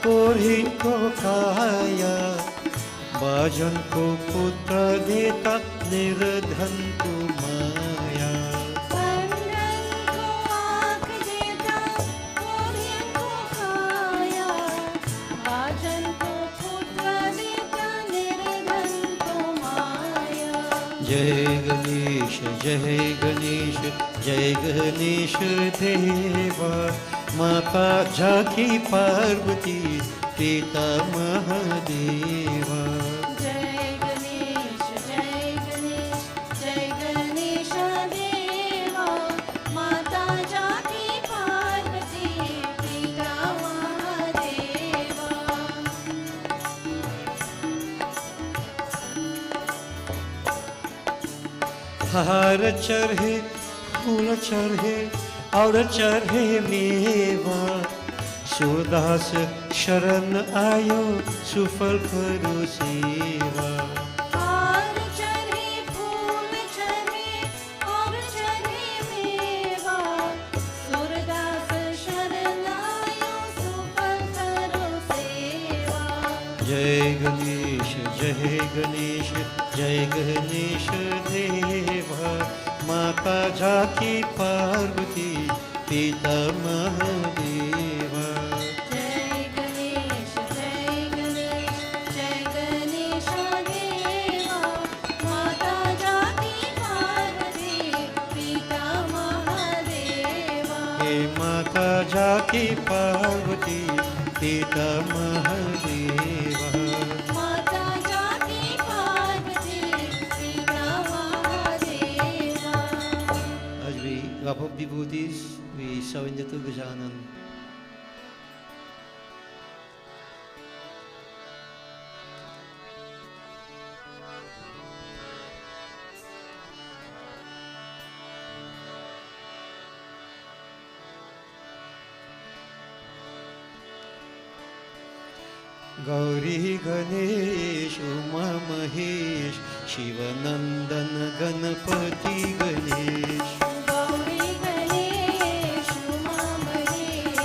कोढ़िन को काया बाजन को पुत्र देता निर्धन को माया अंधन को आँख देता कोढ़िन को काया बाजन को पुत्र देता निर्धन को माया जय गणेश जय गणेश जय गणेश देवा माता जाकी पार्वती पिता महादेवा जय गणेश जय गणेश जय गणेश देवा माता जाकी पार्वती पिता महादेवा हार चढ़े फूल चढ़े और चढ़े मेवा सूरदास शरण आयो सुफल करो सेवा हार चढ़े फूल चढ़े और चढ़े मेवा सूरदास शरण आयो सुफल करो सेवा जय गणेश जय गणेश जय गणेश देवा माता जाकी पार्वती पिता महादेवा जय गणेश जय गणेश जय गणेश देवा माता जाकी पार्वती पिता महादेवा हे माता जाकी पार्वती पिता महादेवा माता जाकी पार्वती पिता Mahadeva As we wrap up devotees, we surrender to Gajanan. Gauri Ganesh Uma Mahesh Shivnandan Ganpati Ganesh Gauri Ganesh Uma Mahesh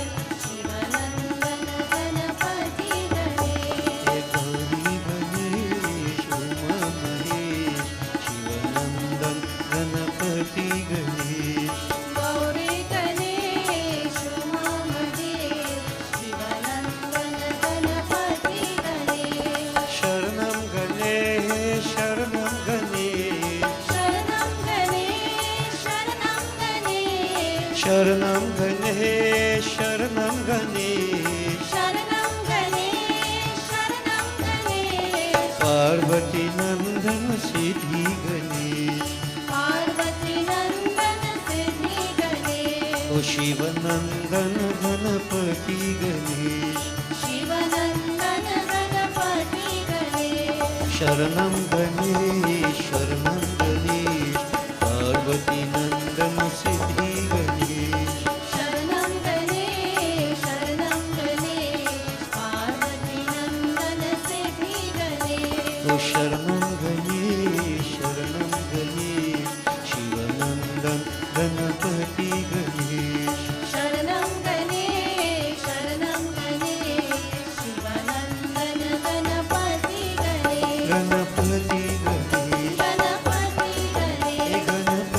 Shivnandan Ganpati Ganesh हे गौरी गणेश उमा महेश शिवनंदन गणपति गणेश गौरी गणेश उमा महेश शिवनंदन गणपति गणेश शरणं गणेश शरणं गणेश शरणं गणेश शरणं गणेश शरणं गणेश शरणं गणेश शरणं गणेश शरणं गणेश पार्वती नंदन सिद्धि गणेश पार्वती नंदन सिद्धि गणेश ओ शिवनंदन गणपति गणेश शिवनंदन गणपति गणेश शरणं गणेश शरणं गणेश पार्वती नंदन सिद्धि गणेश शरणं गणेश शरणं गणेश पार्वती नंदन सिद्धि गणेश ओ शरणं गणेश शरणं गणेश शिवनंदन गणपति गणेश शरणं गणेश शरणं गणेश शिवनंदन गणपति गणेश गणपति गणेश गणपति हे गणेश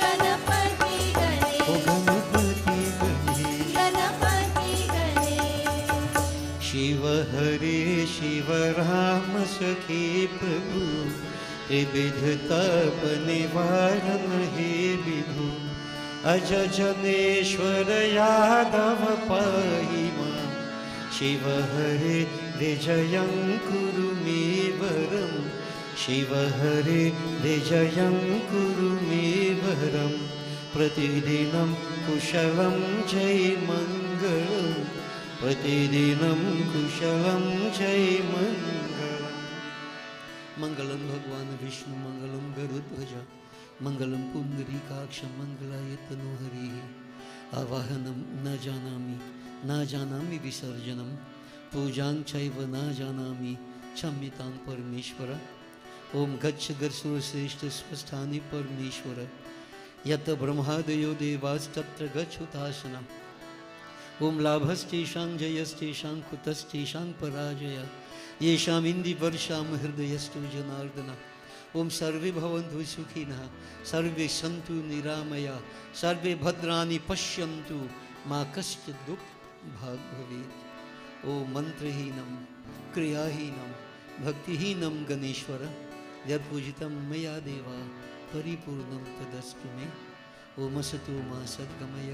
गणपति गणेश गणपति ओ गणेश गणपति गणेश गणपति गणेश शिव हरे शिव राम सखे प्रभु त्रिविध तप निवारण हे विभु अज जनेश्वर यादव पाहि मां शिव हरे विजयं कुरु मे वरं शिव हरे विजयं कुरु मे वरं प्रतिदिनं कुशलं जय मङ्गलम् प्रतिदिनं कुशलं जय मङ्गलम् मङ्गलं भगवान् विष्णु मङ्गलं गरुध्वज मङ्गलं पुण्डरीकाक्ष मङ्गलाय तनोहरिः आवाहनं न जानामि विसर्जनं पूजां चैव न जानामि क्षम्यतां परमेश्वर ॐ गच्छ गच्छुश्रेष्ठ स्वस्थानि परमेश्वर यत् ब्रह्मादयो देवास्तत्र गच्छुतासनम् ओम लाभस्तेषां जयस्तेषां कुतस्तेषां पराजय येषाम् इन्दिवर्षां हृदयस्तु जनार्दन ओम सर्वे भवन्तु सुखिनः सर्वे सन्तु निरामया सर्वे भद्राणि पश्यन्तु मा कश्चित् दुःखभाग् भवेत् ओम मंत्रहीनं क्रियाहीनं भक्तिहीनं गणेश्वर यत्पूजितं मया देवा परिपूर्णं तदस्तु मे ओम असतो मा सद्गमय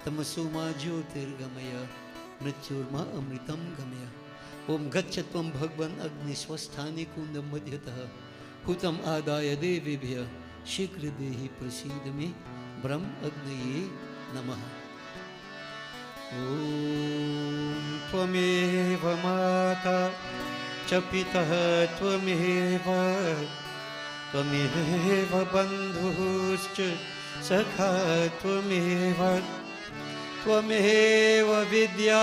तमसो मा ज्योतिर्गमय मृत्युर्मा अमृतं गमय ओम गच्छ त्वं भगवन् अग्निस्वस्थाने कुण्डं मध्यतः हुतम् आदाय देवेभ्यः शीघ्र देहि प्रसीद मे ब्रह्म अग्नये नमः ओम त्वमेव माता च पितः त्वमेव बन्धुश्च सखा त्वमेव विद्या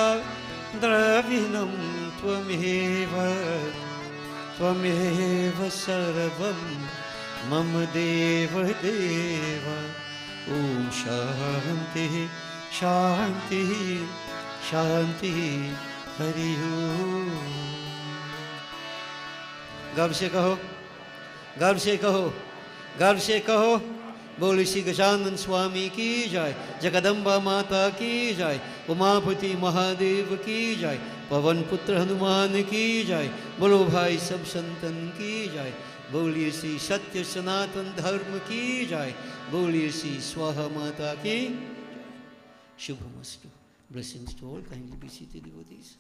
द्रविणं त्वमेव सर्वं मम देव ॐ शान्तिः शान्तिः शान्तिः हरि ओम गर्व से कहो गर्व से कहो गर्व से कहो बोले श्री गजानन स्वामी की जय जगदम्बा माता की जय उमापति महादेव की जय पवन पुत्र हनुमान की जय बोलो भाई सब संतन की जय बोलिए श्री सत्य सनातन धर्म की जय बोलिए श्री स्वाहा माता की शुभमस्तु blessings to all kindly be seated devotees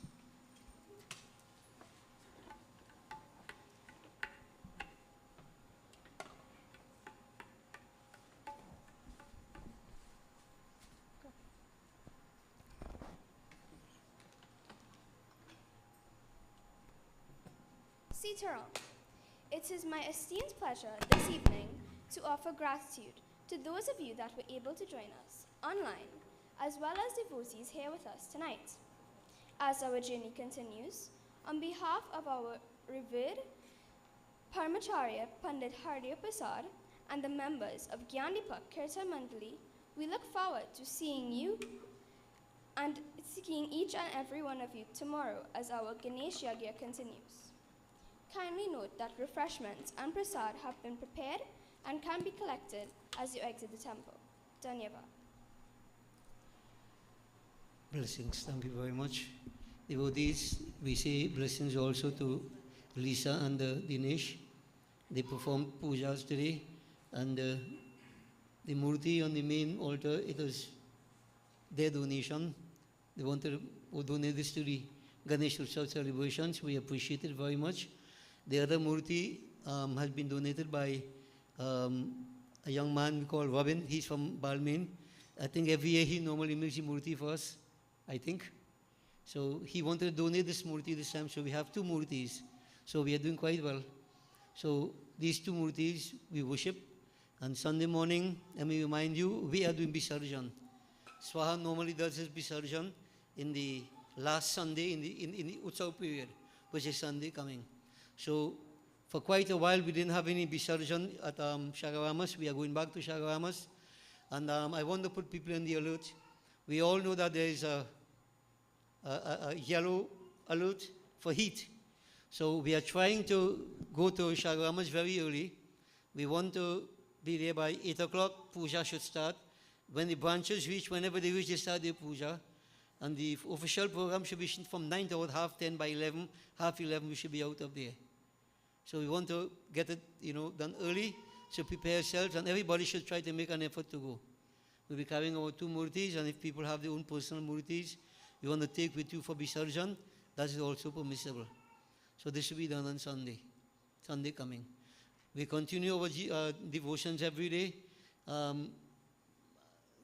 Sitaram. It is my esteemed pleasure this evening to offer gratitude to those of you that were able to join us online, as well as devotees here with us tonight. As our journey continues, on behalf of our revered Parmacharya Pandit Hardev Prasad and the members of Gyandipak Kirtan Mandali, we look forward to seeing you and seeing each and every one of you tomorrow as our Ganesh Yagya continues. Kindly note that refreshments and prasad have been prepared and can be collected as you exit the temple. Dhanyavad. Blessings. Thank you very much. Devotees, we say blessings also to Lisa and Dinesh. They performed pujas today, and the murti on the main altar, it was their donation. They wanted to donate this to the Ganesh Utsav celebrations. We appreciate it very much. The other murti has been donated by a young man we call Robin. He's from Balmain. I think every year he normally makes a murti for us, I think. So he wanted to donate this murti this time, so we have two murtis. So we are doing quite well. So these two murtis we worship. And Sunday morning, let me remind you, we are doing Visarjan. SWAHA normally does his Visarjan in the last Sunday in the Utsav period, which is Sunday coming. So for quite a while we didn't have any Visarjan at Shagaramas. We are going back to Shagaramas. And I want to put people in the alert. We all know that there is a yellow alert for heat. So we are trying to go to Shagaramas very early. We want to be there by 8 o'clock. Puja should start. When the branches reach, whenever they reach, they start their puja. And the official program should be from 9 to about 10:30 by 11. 11:30 we should be out of there. So we want to get it, done early. So prepare ourselves, and everybody should try to make an effort to go. We'll be carrying our two murtis, and if people have their own personal murtis, you want to take with you for Visarjan, that is also permissible. So this will be done on Sunday coming. We continue our devotions every day.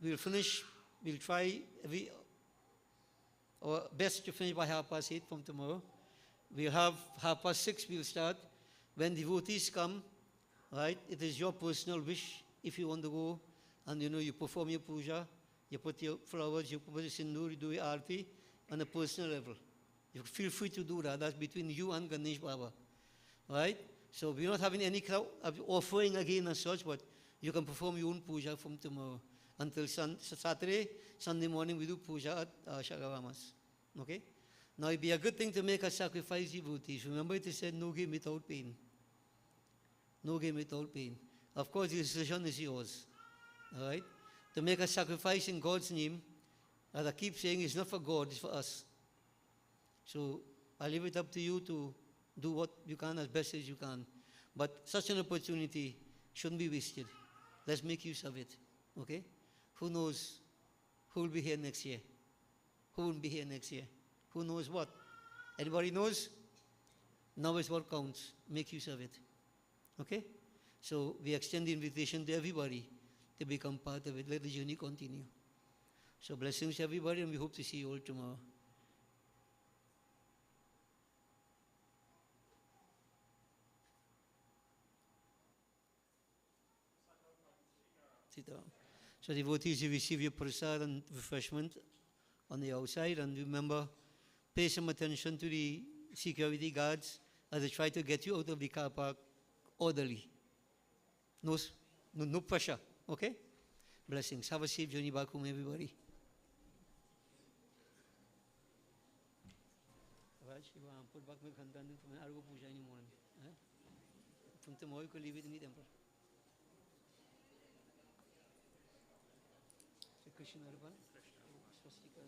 We'll try our best to finish by 8:30 from tomorrow. We'll have 6:30 we'll start. When devotees come, right, it is your personal wish if you want to go and you perform your puja, you put your flowers, you put your sindoor, you do your arti on a personal level. You feel free to do that. That's between you and Ganesh Baba. Right? So we're not having any offering again as such, but you can perform your own puja from tomorrow. Until Saturday, Sunday morning, we do puja at Shagaramas. Okay? Now, it'd be a good thing to make a sacrifice, devotees. Remember, it is said, no gain without pain. No gain without pain. Of course, the decision is yours. All right? To make a sacrifice in God's name, as I keep saying, it's not for God, it's for us. So, I leave it up to you to do what you can as best as you can. But such an opportunity shouldn't be wasted. Let's make use of it. Okay? Who knows who will be here next year? Who will be here next year? Who knows what? Anybody knows? Now is what counts. Make use of it. Okay? So we extend the invitation to everybody to become part of it. Let the journey continue. So blessings to everybody, and we hope to see you all tomorrow. Sit down. So devotees, you receive your prasad and refreshment on the outside, and remember, pay some attention to the security guards as they try to get you out of the car park orderly. No pressure, okay? Blessings. Have a safe journey back home, everybody. Raj, you want to put back my khantan in the morning? Puja in the morning. From tomorrow, you can leave it in the temple. Krishna Arpan. Swastika.